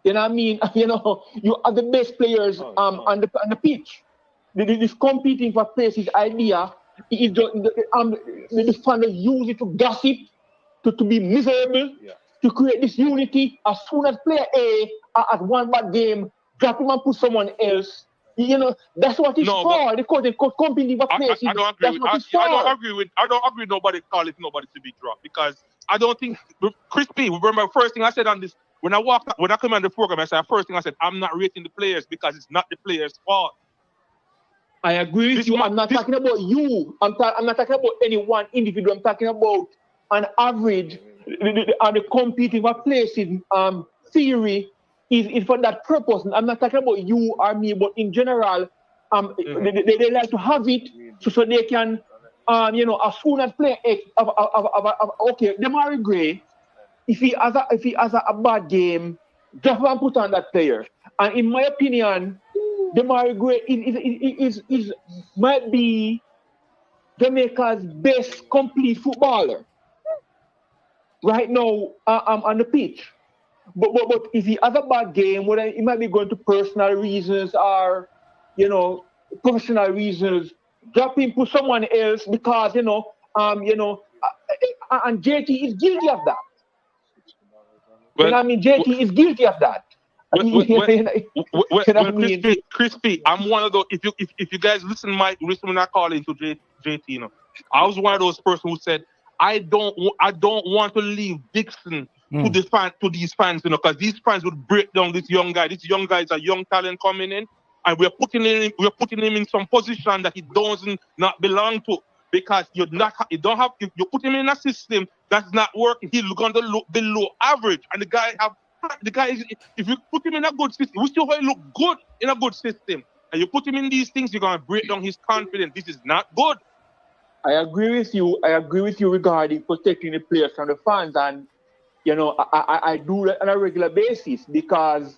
You know what I mean? You know, you have the best players on the pitch. This competing for places idea is the fans use it to gossip, to be miserable, to create this unity. As soon as player A has one bad game, drop him and put someone else. You know, that's what it's for. The quote-unquote competing for places. I don't agree I don't agree with nobody calling nobody to be dropped, because I don't think Crispy, remember the first thing I said on this when I come on the program, I said first thing I said, I'm not rating the players because it's not the players' fault. I agree with you. I'm not talking about you. I'm not talking about any one individual. I'm talking about an average. The competing for places theory is for that purpose. I'm not talking about you or me, but in general, they like to have it so they can, you know, as soon as player X okay, Demarai Gray, if he has a bad game, just and put on that player. And in my opinion, Demarai Gray is might be Jamaica's best complete footballer right now on the pitch. But if he has a bad game, whether it might be going to personal reasons or, you know, professional reasons, drop him, put someone else, because and JT is guilty of that. Well, you know what I mean? JT is guilty of that. Crispy, I'm one of those. If you guys listen when I call into JT, you know, I was one of those person who said I don't want to leave Dixon to these fans, you know, because these fans would break down this young guy. This young guy is a young talent coming in, and we're putting him in some position that he doesn't not belong to, because you put him in a system that's not working. He's going to look below average, and the guy is, if you put him in a good system, we still look good in a good system, and you put him in these things, you're going to break down his confidence. This is not good. I agree with you regarding protecting the players from the fans, and you know, I do that on a regular basis, because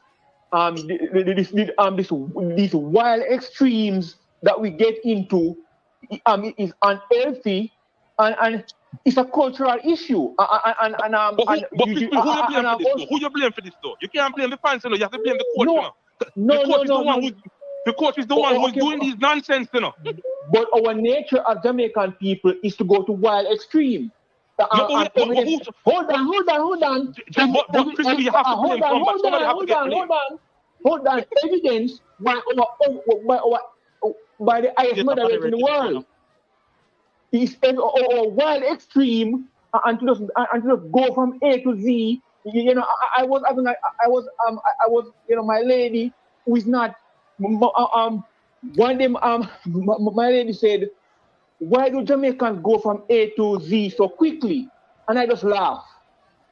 these wild extremes that we get into is unhealthy, and it's a cultural issue. Who you blame for this though? You can't blame the fans, you know. You have to blame the coach. The coach is the one who's doing these nonsense, you know. But our nature as Jamaican people is to go to wild extreme. Hold on. Crispy, you have to blame somebody. Somebody have to get blamed. Hold on. Evidence by the highest moderator in the world is our wild extreme, and to just go from A to Z. You know, I was you know, my lady who is not one day my lady said, why do Jamaicans go from A to Z so quickly? And I just laugh.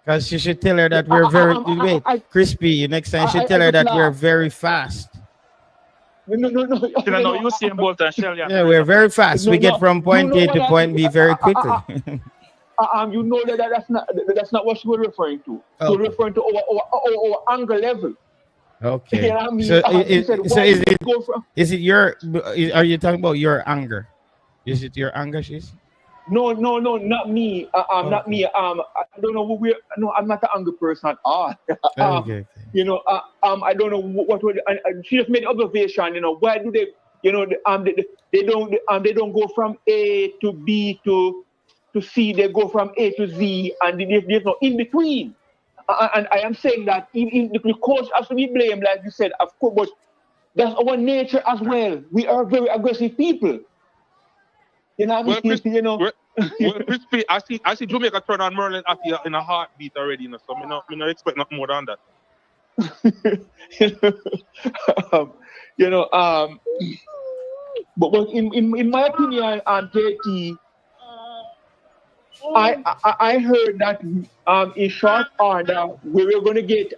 Because you should tell her that we're very Crispy. Next time, you should tell her that we're very fast. No. You see both and Shell. Yeah, we're very fast. We get from point A to point B very quickly. You know that's not what she was referring to. She was referring to our anger level. Okay. You know what I mean? Is it your? Are you talking about your anger? Is it your anger, she's? No, not me. Not me. I don't know who we're. No, I'm not an angry person at all. Okay. You know, I don't know what would. She just made the observation. You know, why do they? You know, they don't go from A to B to C. They go from A to Z, and there's no in between. And I am saying that the coach has to be blamed, like you said, of course, but that's our nature as well. We are very aggressive people. You know what I mean? Well, I see Jamaica turn on Merlin in a heartbeat already, you know, so me not expect nothing more than that. But in my opinion, JT, I heard that in short order we were going to get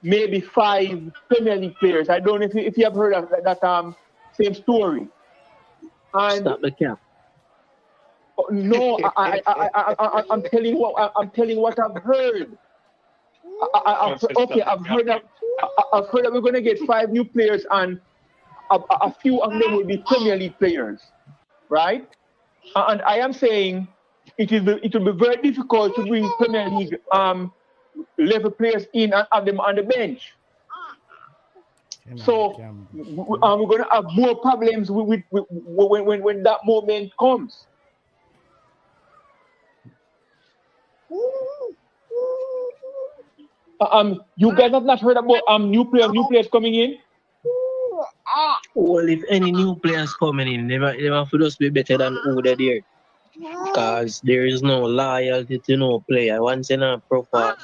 maybe 5 Premier League players. I don't know if you have heard of that same story. And stop the cap. No, I'm telling what I've heard. I've heard that we're going to get 5 new players, and a few of them will be Premier League players, right? And I am saying it will be very difficult to bring Premier League level players in and have them on the bench. So we're going to have more problems with when that moment comes. You guys have not heard about new players coming in? Well, if any new players coming in, they have to just be better than who they're there. Because there is no loyalty to no player. Once in a proper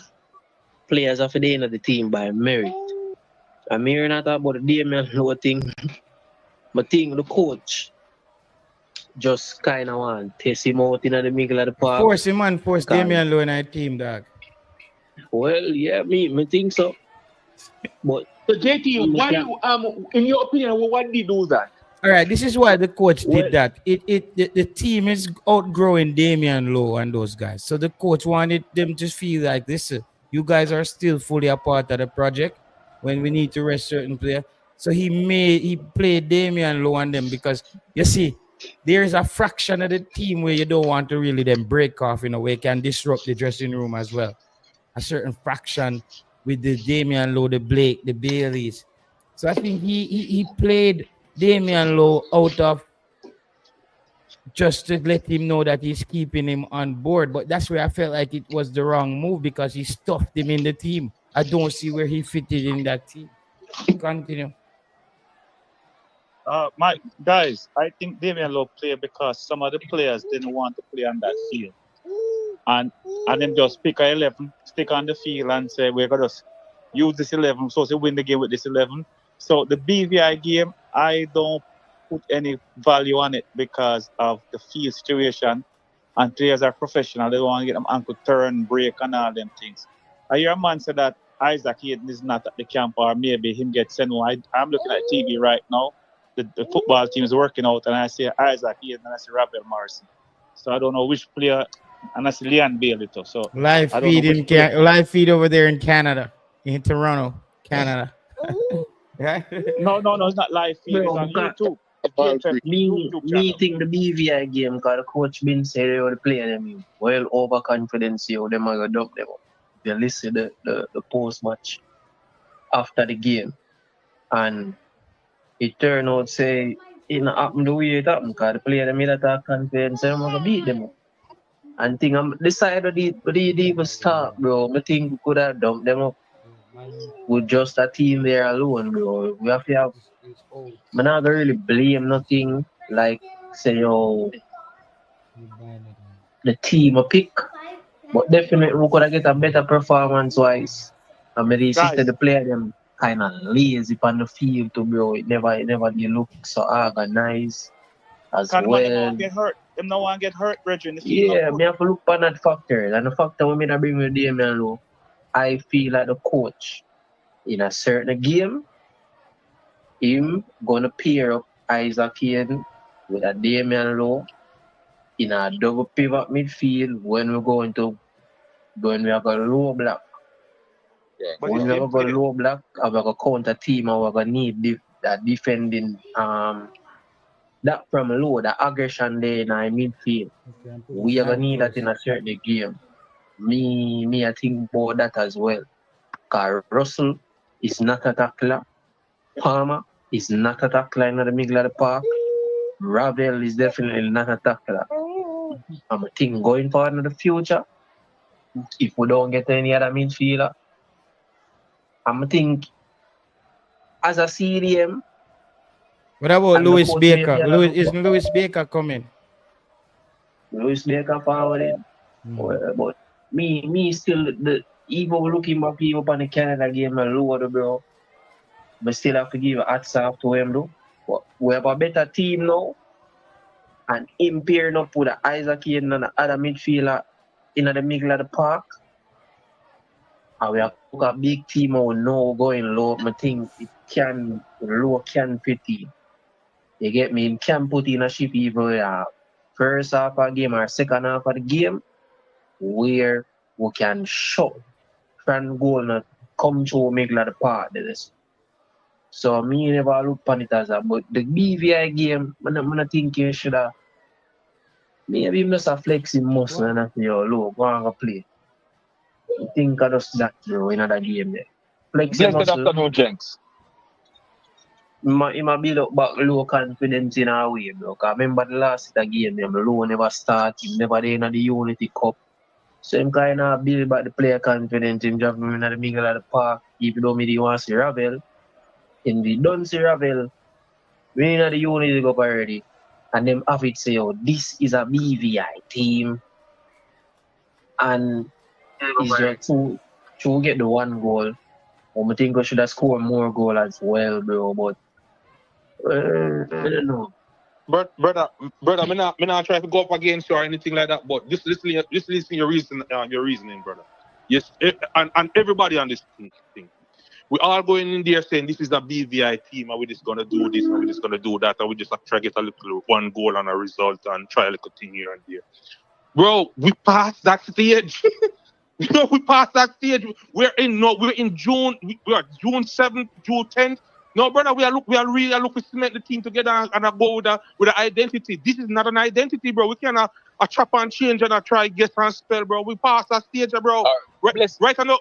players are for the end of the team by merit. I'm hearing not about the Damion Lowe thing. But think the coach just kind of want to test him out in the middle of the park. Force Damion Lowe in our team, dog. Well, yeah, me think so. But so JT, why in your opinion, why did he do that? All right, this is why the coach did that. The team is outgrowing Damion Lowe and those guys. So the coach wanted them to feel like, listen, you guys are still fully a part of the project when we need to rest certain players. So he played Damion Lowe on them because you see, there is a fraction of the team where you don't want to really then break off in a way, can disrupt the dressing room as well. A certain fraction with the Damion Lowe, the Blake, the Baileys. So I think he played Damion Lowe out of just to let him know that he's keeping him on board. But that's where I felt like it was the wrong move because he stuffed him in the team. I don't see where he fitted in that team. Continue. My guys, I think Damion Lowe played because some of the players didn't want to play on that field. And then just pick a 11, stick on the field and say, we're going to use this 11, so to win the game with this 11. So the BVI game, I don't put any value on it because of the field situation. And players are professional. They don't want to get them ankle turn, break, and all them things. I hear a man say that Isaac Hayden is not at the camp, or maybe him get sent home. I'm looking at TV right now. The football team is working out, and I see Isaac Hayden and I see Ravel Morrison. So I don't know which player, and I see Leon Bailey too. So live feed over there in Canada, in Toronto, Canada. Yeah. No, it's not live feed. It's on YouTube. Me think the BVI game, because the coach been saying they were playing them well overconfidence, them are going to dump them up. They listen to the post match after the game, and it turned out say it not happen the way it happened because the player them made that confidence, they're going to beat them up. And think I'm decided they even start, bro. I think we could have dumped them up with just a team there alone, bro. We have to have. I'm not gonna really blame nothing like say the team a pick, but definitely we could have get a better performance wise. I mean, they said the player them kind of lazy on the field too, bro. It never they look so organized as well. Them no one get hurt, brethren. Yeah, me have to look on that factor. And the factor when I bring with Damion Lowe, I feel like the coach in a certain game, him gonna pair up Isaac Hayden with a Damion Lowe in a double pivot midfield when we have a low block. Yeah, when we have a low block, we have a counter team and we're gonna need that defending that from low, the aggression there in our midfield. We are gonna need that in a certain game. Me, I think about that as well. Because Russell is not a tackler. Palmer is not a tackler in the middle of the park. Ravel is definitely not a tackler. I'm thinking going forward in the future, if we don't get any other midfielder, I'm thinking as a CDM. What about Louis Baker? Is Louis Baker coming? Louis Baker forward. But me still even looking back even upon the Canada game and lower bro. But still have to give a hats off to him though. But we have a better team now. And him pairing up with the Isaac and the other midfielder in the middle of the park. And we have a big team out now going low. I think low can fit in. You get me? It can put in a ship either first half of the game or second half of the game where we can shut front goal and come through middle of the park. So me never look upon it as that. But the BVI game, I think you should have maybe just a flexing muscle and after your low go and play. I think I just that bro in another game there. Flexing Blessed muscle. afternoon, Jenks. He might build up back low confidence in our way, bro. Cause remember the last game, the low never start, he never there in the Unity Cup. So him kind of build back the player confidence, him drop him in the middle of the park. Even though me want to see Ravel, and we don't see Ravel, we in the Unity Cup already. And them have it say, oh, this is a BVI team. And it's just to get the one goal. I think we should have scored more goals as well, bro. But I don't know. Brother, me not try to go up against you or anything like that. But this listen your reasoning, brother. Yes, and everybody on this thing. We all going in there saying this is a BVI team and we're just gonna do this and we're just gonna do that and we just have to try to get a little one goal and a result and try a little thing here and there. Bro, we passed that stage. We passed that stage. We're in June. We are June 7th, June 10th. No, brother, we are really looking to cement the team together and go with the identity. This is not an identity, bro. We cannot a chop and change and try get and spell, bro. We passed that stage, bro. Right now,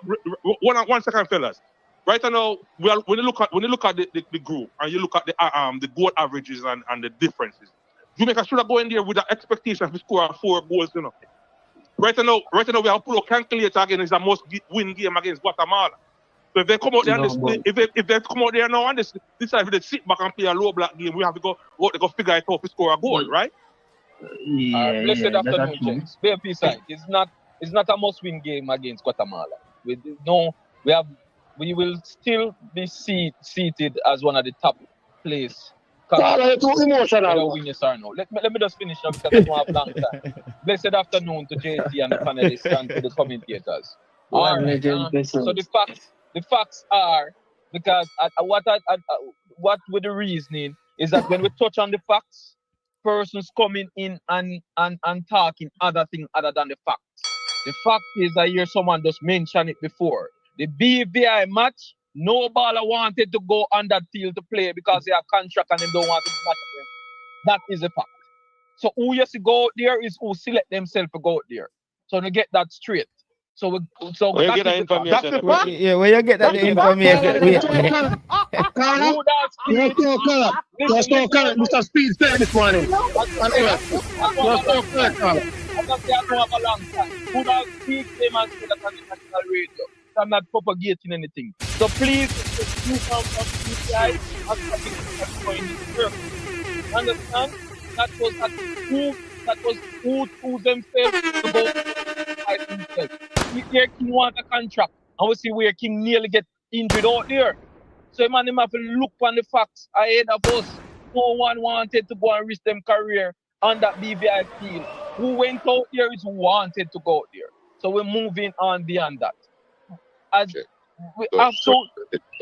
one second, fellas. Right now, when you look at the group and you look at the goal averages and the differences, Jamaica should have go in there with the expectation to score 4 goals, you know. Right now we have pull a calculator again. It's a must-win game against Guatemala. So if they come out there, if they come out there now and decide if they sit back and play a low block game, we have to go figure it out to score a goal, right? Blessed afternoon, James. BFP side. It's not a must-win game against Guatemala. We will still be seated as one of the top place. Whether win yes or no. Let me just finish up because I don't have long time. Blessed afternoon to JT and the panelists and to the commentators. All right. So the facts are because what with the reasoning is that when we touch on the facts, persons coming in and talking other thing other than the facts. The fact is I hear someone just mention it before. The BVI match, no baller wanted to go on that field to play because they have contract and they don't want to match them. That is a fact. So who used to go out there is who select themselves to go out there. So to get that straight. So where you get that information? Yeah, where you get that information? You're so correct, Mr. Speed said this morning. You're so correct, Carl. I'm not propagating anything. So please, understand? That was who chose themselves to go fight themselves. Here King want a contract, and we see where King nearly get injured out there. So man, him have to look on the facts ahead of us. No one wanted to go and risk them career on that BVI field. Who went out there is who wanted to go out there. So we're moving on beyond that. As we have to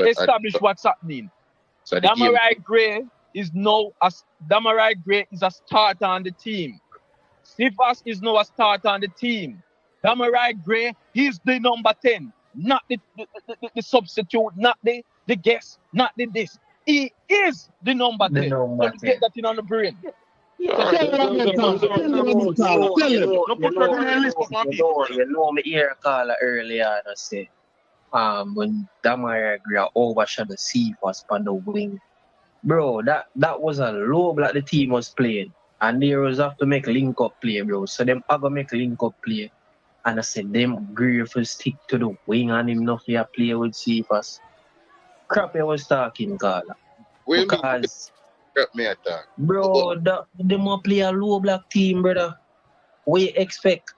establish what's happening. Demarai Gray is a starter on the team. Sifas is now a starter on the team. Demarai Gray, he's the number 10, not the substitute, not the guest, not the this. He is the number 10. So get that in on the brain. You know me hear a caller earlier and say when Demarai Gray overshadowed Sifas on the wing. Bro, that was a low block the team was playing. And they was have to make link up play, bro. So them are gonna make link up play. And I said them Gray will stick to the wing and him not here play with Sifas. Crap I was talking, caller. Because bro, them will play a low block team, brother. We expect.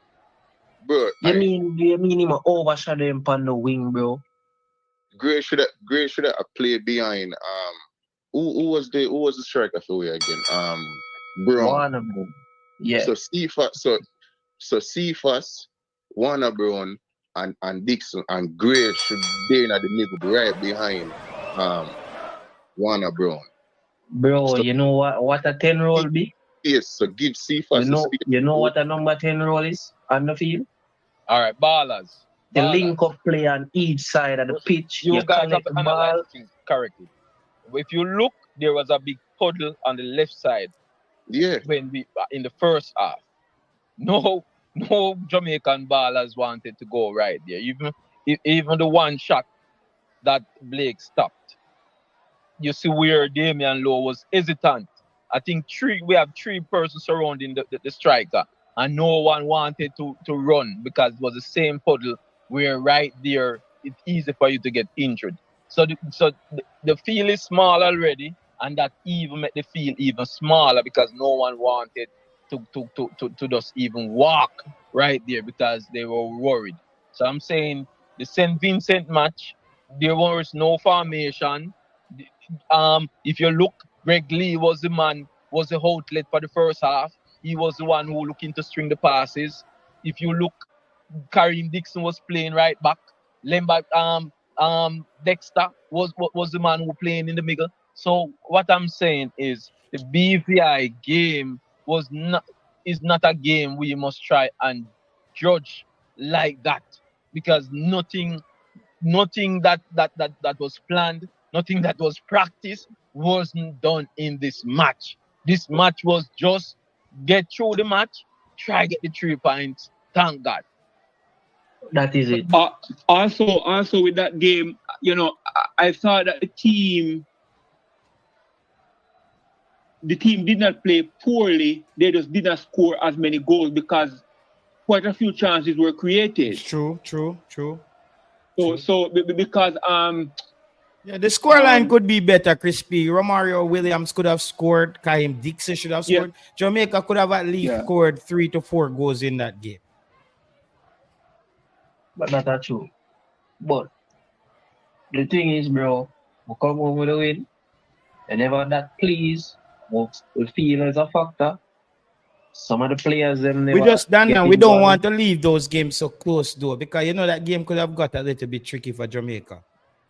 Bro, you mean him overshadow him on the wing, bro? Gray should have played behind who was the striker for we again? Brown. Warner Brown. Yeah. So Cephas, Warner Brown and Dixon and Gray should be in the middle right behind Warner Brown. Bro, so, you know what a 10 role be? Yes, so give Cephas you know what a number 10 role is on the field? Alright, ballers. The link up play on each side of the pitch. You guys have to analyze things correctly. If you look, there was a big puddle on the left side. Yeah. When we in the first half. No Jamaican ballers wanted to go right there. Even the one shot that Blake stopped. You see where Damion Lowe was hesitant. I think we have three persons surrounding the striker, and no one wanted to run because it was the same puddle where right there it's easy for you to get injured. So the field is small already, and that even made the field even smaller because no one wanted to just even walk right there because they were worried. So I'm saying the St. Vincent match, there was no formation. If you look, Greg Lee was the outlet for the first half. He was the one who looking to string the passes. If you look, Kareem Dixon was playing right back. Dexter was the man who playing in the middle. So what I'm saying is the BVI game is not a game we must try and judge like that, because nothing that was planned, nothing that was practiced wasn't done in this match. This match was just get through the match, try get the 3 points, thank God. That is it. Also with that game, I thought that the team did not play poorly. They just did not score as many goals because quite a few chances were created. True. So because the scoreline could be better, Crispy. Romario Williams could have scored. Kaim Dixon should have scored. Yeah. Jamaica could have at least scored 3 to 4 goals in that game. But that's true. But the thing is, bro, we come home with a win. Whenever that please, we feel as a factor. Some of the players them never. We just done now. We don't want to leave those games so close though, because that game could have got a little bit tricky for Jamaica.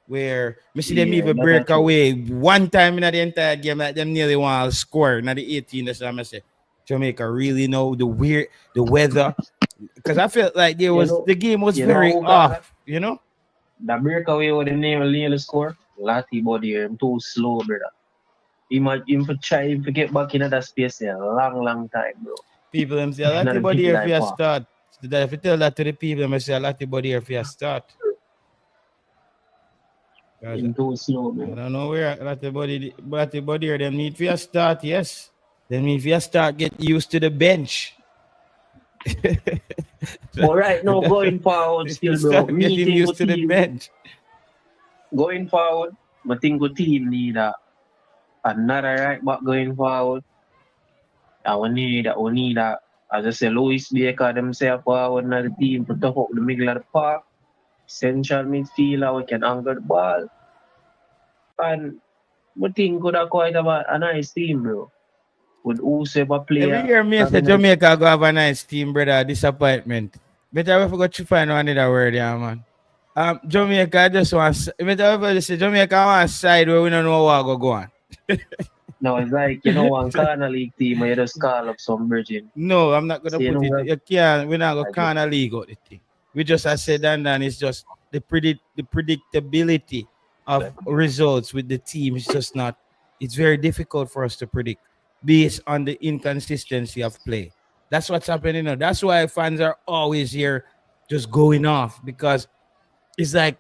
Where we see them even break away one time in the entire game, like them nearly want to score in the 18. That's what I say. Jamaica really know the weather, because I felt like the game was very off. The breakaway with the nearly score. Lati body, I'm too slow, brother. Him for try to get back in that space a long time, bro. People them say a lot of body here for your start. If you tell that to the people, them say a lot of body here for your start. Too slow, man. I don't know where a lot of body here them need for your start, yes. Then if you start get used to the bench. All right, now going forward still, bro. Getting used to the bench. Going forward, I think the team need another right back going forward. And we need as I say, Louis Baker themselves forward in the team to top up the middle of the park. Central midfielder, we can angle the ball. And we think could have quite a nice team, bro. With whoever player. Every year, me say Jamaica go have a nice team, brother. Disappointment. Better we forgot to find another word, yeah, man. Jamaica just wants. Better say Jamaica wants side where we don't know what go on. No, it's like one corner league team where you just call up some virgin. No, I'm not gonna put it. You can't. We're not gonna corner league out the thing. We just as said and it's just the predictability of results with the team is just not. It's very difficult for us to predict based on the inconsistency of play. That's what's happening now. That's why fans are always here just going off, because it's like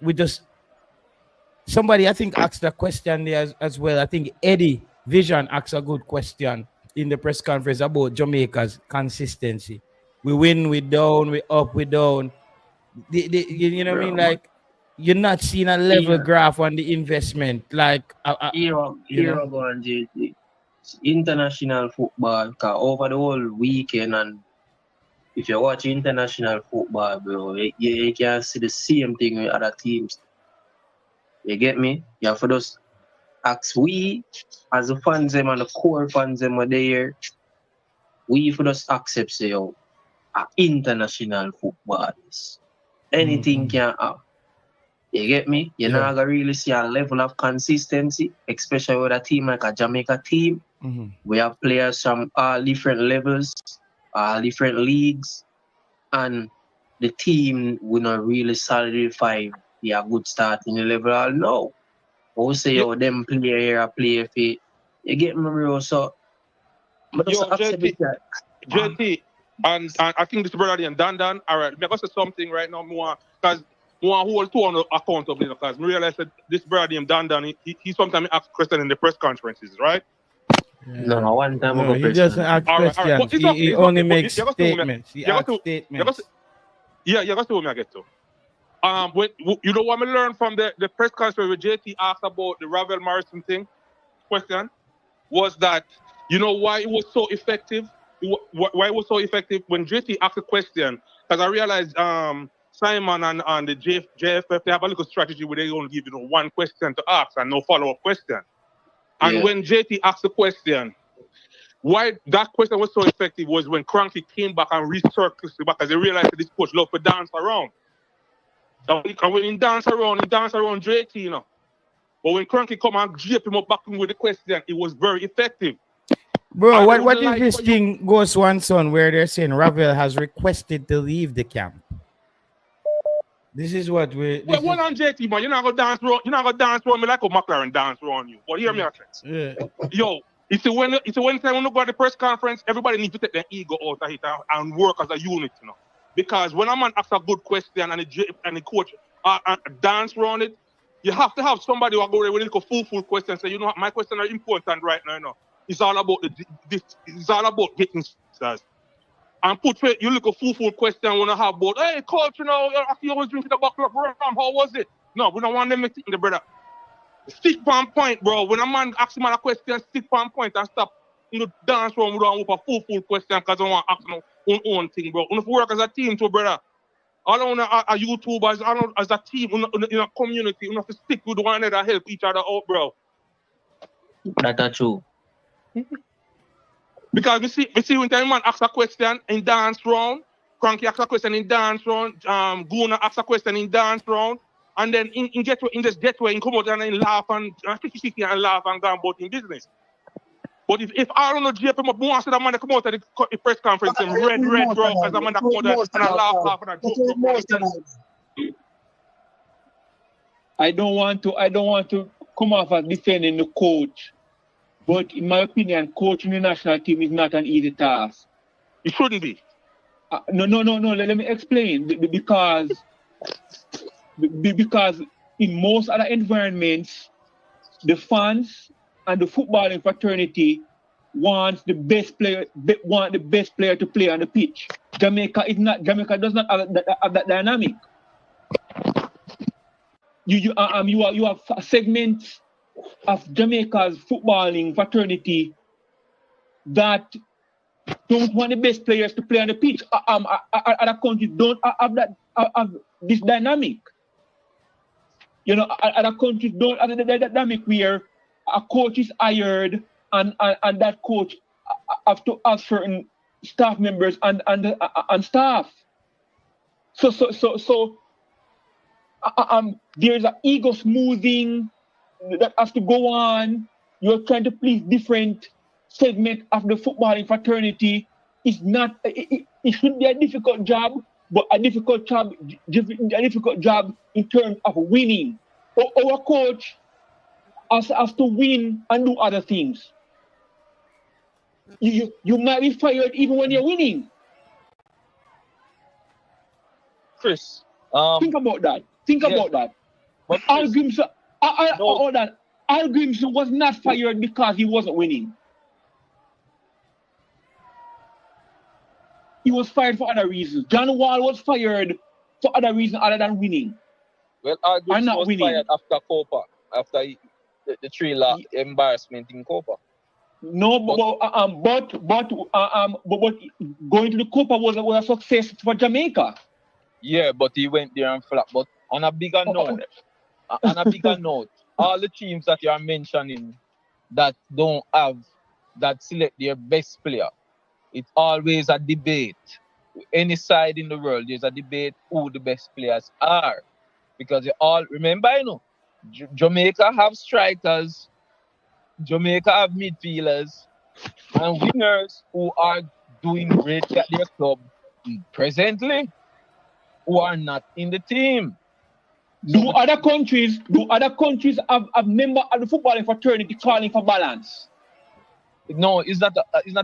somebody I think asked a question there as well. I think Eddie Vision asked a good question in the press conference about Jamaica's consistency. We win, we down, we up, we down. You know what I mean? Like, you're not seeing a level graph on the investment. Like, Hero going JT. International football, over the whole weekend and if you watch international football, bro, you can see the same thing with other teams. You get me? You have to just ask we, as the fans them and the core fans them are there, we for just accept say, yo, international football is. Anything can happen. You get me? You're not gonna really see a level of consistency, especially with a team like a Jamaica team. We have players from all different levels, all different leagues, and the team will not really solidify a good start in the level. No. I say, yo, them play here, play for. You get me, bro? So, Yo, JT, and I think this brother and Dan, all right, because of something right now, more because more hold two on the account of this, because I realize that this brother and Dan, he sometimes asks questions in the press conferences, right? No, one time No, he doesn't ask questions. He only makes statements. He asks statements. Yeah, you got to what me I get to. When, you know what I learned from the press conference where JT asked about the Ravel Morrison question was that, you know why it was so effective? Why it was so effective when JT asked a question, because I realized Simon and the JFF, they have a little strategy where they only give one question to ask and no follow-up question. And when JT asked the question, why that question was so effective was when Cranky came back and recircled it back, because they realized that this coach loved to dance around. And when he dance around JT, you know. But when Cranky come and jape him up back with the question, it was very effective. Bro, what is this thing goes one son where they're saying Ravel has requested to leave the camp? This is what we. Well, one on JT, man. You're not gonna dance around me like a McLaren dance around you. But hear me out. Yo, it's a when time when you go to the press conference, everybody needs to take their ego out of it and work as a unit, you know. Because when a man asks a good question and the coach dance around it, you have to have somebody who go there with a full question and say, you know what, my question are important right now, you know. It's all about it's all about getting stars. And put you look a full question when I have about, hey coach, you know, you always drinking the bottle of rum, how was it? No, we don't want them to think the brother. Stick on point, bro. When a man asks him a question, stick on point and stop. You know, dance around with a full question because I want to ask my own thing, bro. We have to work as a team too, brother. All on a YouTubers, all as a team, in a community, we have to stick with one another, help each other out, bro. That's true. Because we see when time man asks a question in dance round, Cranky asks a question in dance round, Guna asks a question in dance round, and then in just get where he come out and then laugh and laugh and go about in business. But if I don't know JP up once that man come out at the press conference and red bro, because I'm come out and I laugh and I joke. I don't want to come off as defending the coach. But in my opinion, coaching the national team is not an easy task. It shouldn't be. No. Let me explain. Because in most other environments, the fans and the footballing fraternity want the best player to play on the pitch. Jamaica does not have that dynamic. You have a segment of Jamaica's footballing fraternity that don't want the best players to play on the pitch. Other countries don't have this dynamic. You know, other countries don't have the dynamic where a coach is hired and that coach have to have certain staff members and staff. So there's an ego smoothing that has to go on. You're trying to please different segment of the footballing fraternity. It's not. It should be a difficult job, but a difficult job in terms of winning. Our coach has to win and do other things. You might be fired even when you're winning. Chris, think about that. About that. But Hallgrímsson was not fired because he wasn't winning. He was fired for other reasons. John Wall was fired for other reasons other than winning. Well, Hallgrímsson was fired after Copa, after the 3-0 embarrassment in Copa. No, but going to the Copa was a success for Jamaica. Yeah, but he went there and flopped. But on a bigger note, all the teams that you are mentioning that don't have that select their best player, it's always a debate. Any side in the world, there's a debate who the best players are. Because you all remember, Jamaica have strikers, Jamaica have midfielders, and wingers who are doing great at their club presently, who are not in the team. Do other countries have members of the footballing fraternity calling for balance? No, it's not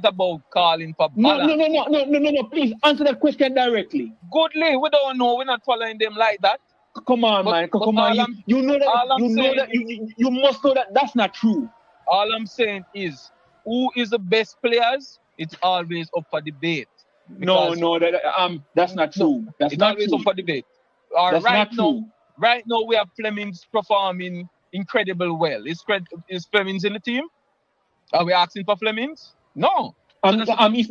about calling for balance. No. Please answer that question directly. Goodly, we don't know. We're not following them like that. Come on, man. Come on. You know that. You must know that that's not true. All I'm saying is, who is the best players? It's always up for debate. No, that's not true. It's always up for debate. Right now, we have Flemings performing incredible well. Is Flemings in the team? Are we asking for Flemings? No. He's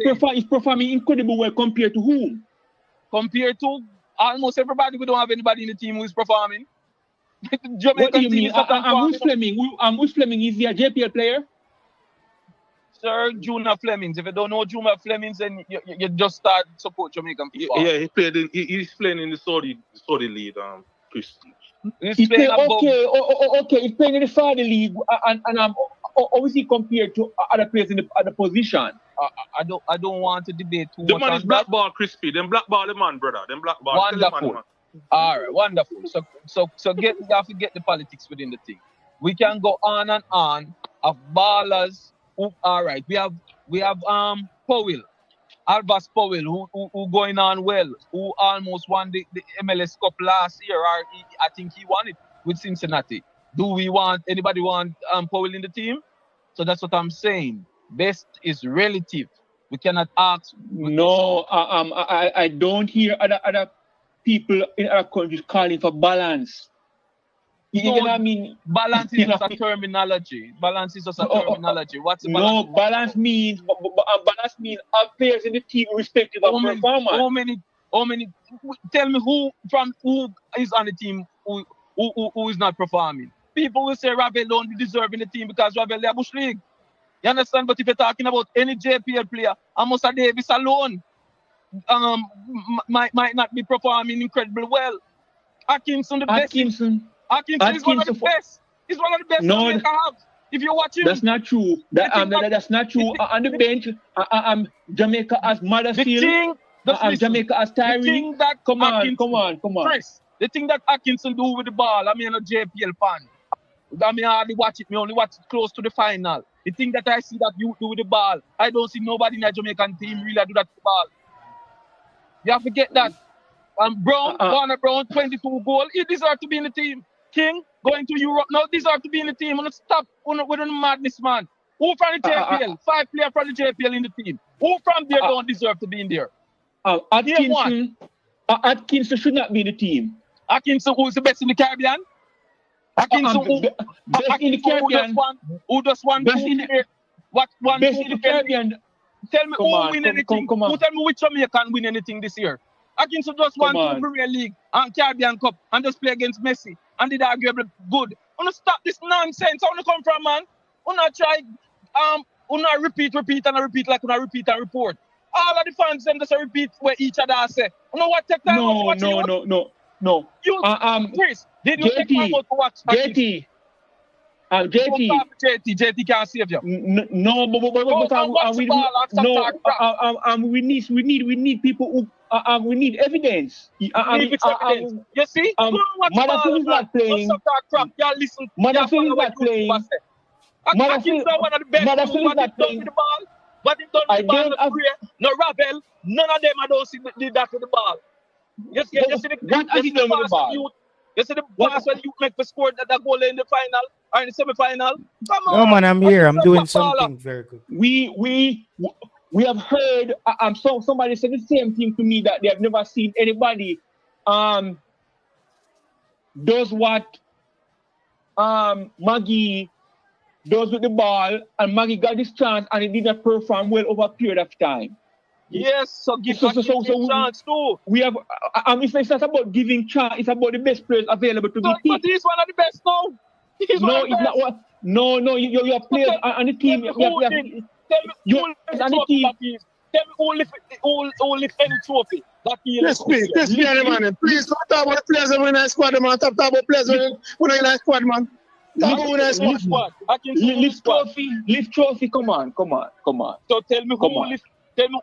performing incredible well compared to whom? Compared to almost everybody. We don't have anybody in the team who is performing. What do you mean? Who's Fleming? Who's Fleming? Is he a JPL player? Sir, Junior Flemings. If you don't know Junior Flemings, then you just start support Jamaican football. Yeah, he's playing in the Saudi league. Chris. He's playing okay. He's playing in the Saudi league, and obviously compared to other players in the position. I don't want to debate too much. The man is blackball crispy. Them blackball the man, brother. Them blackball. Wonderful. All right, wonderful. So you have to get the politics within the thing. We can go on and on of ballers. All right, we have Powell, Albus Powell, who going on well, who almost won the MLS Cup last year, or I think he won it with Cincinnati. Anybody want Powell in the team? So that's what I'm saying. Best is relative. We cannot ask. No, I don't hear other people in other countries calling for balance. You know what I mean? Balance is just a terminology. Balance is just a terminology. What's balance? No, balance means our players in the team respective of performance. How many? Tell me who is on the team who is not performing. People will say Ravel don't deserve in the team because Ravel is a Bush League. You understand? But if you're talking about any JPL player, Amos Davis alone might not be performing incredibly well. Atkinson, the best. Atkinson is one of the best. He's one of the best Jamaica have. If you watch him. That's not true. That's not true. On the bench, Jamaica as Motherfield. Jamaica as Tyree. Come on. Chris, the thing that Atkinson do with the ball, I'm a JPL fan. I hardly watch it. I only watch it close to the final. The thing that I see that you do with the ball, I don't see nobody in the Jamaican team really do that with the ball. You have to get that. Warner Brown, 22 goals. He deserves to be in the team. King, going to Europe now, deserves to be in the team. I'm going to stop with the madness, man. Who from the JPL? 5 players from the JPL in the team. Who from there don't deserve to be in there? Atkinson should not be in the team. Atkinson, who is the best in the Caribbean? Atkinson, best in the Caribbean. Who just won best in the Caribbean. Tell me who win anything. Who tell me which Jamaican win anything this year? Atkinson just won the Premier League and Caribbean Cup and just play against Messi and did arguably good. I want to stop this nonsense. I want to come from, man. I want to try, repeat and repeat like I repeat and report. All of the fans them just repeat what each other say. You know what? Take time to watch it. No. Chris, did you take time to watch JT? JT can't save you. We need people who we need evidence. You see? Motherfield is not playing. Motherfield is not playing. Motherfield is not playing. What he done with the ball, no Ravel, none of them I don't see did that with the ball. You see the pass when you make the score that goal in the final or in the semi-final. Come on. No man, I'm here. I'm doing something very good. We have heard somebody said the same thing to me that they have never seen anybody does what Maggie those with the ball, and Maggie got this chance and he did not perform well over a period of time. Yes, so give a chance too. We have, it's not about giving chance, it's about the best players available to be picked. But he's one of the best now. No, it's not what. No, your players on the team. Tell me who lift any trophy. Let's speak, man. Please don't talk about the players that win a squad, man. Talk about players that win a squad, man. Lift trophy, come on. So tell me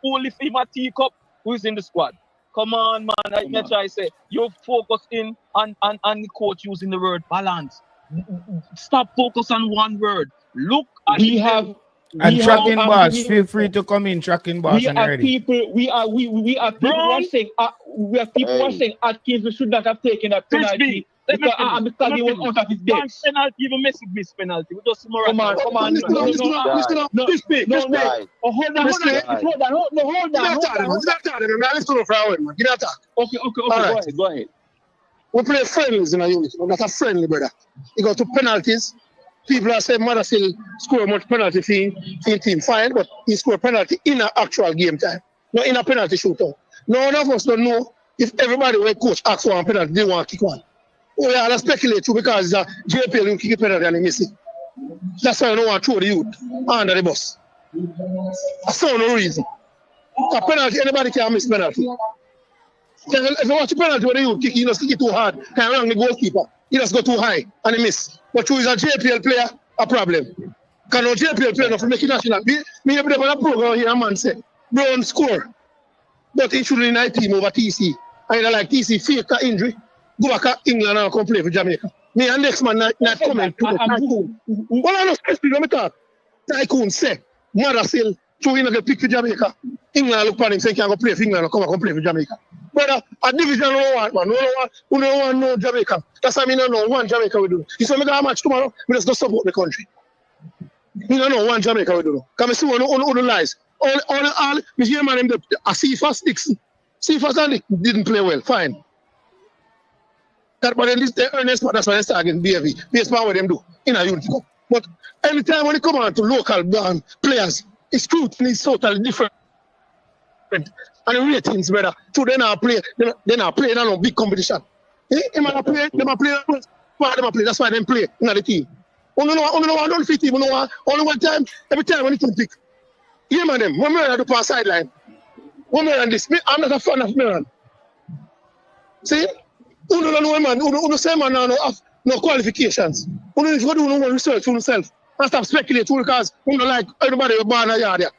who lift him a teacup, who is in the squad. Come on, man. I try to say you focus in on the coach using the word balance. Stop focus on one word. Look at tracking boss. Feel free to come in, tracking boss. We are people who are saying Atkins should not have taken that penalty. Because he was out of his depth. Penalty, even Messi missed penalty. We just come on. Hold on. Okay, go ahead. We play friendlies in a unit. We're not a friendly, brother. You go to penalties. People are saying Mother still score much penalty for team. Fine, but he scored penalty in an actual game time, not in a penalty shootout. None of us don't know if everybody when coach asks for a penalty, they want to kick one. We are speculate too because it's a JPL who kick a penalty and he miss it. That's why I don't want to throw the youth under the bus. That's for no reason. A penalty, anybody can miss penalty. If you watch a penalty when the youth kick, you just kick it too hard. Can wrong the goalkeeper. He just go too high and he miss. But who is a JPL player, a problem. Can no JPL player not make it national? Me have a program here, a man say, Brown score. But he should in a team over TC. I like TC fake an injury. Go back to England and come play for Jamaica. Me and next man not coming to the Tycoon. Well, I know especially when I talk. Tycoon say, Mother still throw in a pick for Jamaica. England look at him say he can go play for England and come and play for Jamaica. But a division no one, man. We don't want no Jamaica. That's why I don't know one Jamaica we do. You say me got a match tomorrow, we just don't support the country. We don't know one Jamaica we do. Can we see all the lies? All me hear man them a FIFA sticks. FIFA didn't play well, fine. That but then this the earnest part, that's why they start against BFV. Based on what them do in a unit. But anytime when it come on to local players, it's scrutiny is totally different. And the ratings, brother, so they not play in a big competition. Them a play, that's why they play in the team. Only one fit team, only one time, every time when you pick. Yeah, man, them, one man do pass sideline. One man this. I'm not a fan of Miran. See? Who don't know man, who say man now no qualifications. Who don't do no research for himself. And stop speculating because who don't like everybody who born a yard there.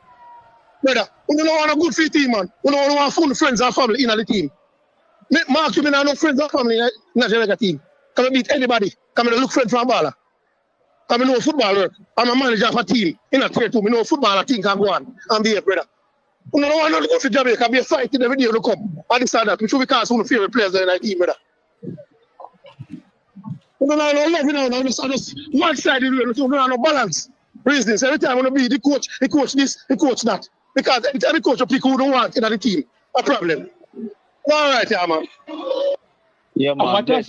Brother, we don't want a good fit team, man. We don't want full friends and family in the team. Mark, you mean I no friends and family in the Jamaica team. Come and beat anybody. Come and look friends from Bala. Come and know football work. I'm a manager of a team in a tier 2. We know football team can go on and be a brother. We don't want to go to Jamaica, be a fight in every day to come. And this and that. We should be cast one of the favorite players in the team, brother. We don't have no love now. Just one-sided way. We don't have no balance. Reasons. Every time I want to be the coach this, the coach that. Because every time the coach pick who don't want in the team, a problem. All right, yeah, man. Yeah, man. This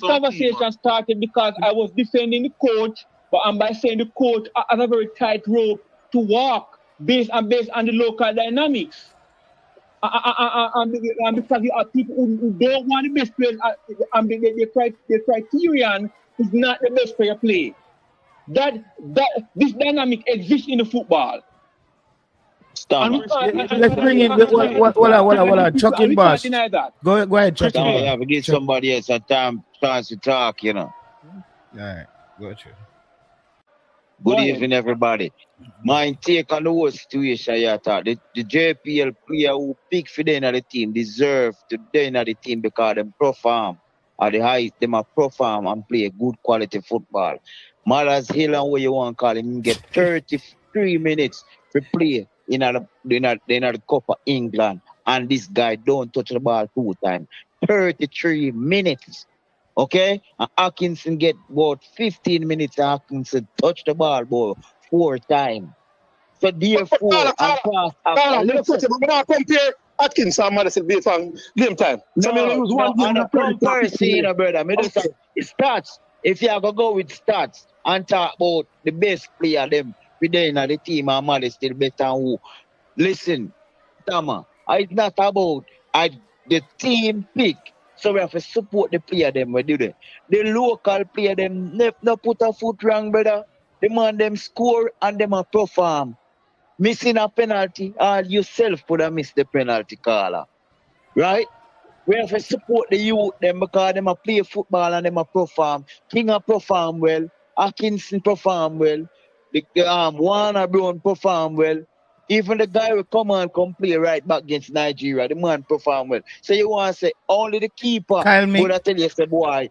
conversation started because I was defending the coach, but I'm by saying the coach has a very tight rope to walk based on the local dynamics. And because you have people who don't want the best players, and the criterion is not the best player play. This dynamic exists in the football. Let's bring in Chucking boss. Go ahead, Chucking. Yeah, we give somebody else a chance to talk, you know. All right, go ahead. Good evening, everybody. My take on the whole situation, I thought the JPL player who pick for them at the team deserve to be in the team because them perform at the highest, them perform and play good quality football. Malas Hill and what you want to call him, get 33 minutes to play in the Cup of England, and this guy don't touch the ball 2 times. 33 minutes. Okay? And Atkinson get about 15 minutes and Atkinson touch the ball about 4 times. So therefore, compare Atkinson and Madison based on game time. So no, comparison, brother. It If you go with stats and talk about the best player them within the team and man is still better than who. Listen, Tama, it's not about the team pick. So we have to support the player them we do that. The local player them no put a foot wrong, brother. The man them score and them a perform. Missing a penalty, or yourself could have missed the penalty caller. Right? We have to support the youth them because them a play football and them a perform. King a perform well, Atkinson perform well, the Warner Brown perform well. Even the guy will come play right back against Nigeria, the man perform well. So you want to say only the keeper would I tell you, say boy,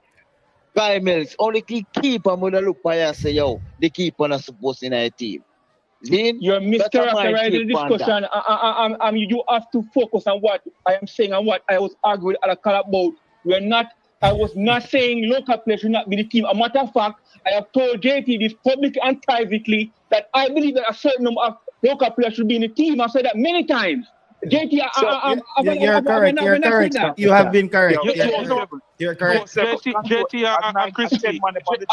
Guy Mills, only the keeper would look by you and say, yo, the keeper not supposed in a team. You're mischaracterizing the discussion. You have to focus on what I am saying and what I was arguing with Alakal about. I was not saying local players should not be the team. A matter of fact, I have told JT this publicly and privately that I believe that a certain number of local players should be in the team. I've said that many times. JT, you're correct. You're correct. You have been correct. You're correct. JT and Crispy.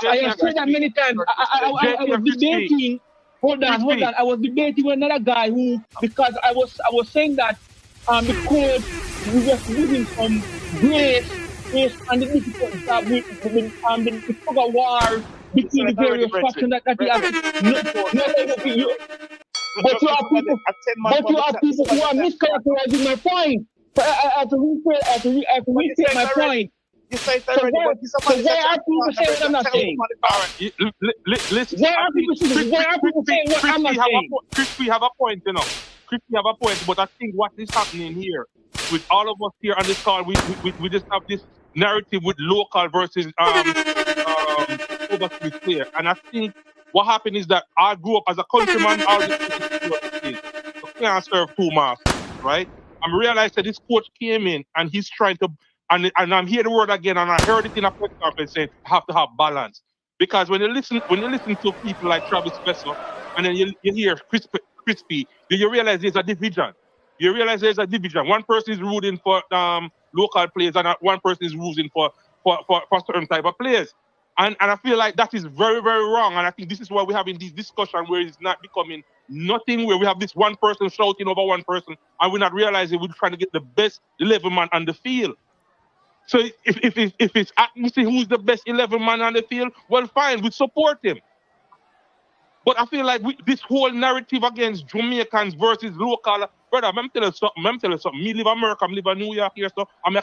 I have said that many times. I was debating. Hold on. I was debating with another guy who, because I was saying that because we were losing some grace based on the difficult job with the tug of war between the various factions that we have. But you have people who are mischaracterizing my point. So I have to restate my point. So why are people saying what I'm not saying? Why are people saying what I'm not saying? Crispy have a point, you know. Crispy have a point, but I think what is happening here, with all of us here on this call, we just have this narrative with local versus overseas player. And I think what happened is that I grew up as a countryman, all this so can't serve two masters, right? I realized that this coach came in and he's trying to. And I'm hearing the word again, and I heard it in a press conference saying have to have balance. Because when you listen to people like Travis Besser, and then you hear Crispy, do you realize there's a division? You realize there's a division. One person is rooting for local players, and one person is rooting for certain type of players. And I feel like that is very, very wrong. And I think this is why we're having this discussion where it's not becoming nothing, where we have this one person shouting over one person, and we're not realizing we're trying to get the best 11 man on the field. So if it's Atkinson who's the best 11 man on the field, well, fine, we support him. But I feel like this whole narrative against Jamaicans versus local, brother, I'm telling you something. Me live in America, I live in New York here, so I mean,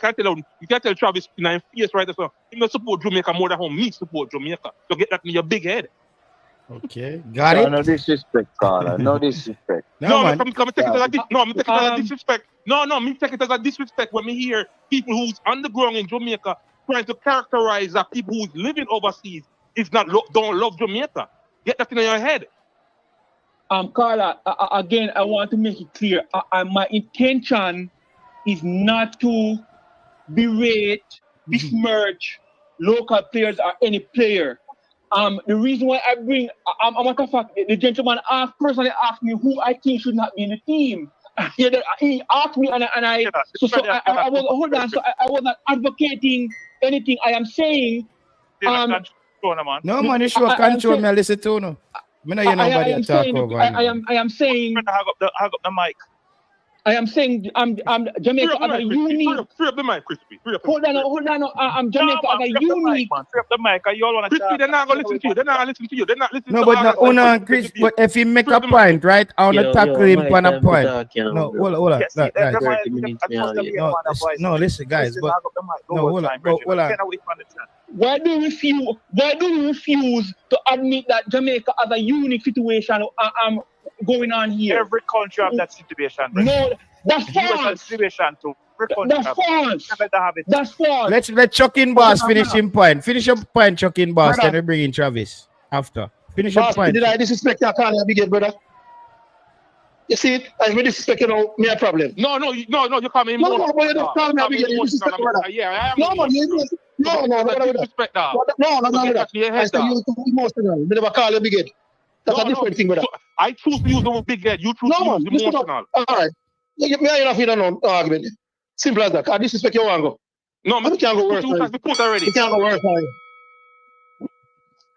you can tell Travis in his face right there, so he don't support Jamaica more than how me support Jamaica. So get that in your big head. Okay, got it. No disrespect, Carla. No disrespect. I'm taking it as a disrespect. No, me take it as a disrespect when me hear people who's on the ground in Jamaica trying to characterize that people who's living overseas don't love Jamaica. Get that in your head. Carla, again, I want to make it clear. My intention is not to berate, besmirch local players or any player. The reason why I bring, a matter of fact, the gentleman personally asked me who I think should not be in the team. He asked me, and I was hold on. So I was not advocating anything. I am saying, no man, you show control me. Listen to no. Me know you nobody talk over. I am saying. Hug up the mic. I am saying Jamaica as a unique. Free up the mic, Crispy. Hold on. Jamaica as a unique. Free up the mic. You all want to Crispy, they're not going to listen to you. They're not listening to you. They're not listening to you. No, but Chris, but if he make a point, right, I want to tackle him on a point. No, hold on. No, listen, guys. But no, hold on. Why do you refuse to admit that Jamaica has a unique situation going on here? Every country have that situation. No, that's false. Situation too. That's false. That's false. Let's Chucking Boss finish him point. Finish your point, Chucking Boss. Then we bring in Travis after. Finish your point. Did I disrespect your call again, brother? You see it? I really disrespect me a problem. No, you call me emotional. No, you don't call me again. You disrespect me, brother. Yeah, I am. No, disrespect that. No, I say you too emotional. Me never call you again. That's a different thing, brother. I choose to use the word big head. You choose to use emotional. All right. Me and you not feel no argument. Simple as that. I disrespect your angle. No, you can't go worse. You can't go worse. You can't go worse.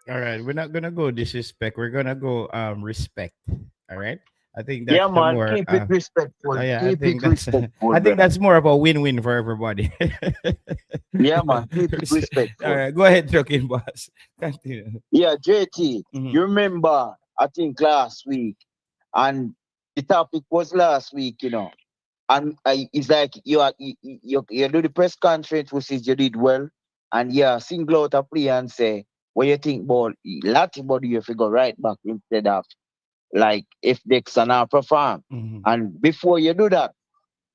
All right, we're not gonna go disrespect. We're gonna go respect. All right. I think that's Yeah, the man, more. keep it respectful. Yeah, Keep it respectful, I think brother. that's more of a win-win for everybody. Yeah, man, keep it respectful. All right, go ahead, trucking boss. Continue. Yeah, JT, you remember, I think last week, and the topic was last week, you know, and it's like you do the press conference, which is you did well, and yeah, single out a play and say, what you think about Latin body you figure right back instead of like if Dixon now perform. And before you do that,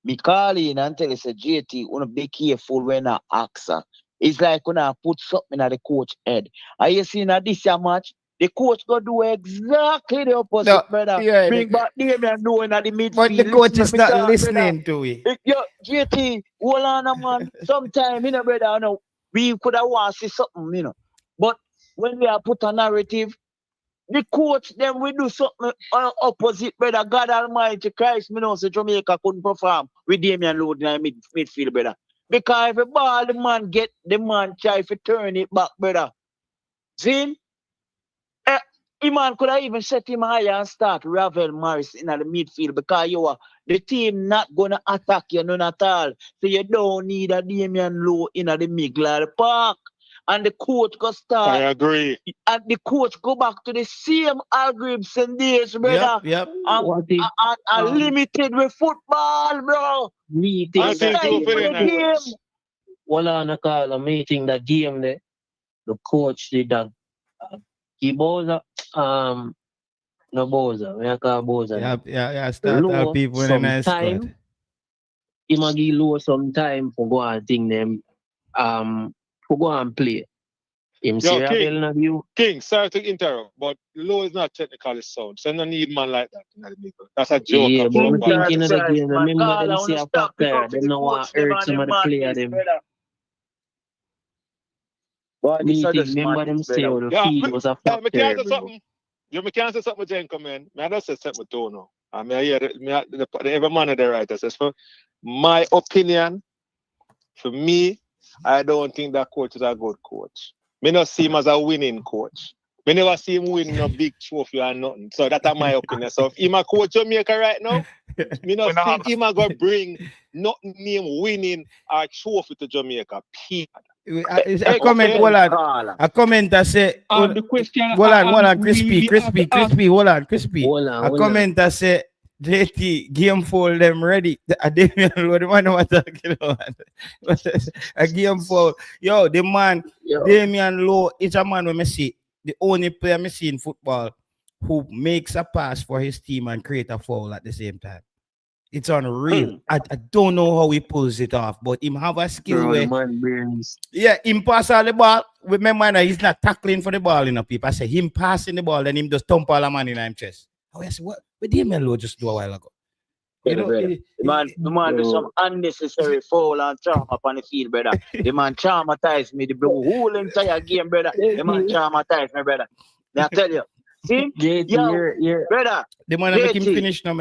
me call in and tell you, say, JT, wanna be careful when I ask her. It's like when I put something at the coach head. Are you seeing that this year match? The coach go do exactly the opposite, brother. yeah, Bring back Damion Lowe in the midfield. But the coach is not brother. listening to it. Yo, JT, hold on, man. Sometime, you know, brother, you know, we could have want to see something, you know. But when we are put a narrative, the coach, then we do something opposite, brother. God Almighty Christ, me know, so Jamaica couldn't perform with Damion Lowe in the midfield, brother. Because every ball the man get, the man try to turn it back, brother. See? The man could have even set him higher and start Ravel Morrison in the midfield because you are the team not gonna attack you none at all. So you don't need a Damion Lowe in the middle of the park. And the coach go start. I agree. And the coach go back to the same Hallgrímsson days, brother. Yep. And limited with football, bro. Meeting that game. Well, on a call a meeting that game there, the coach did that. Boza, no Boza, we call Boza. Yeah. Start our people in a nice squad. He might give Lowe some time for go and think them, for go and play. Him King, sorry to interrupt, but Lowe is not technically sound, so no need man like that in the middle. That's a joke. Yeah, but I'm thinking of the game. Remember them see a pack there, they know what hurt some of the player them. Remember them say how the field was a factor. You can't say something, Jen, come in. I don't say something to no. I mean, I hear every man of the writers. For my opinion, for me, I don't think that coach is a good coach. Me not see him as a winning coach. Me never see him win no big trophy or nothing. So that's my opinion. So if he's a coach Jamaica right now, me not think him a go bring nothing name winning or trophy to Jamaica. A comment, hold on. A comment that say, the question. Hold on, crispy, hold on, crispy. A comment that say, JT, game foul them ready. A Damion Lowe, the man what talking about. A game foul. Yo, the man, Damion Lowe is a man when I see, the only player I see in football who makes a pass for his team and create a foul at the same time. It's unreal. I don't know how he pulls it off, but him have a skill where him pass all the ball. Remember, he's not tackling for the ball, you know, people. I say him passing the ball, then him just thump all the man in his chest. Oh, I say, what did Damion Lowe just do a while ago? You know, the man do some unnecessary foul and trauma upon the field, brother. The man traumatized me the whole entire game, brother. The man traumatized me, brother. Now I tell you. See? JT, brother. The man make him finish now,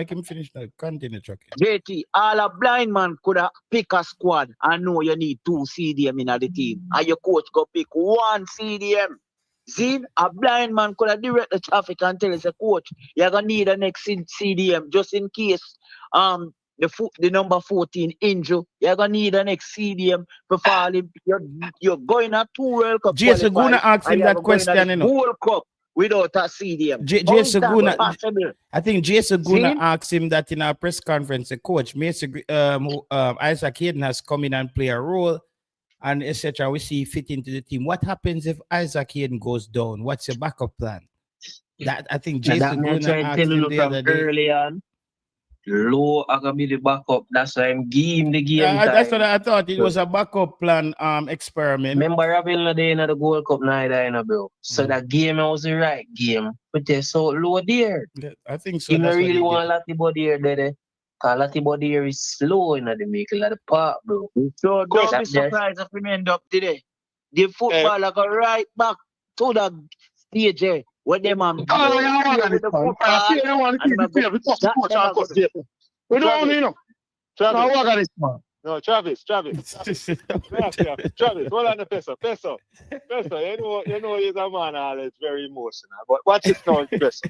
Continue trucking. JT, all a blind man could have pick a squad and know you need 2 CDM in the team. And your coach go pick 1 CDM. See, a blind man could have direct the traffic and tell us, coach, you're gonna need a next CDM just in case the number 14 injury. You're gonna need a next CDM for falling. You're going at 2 World Cup. Jason Guna asked him that question, you know. World Cup without a CDM. Jason Guna, I think Jason Guna asked him that in our press conference. The coach, Isaac Hayden has come in and play a role, and etc. We see fit into the team. What happens if Isaac Hayden goes down? What's your backup plan? That I think Jason Guna asked him the other day. Early on, Lowe are gonna be the backup. That's why I'm giving the game time. That's what I thought. It was a backup plan experiment. Remember Ravel not there in the Gold Cup neither, bro. So that game was the right game. But they so Lowe there. I think so. You don't really want Latibo there, there. Because Latibo there is slow in the middle of the park, bro. So don't be surprised if we end up today. The footballer go right back to the stage there. What them man? We don't only know. Now work on this, man. No, Travis. Travis, hold on the Peso. You know he's a man always very emotional. But watch this now, Peso.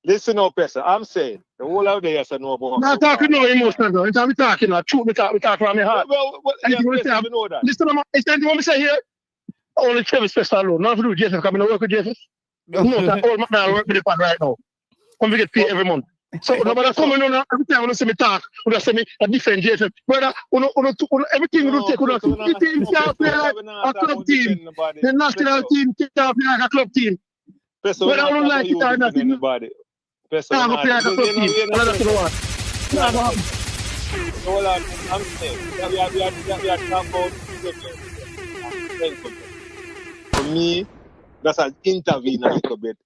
Listen now, Peso. I'm saying the whole of the years I know about. Not talking no emotional though. It's how we talking like truth, we talk from my heart. Well, yeah, Peso, you know that. Listen, it's anything what me say here. Only Travis Peso alone. Not to do with Jason, because I work with Jason. No, that all McDonald work with the fan right now. When we get paid every month. So nobody coming on every time when you see me talk, when you see me a different Jason. Brother, everything we do take with us. The team can't play like a club team. The national team can't play like a club team. Peso, Whether I don't like it or not, Peso, can't play like a club team. Hold on, I'm saying we are talking about. For me, that's an intervene a little bit.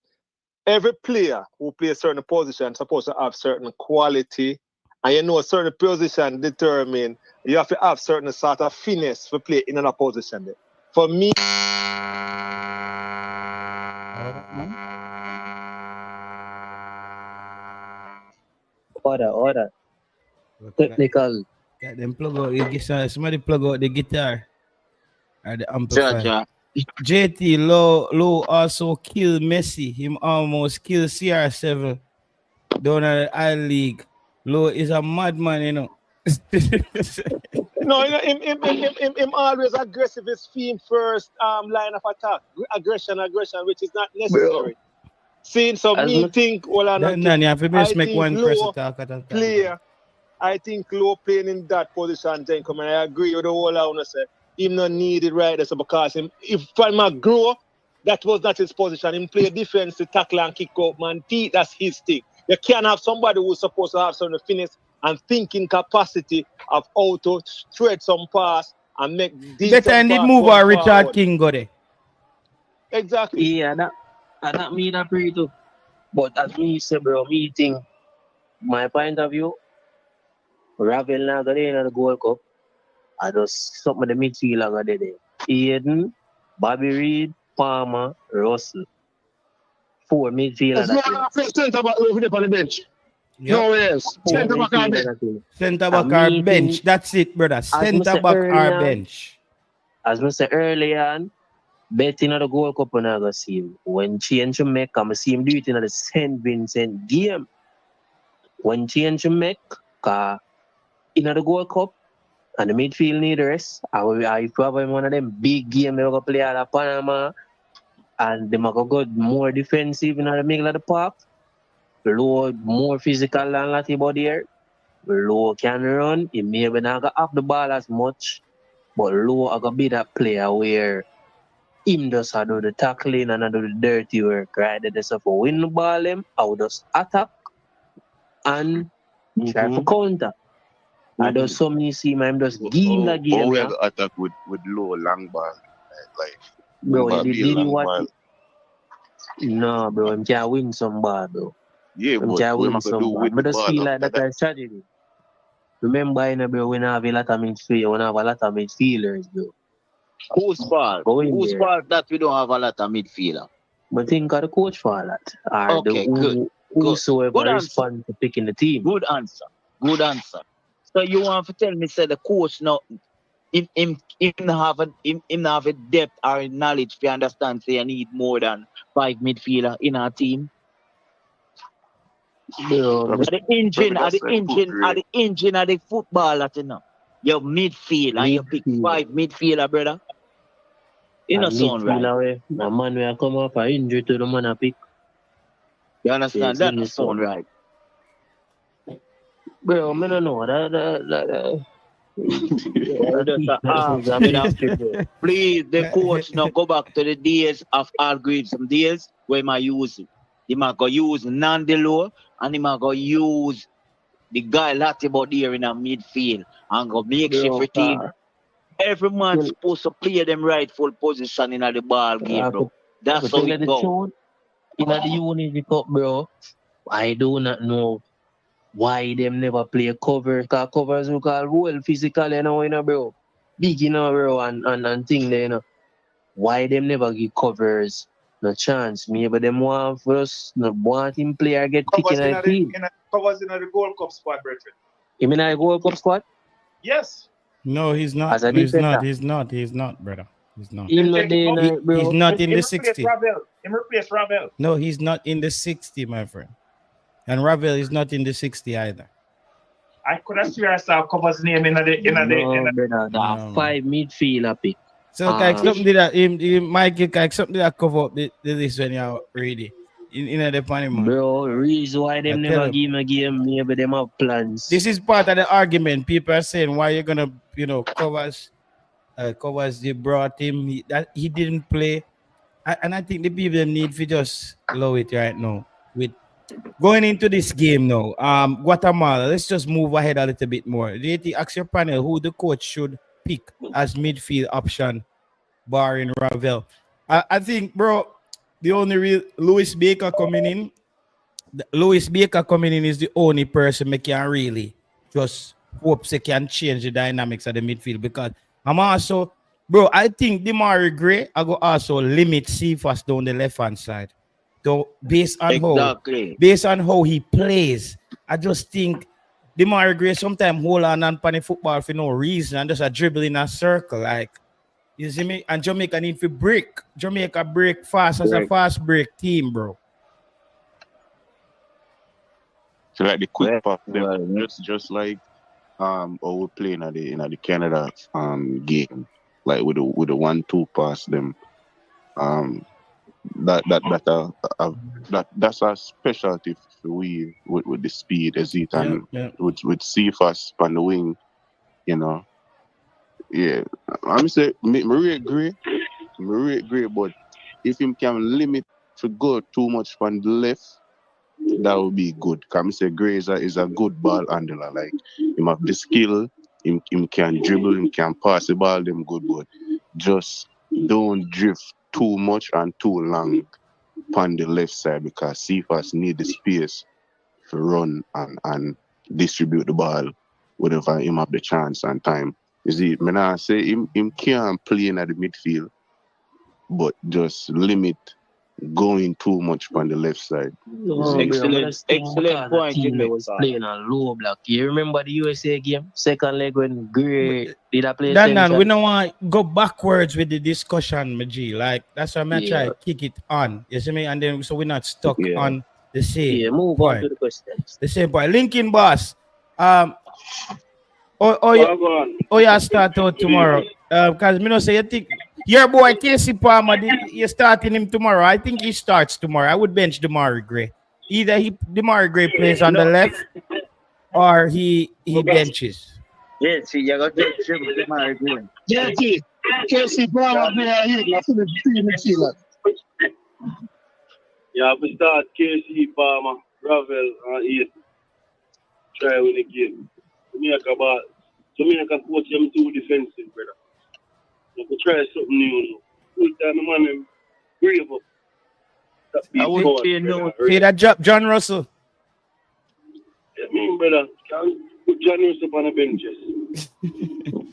Every player who plays a certain position is supposed to have certain quality, and you know a certain position determine you have to have certain sort of finesse to play in another position. There. For me, Order. Technical. Got them plug out. Somebody plug out the guitar or the amplifier. JT Lowe also killed Messi. Him almost killed CR7 down at the I League. Lowe is a madman, you know. No, him always aggressive. His team first line of attack. Aggression, which is not necessary. Seeing some me think, well, I think Lowe I think Lowe playing in that position, then come and I agree with the whole I want to say. Him not needed right there, so because if Fanma grow, that was not his position. Him play defense to tackle and kick out, man. That's his thing. You can't have somebody who's supposed to have some finish and thinking capacity of how to thread some pass and make decent Better in the move or Richard King go there. Exactly. Yeah, that me that pray too. But as me say, bro, me think my point of view, Ravel now got in the Gold Cup. I just something of the midfielder got there. Aiden, Bobby Reed, Palmer, Russell. 4 midfielders. There's no centre back over there on the bench. Yep. No yes. Centre back or bench. Centre back or bench. That's it, brother. Centre back or bench. As I said earlier, betting on the Gold Cup and I go see him. When change Jamaica, I see him do it in the St. Vincent game. When change Jamaica in the Gold Cup and the midfield need rest, I probably one of them big games they're going to play at Panama and they might go more defensive in the middle of the park. Low more physical than Lati body here. Low can run. He maybe not go off the ball as much, but Low are going to be that player where him just do the tackling and do the dirty work, right? They just have to win the ball him, I would just attack and try to counter. I just some you see him just give him the game. We have to attack with Low long ball. Like bro, did he what? No, bro, him can't win some ball, bro. Yeah, but what am I going to do with the ball? But just feel like that's a strategy. Remember, bro, we have a lot of midfielders, bro. Whose fault? Whose fault that we don't have a lot of midfielder? But think of the coach for that. Okay, good. Whosoever responds to picking the team. Good answer. So you want to tell me, say the coach now, him have a depth or knowledge to understand, say you need more than 5 midfielder in our team? Bro, the engine of the football, you know. Your midfield and you pick 5 midfielder, brother. You know, sound right. The man will come off an injury to the man I pick. You understand? That doesn't sound right. Bro, I don't know. Please, the coach now go back to the days of Hallgrímsson days where he use it. He might go use Nandelo and he might go use the guy Latibot here in a midfield and go make shift team. Every man supposed to play them rightful position in the ball game, bro. That's how it goes. In the Unity Cup, bro, I do not know why them never play cover. Because covers we call well physical, you know, bro. Big, you know, bro, and thing there, you know. Why them never give covers no chance? Maybe them want first, no want him player get picked in the team. Covers in the Gold Cup squad, brethren. You mean the Gold Cup squad? Yes. No, he's not. As a He's not. defender. He's not. He's not, brother. He's not. He's not in it, bro. He's not in the Him 60. replace Ravel. No, he's not in the 60, my friend. And Ravel is not in the 60 either. I could have seen I saw Cover's name in the brother, that 5 midfielder pick. So like something that Michael like something that cover up the list when you're ready. In the panel. Bro, reason why them never give him a game, maybe them have plans. This is part of the argument. People are saying why you're gonna, covers they brought him. He didn't play. And I think the people need to just allow it right now. With going into this game now, Guatemala, let's just move ahead a little bit more. Do you ask your panel who the coach should pick as midfield option, barring Ravel? I think, bro, the only real Louis Baker coming in is the only person that can really just hope they can change the dynamics of the midfield, because I'm also, bro, I think Demarai Gray I go also limit Cephas down the left hand side. So based on how he plays, I just think Demarai Gray sometimes hold on the football for no reason and just a dribble in a circle, like, you see me? And Jamaica need to break. Jamaica break fast as a fast break team, bro. So like the quick pop, just like how we play in the Canada game, like with the 1-2 pass them. That's a specialty for we with the speed as it and with Cephas on the wing, Yeah, I'm saying Maria Gray, but if him can limit to go too much from the left, that would be good. Cause I say Gray is a good ball handler. Like him have the skill, him can dribble, him can pass the ball, them good, but just don't drift too much and too long on the left side, because Cephas need the space to run and distribute the ball whenever him have the chance and time. You see, when I say him can't play in the midfield, but just limit going too much on the left side. No, excellent point. Team was playing a low block. You remember the USA game, second leg when Gray did I play? Dan, we don't want to go backwards with the discussion, Maji. Like that's why I'm trying to kick it on. You see me? And then so we're not stuck on the same. Yeah, move point. on to the questions. The same point. Lincoln boss. You start out tomorrow. Because me know say you think your boy Casey Palmer, you're starting him tomorrow. I think he starts tomorrow. I would bench Demarai Gray. Either Demarai Gray plays on the left or he benches. Yeah, see, you got to Demarai Gray. Yeah, see, Casey Palmer here. Yeah, we start Casey Palmer, Ravel, and Ian. Try win the game. Jamaica coach them too defensive, brother. You could try something new. Full time, man, brave up. I would say no. Say that job, John Russell. I mean, brother, can put John Russell on the benches.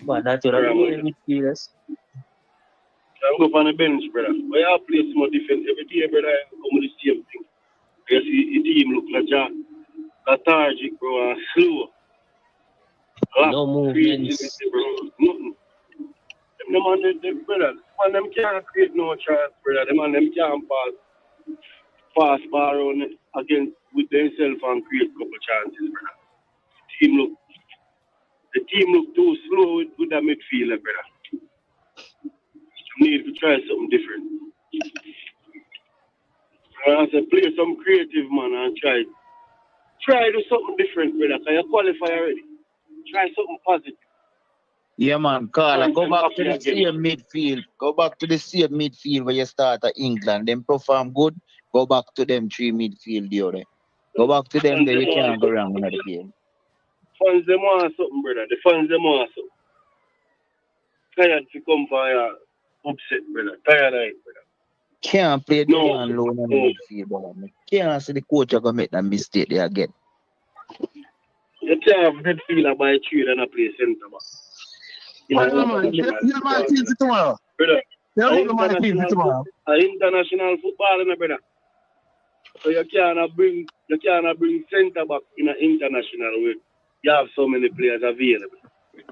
But that's what I'm doing. Yes. Can go on the bench, brother. But you have to play some defense every day, brother. I come with the same thing. You see the team look like lethargic, bro, and slow. No movements. Nothing. Them man, brother, them can't create no chance, brother. Them can't pass ball around against with themselves and create a couple chances, brother. The team look too slow with that midfielder, brother. You need to try something different. I said, play some creative, man, and try to do something different, brother, because you qualify already. Try something positive. Yeah, man, Carla, go back to the same midfield. Go back to the same midfield where you start at England. Them perform good. Go back to them 3 midfield the other. Go back to them there. You can't go wrong in the game. Fans them want something, brother. The fans them want something. Tired to come for your upset, brother. Tired of it, brother. Can't play Damion Lowe in the midfield, brother. Can't see the coach going to make that mistake there again. You can't have midfielder by trade and a play centre back. You're my team tomorrow. Brother, tomorrow. International football, brother. So you can't bring centre back in an international way. You have so many players available.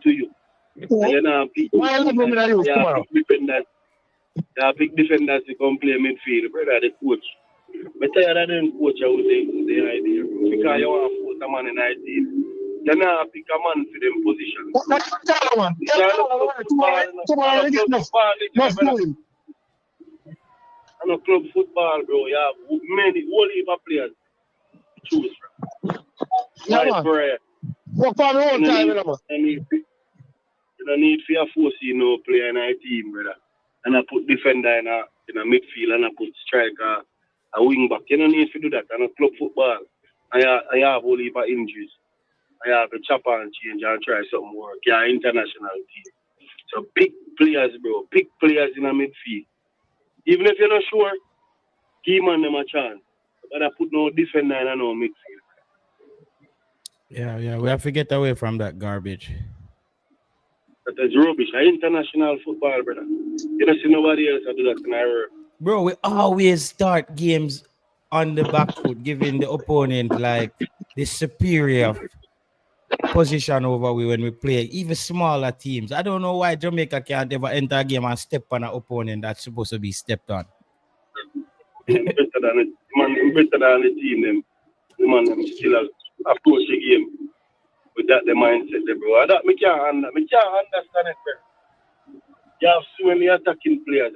to you. You know, pick defenders to come play midfield, brother, the coach. But tired of them coach out the idea. Because you want to put a man in the team. You know, pick a man for them position. And a club football, bro, you have many whole heap of players to choose from. Yeah, man. Work for my own time, you know, man. You don't need for a force, player in a team, brother. And I put defender in a midfield and I put striker, a wing back. You don't need to do that. And a club football, I have all heap of injuries. I have to chop and change and try something more. Yeah, international team. So pick players, bro. Pick players in a midfield. Even if you're not sure, give man them a chance. But I put no defender in a no midfield. Yeah, we have to get away from that garbage. That is rubbish. International football, brother. You don't see nobody else do that in our world. Bro, we always start games on the back foot, giving the opponent like the superior position over we when we play even smaller teams. I don't know why Jamaica can't ever enter a game and step on an opponent that's supposed to be stepped on. Better than the team them. The man them still approach the game with that the mindset, bro. That me can't understand it, bro. You have so many attacking players.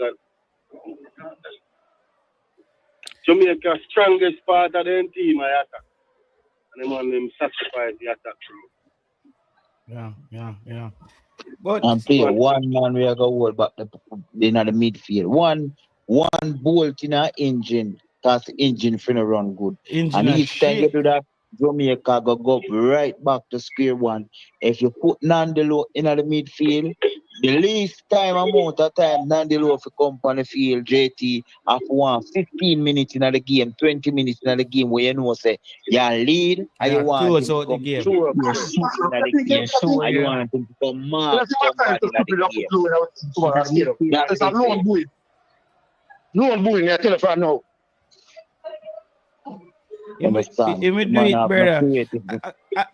Jamaica's strongest part of the team I attack. And the man them sacrifice the attack, bro. Yeah. But and play one man we are going to hold back in the midfield. One bolt in our engine, because the engine finna run good. And each time you do that, Jamaica go right back to square one. If you put Nandelo in the midfield, the least amount of time Nandelo if you come on the field, JT, after 15 minutes in the game, 20 minutes in the game, where you know say you lead and you want close him out to the come game. through in the game, and you want him to come mark somebody in the game. It's a lone boy. Lone boy in the telephone now. You do it, brother.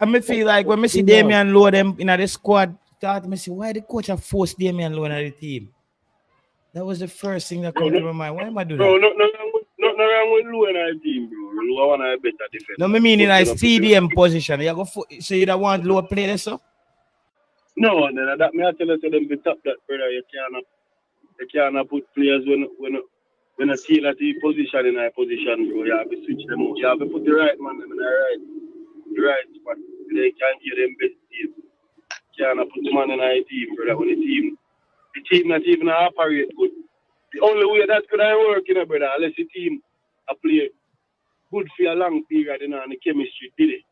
I feel like when I see Damion Lowe them in the squad, I say, why the coach have forced Damion Lowe in the team? That was the first thing that came to my mind. Why am I doing that? Bro, not wrong with Lowe in the team, bro. Lowe want a better defense. No, I mean in a CDM position. You go so you don't want Lowe play this, so? No, then that me I tell you to them to top that, brother. You can't put players when I see that the position in a position, bro, you have to switch them out. You have to put the right man in the right spot. They can't give them best team. You can't put the man in a team, brother. When the team not even operate good. The only way that could work, brother, unless the team play good for a long period, and the chemistry did it.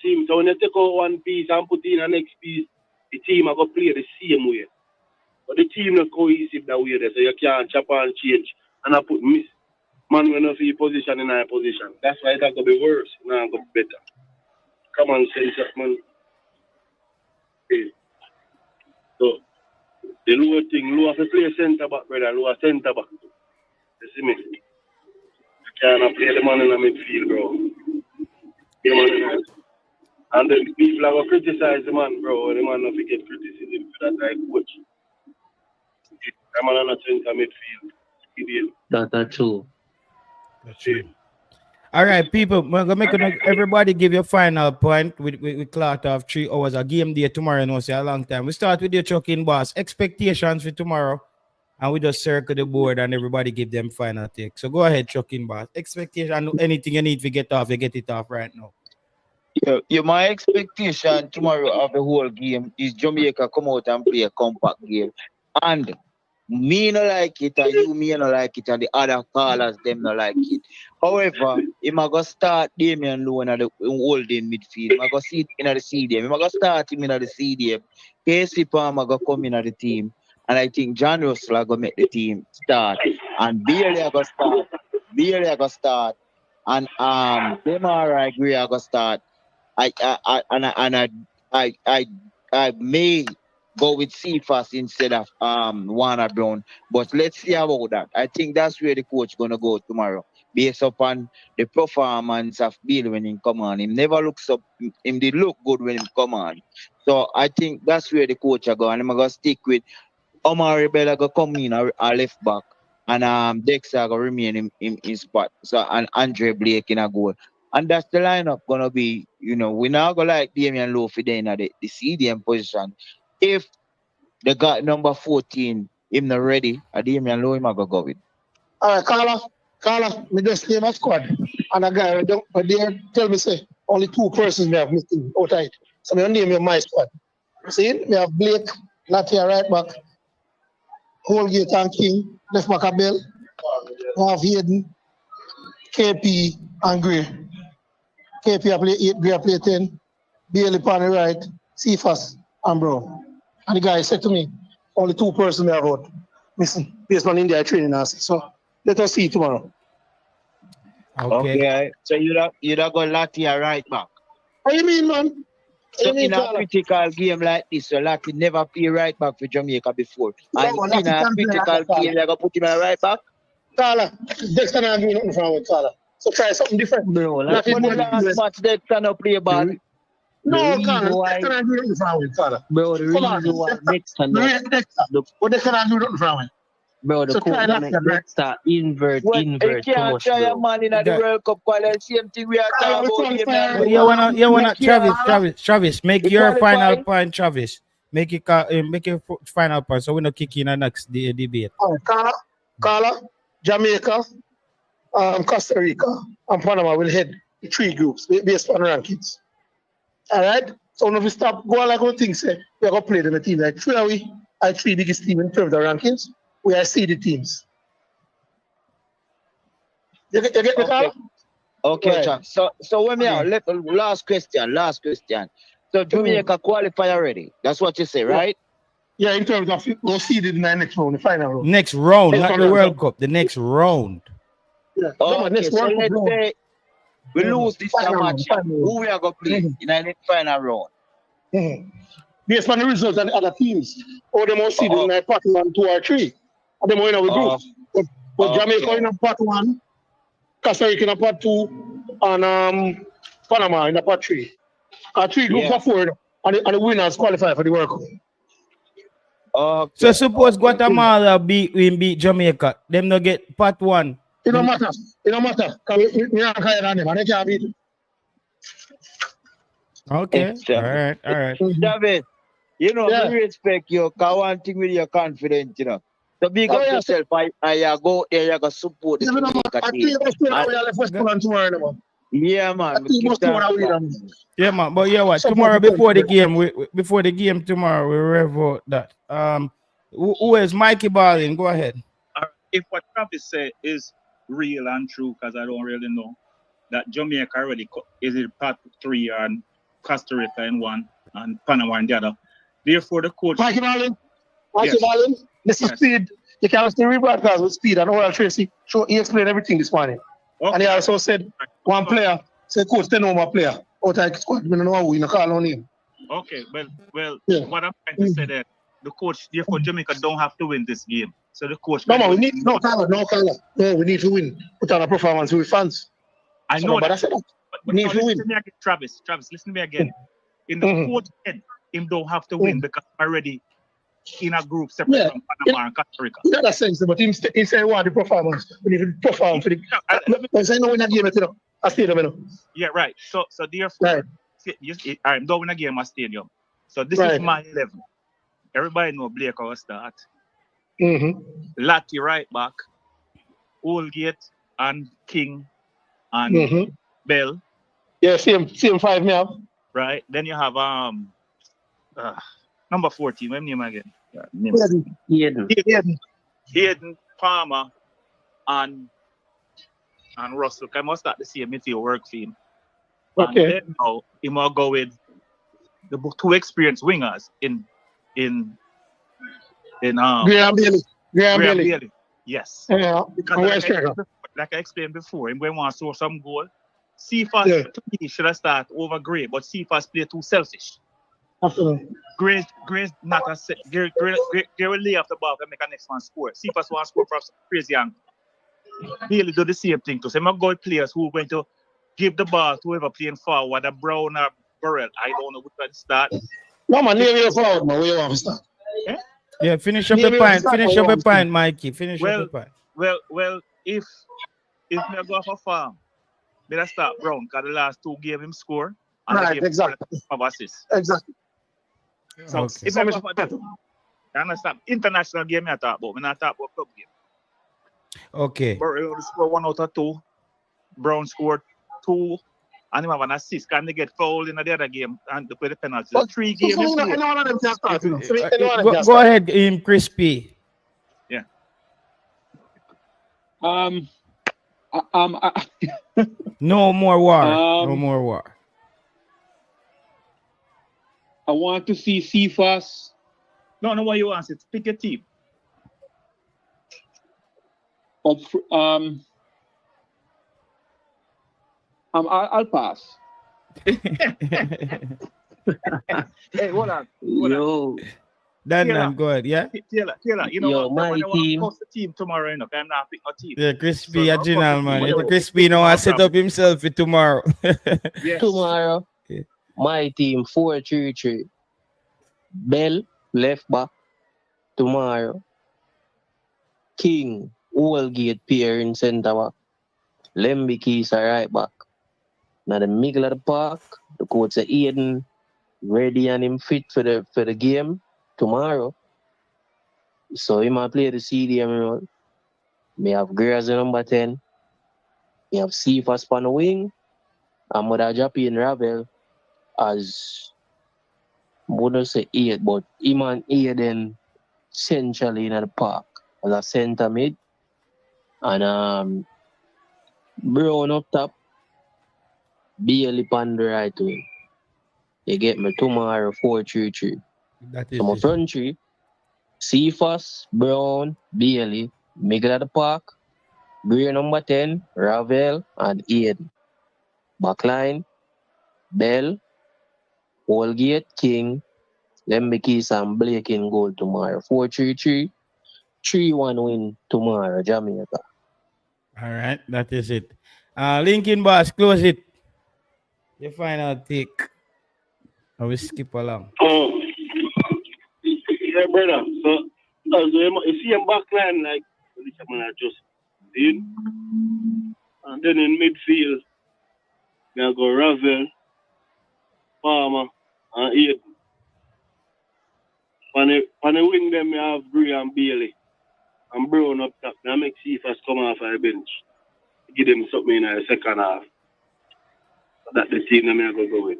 See, so when you take out one piece and put in the next piece, the team are going to play the same way. But the team not cohesive that way, so you can't chop and change. And I put man when of your position in our position. That's why it's going to be worse. Now it's going to be better. Come on, sense up, man. Okay. So, the lower thing, Lowe have to play centre back, brother. Lower centre back. You see me? You can't play the man in the midfield, bro. And then people are going to criticize the man, bro. The man not get criticism for that like coach. The man not centre midfield. That's true. All right, people, we're gonna make everybody give your final point. We clocked off 3 hours a game day tomorrow. No, say a long time. We start with your chucking boss expectations for tomorrow, and we just circle the board and everybody give them final take. So go ahead, chucking boss. Expectation, anything you need to get off, you get it off right now. Yeah, my expectation tomorrow of the whole game is Jamaica come out and play a compact game, and me no like it, and you me no like it, and the other callers them no like it. However, if I go start Damion Lowe in the holding midfield, I go see it in the CDM. If I go start him in the CDM, KC Palmer go come in the team, and I think John Russell go make the team start, and Bailey I go start, and Demarai Gray I go start. I may go with CFAS instead of Warner Brown. But let's see about that. I think that's where the coach gonna go tomorrow, based upon the performance of Bill when he come on. Him never looks up. Him did look good when he come on. So I think that's where the coach are going. I'm gonna stick with Omar Bella go come in our left back, and Dexter go remain in spot. So and Andre Blake in a goal. And that's the lineup gonna be, we now go like Damion Lowe for then at the CDM position. If they got number 14, him not ready, Damion Lowe him a go with. All right, Carla, me just name a squad. And a guy but they tell me say only 2 persons me have missing outside. So me name my squad. See, me have Blake, Latia right back, Holgate and King, left back a Bell. I have Hayden, KP and Gray. KP I play 8, Gray I play 10, Bailey on the right, Cephas and Brown. And the guy said to me, only 2 persons me have out missing based on India training us. So let us see tomorrow. Okay. So you don't go Latia right back. What you mean, man? So in a critical game like this, so Latin never play right back for Jamaica before. And in a critical game, you're going to put him at right back? Carla, Dexter not doing nothing from it, Carla. So try something different. Bro, last match, Dexter not play ball. No, Carla, Dexter not doing nothing from it, Carla. Bro, the reason why Dexter not... But Dexter not doing nothing from it. Bro, the coach make Dexter invert too much, try a man in the World Cup Qualifiers, same thing we are talking about. You wanna Travis, make your final point, Travis. Make your final point, so we not kick in the next debate. Carla, Jamaica, Costa Rica, and Panama will head the 3 groups based on rankings. All right. So if we stop going like what things say, we are gonna play them a team like 3 biggest team in terms of rankings. We are seeded teams. You get me, Carla? Okay, right. So when we are last question. So Jamaica qualify already. That's what you say, right? Yeah, in terms of go seeded in the next round, the final round. Next round, not the World Cup. The next round. Yeah. Okay, so let's say we lose this match. Who we are going to play in the next final round? Based on the results of the other teams, or the most seeded in the part 1, 2, or 3. And then we in our group. But Jamaica in part 1, Costa Rica in part 2, and Panama in part 3. 3 groups of 4, and the winners qualify for the World Cup. So suppose Guatemala beat Jamaica, them no get part 1. It don't matter. Because we are higher than them, and they can't beat it. Okay. All right. David, I respect you. Because one thing with your confidence, So big up yourself. I go there, you go support the Jamaica team. Yeah, man. Yeah, man. But yeah, what? Tomorrow before the game tomorrow, we revote that. Who is Mikey Balling? Go ahead. If what Travis said is real and true, because I don't really know, that Jamaica already is in part 3 and Costa Rica in 1 and Panama in the other. Therefore, the coach. Mikey Balling, this is speed. You can still rebroadcast with speed and Oral Tracy. He explained everything this morning. Okay. And he also said one player, said coach, they know my player. Out of squad, we don't know who you call on him. Okay, well, what I'm trying to say that the coach, therefore Jamaica don't have to win this game. So the coach. No, we need no, we need to win. Put on a performance with fans. I know that. But we need to win. Travis, listen to me again. In the coach head, him don't have to win because already in a group separate from Panama and Costa Rica. In that sense, but he said, "What the performance? We need to perform for the." I say, "No, win a game, I stadium, Yeah, right. So therefore, I'm don't win a game at stadium. So this is my 11. Everybody know Blake will start. Lati right back, Holgate and King and Bell. Yeah, same 5 me have. Right. Then you have number 14. What name again? Hayden, Palmer, and Russell. I must start to see a midfield work for him. Okay. And then now he will go with the 2 experienced wingers in Gray and Bailey. Yes. Yeah. Because like I explained before, him going to want to score some goal. Cephas to me should have started over Gray, but Cephas play too selfish. Absolutely. Gray's not a set. Gray will lay off the ball and make a next man score. Cephas want to score from some crazy angle. Bailey do the same thing too. So I'm going players who are going to give the ball to whoever playing forward, a Brown or Burrell. I don't know which one to start. No, man, name your forward, man. Where you want to start? Yeah, finish up Name the your point. start, Finish where you up the want to start. point, Mikey. Finish up the point. Well, if me go for farm, me start Brown, because the last 2 games him score, and the Right, game exactly. have assists. Exactly. So Okay. if I go for that, you understand? International game I talk about, me not talk about club game. Okay. Brown score 1 out of 2. Brown scored 2. And him have an assist. Can they get fouled in the other game and they play the penalty? So 3 games. So, any one of them can start. Any one of them can Go start. ahead, Crispy. Yeah. No more war. No Um, more war. I want to see Cephas. No, what you want it. Pick a team. I'll pass. Hey, hold on. Yo, Dan, go ahead, yeah? Taylor, you know Yo, what? my I want team. to post the team tomorrow, you know, 'cause I'm not picking a team. Yeah, Crispy, So, a general man. tomorrow. Crispy now I set up himself for tomorrow. Yes. Tomorrow, my team 4-3-3. Bell, left back. Tomorrow. King, Woolgate, Pierre in centre back. Lemby Keys are right back. Now the middle of the park, the coach say Aiden ready and him fit for the game tomorrow. So he might play the CDM role. Me have Gray as the number 10. Me have Cephas on the wing. And Mother Jappy and Ravel as I wouldn't say 8, but him and Aiden centrally in the park as a centre mid. And Brown up top. Bailey on the right wing. You get me tomorrow 4-3-3. That is So my it. front three, Cephas, Brown, Bailey, middle of the park, Gray number 10, Ravel, and Aiden. Backline, Bell, Woolgate, King, Lembikis, and Blake in goal tomorrow. 4-3-3, 3-1 win tomorrow, Jamaica. All right, that is it. Lincoln Boss, close it. Your final take. I will skip along. Yeah, brother. So you see him backline like this man I just did. And then in midfield, we go Ravel, Palmer, and Aiden. On the wing them we have Gray and Bailey. And Brown up top. Now make Cephas come off the bench. Give them something in the second half. That's the team that I'm going to go with.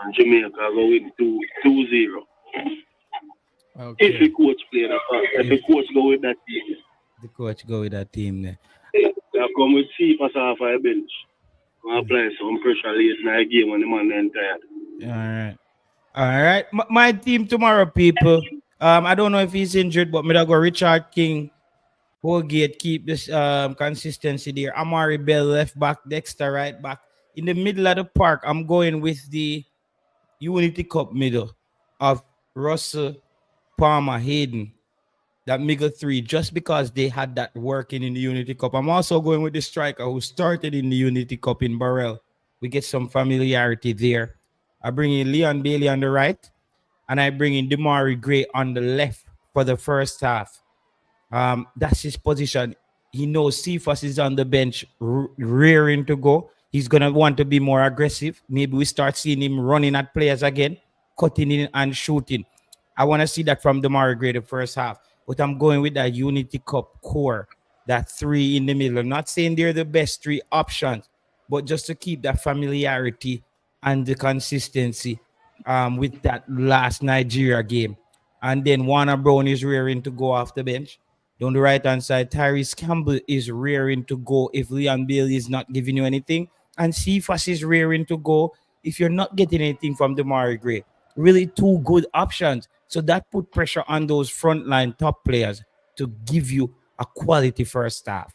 And Jamaica go win 2-0. Okay. If the coach play that part, if the coach go with that team. The coach go with that team there. They come with Cephas off the bench. And apply some pressure late in the game when the man then tired. All right. My team tomorrow, people. I don't know if he's injured, but me go Richard King, Woolgate, keep this consistency there. Amari Bell left back, Dexter right back. In the middle of the park, I'm going with the Unity Cup middle of Russell, Palmer, Hayden. That middle three, just because they had that working in the Unity Cup. I'm also going with the striker who started in the Unity Cup in Burrell. We get some familiarity there. I bring in Leon Bailey on the right, and I bring in Demarai Gray on the left for the first half. That's his position. He knows Cephas is on the bench, rearing to go. He's going to want to be more aggressive. Maybe we start seeing him running at players again, cutting in and shooting. I want to see that from Demarai Gray the first half. But I'm going with that Unity Cup core, that 3 in the middle. I'm not saying they're the best 3 options, but just to keep that familiarity and the consistency with that last Nigeria game. And then Warner Brown is rearing to go off the bench. Down the right-hand side, Tyrese Campbell is rearing to go if Leon Bailey is not giving you anything. And Cephas is rearing to go if you're not getting anything from Demarai Gray. Really 2 good options. So that put pressure on those frontline top players to give you a quality first half.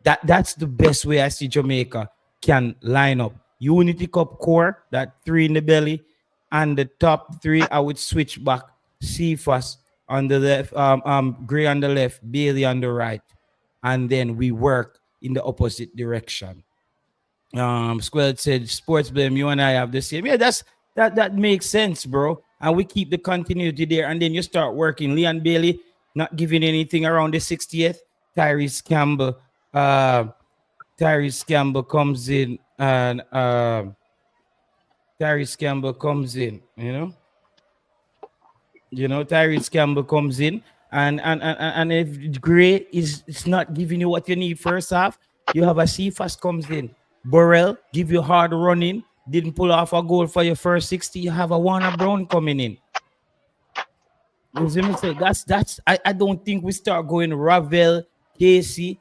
That's the best way I see Jamaica can line up. Unity Cup core, that 3 in the belly, and the top 3, I would switch back. Cephas on the left, Gray on the left, Bailey on the right, and then we work in the opposite direction. Squad said, Sports Blame, you and I have the same. Yeah, that makes sense, bro. and we keep the continuity there, and then you start working. Leon Bailey not giving anything around the 60th. Tyrese Campbell comes in, and Tyrese Campbell comes in, Tyrese Campbell comes in, and if Gray is not giving you what you need first half, you have a Cephas comes in. Burrell give you hard running, didn't pull off a goal for your first 60. You have a Warner Brown coming in. You see me say that's I don't think we start going Ravel, Casey,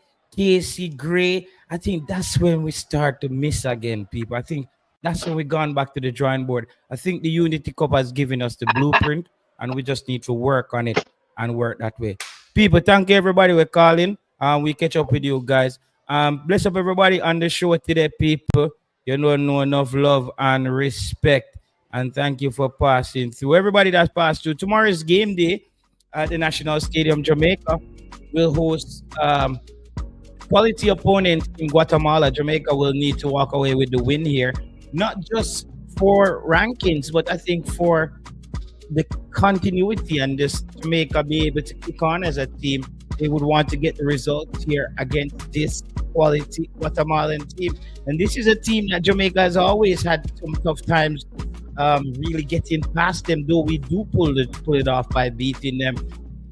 Gray. I think that's when we start to miss again, people. I think that's when we gone back to the drawing board. I think the Unity Cup has given us the blueprint, and we just need to work on it and work that way. People, thank you everybody we're calling. We catch up with you guys. Bless up everybody on the show today, people. You know enough love and respect. And thank you for passing through. Everybody that's passed through. Tomorrow's game day at the National Stadium, Jamaica will host quality opponent in Guatemala. Jamaica will need to walk away with the win here. Not just for rankings, but I think for the continuity and just Jamaica be able to kick on as a team. They would want to get the results here against this quality Guatemalan team. And this is a team that Jamaica has always had some tough times really getting past them, though we do pull it off by beating them.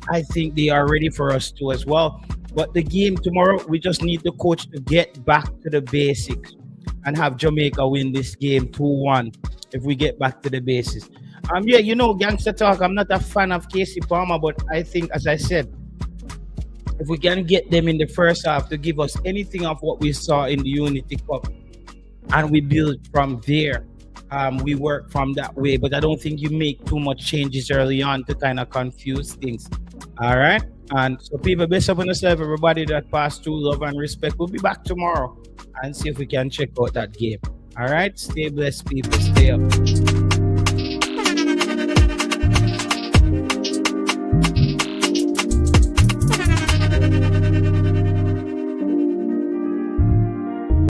I think they are ready for us too as well. But the game tomorrow, we just need the coach to get back to the basics and have Jamaica win this game 2-1 if we get back to the basics. Gangster talk, I'm not a fan of Casey Palmer, but I think, as I said, if we can get them in the first half to give us anything of what we saw in the Unity Cup, and we build from there, we work from that way. But I don't think you make too much changes early on to kind of confuse things. All right? And so people, best up on yourself, everybody that passed through, love and respect. We'll be back tomorrow and see if we can check out that game. All right? Stay blessed, people. Stay up.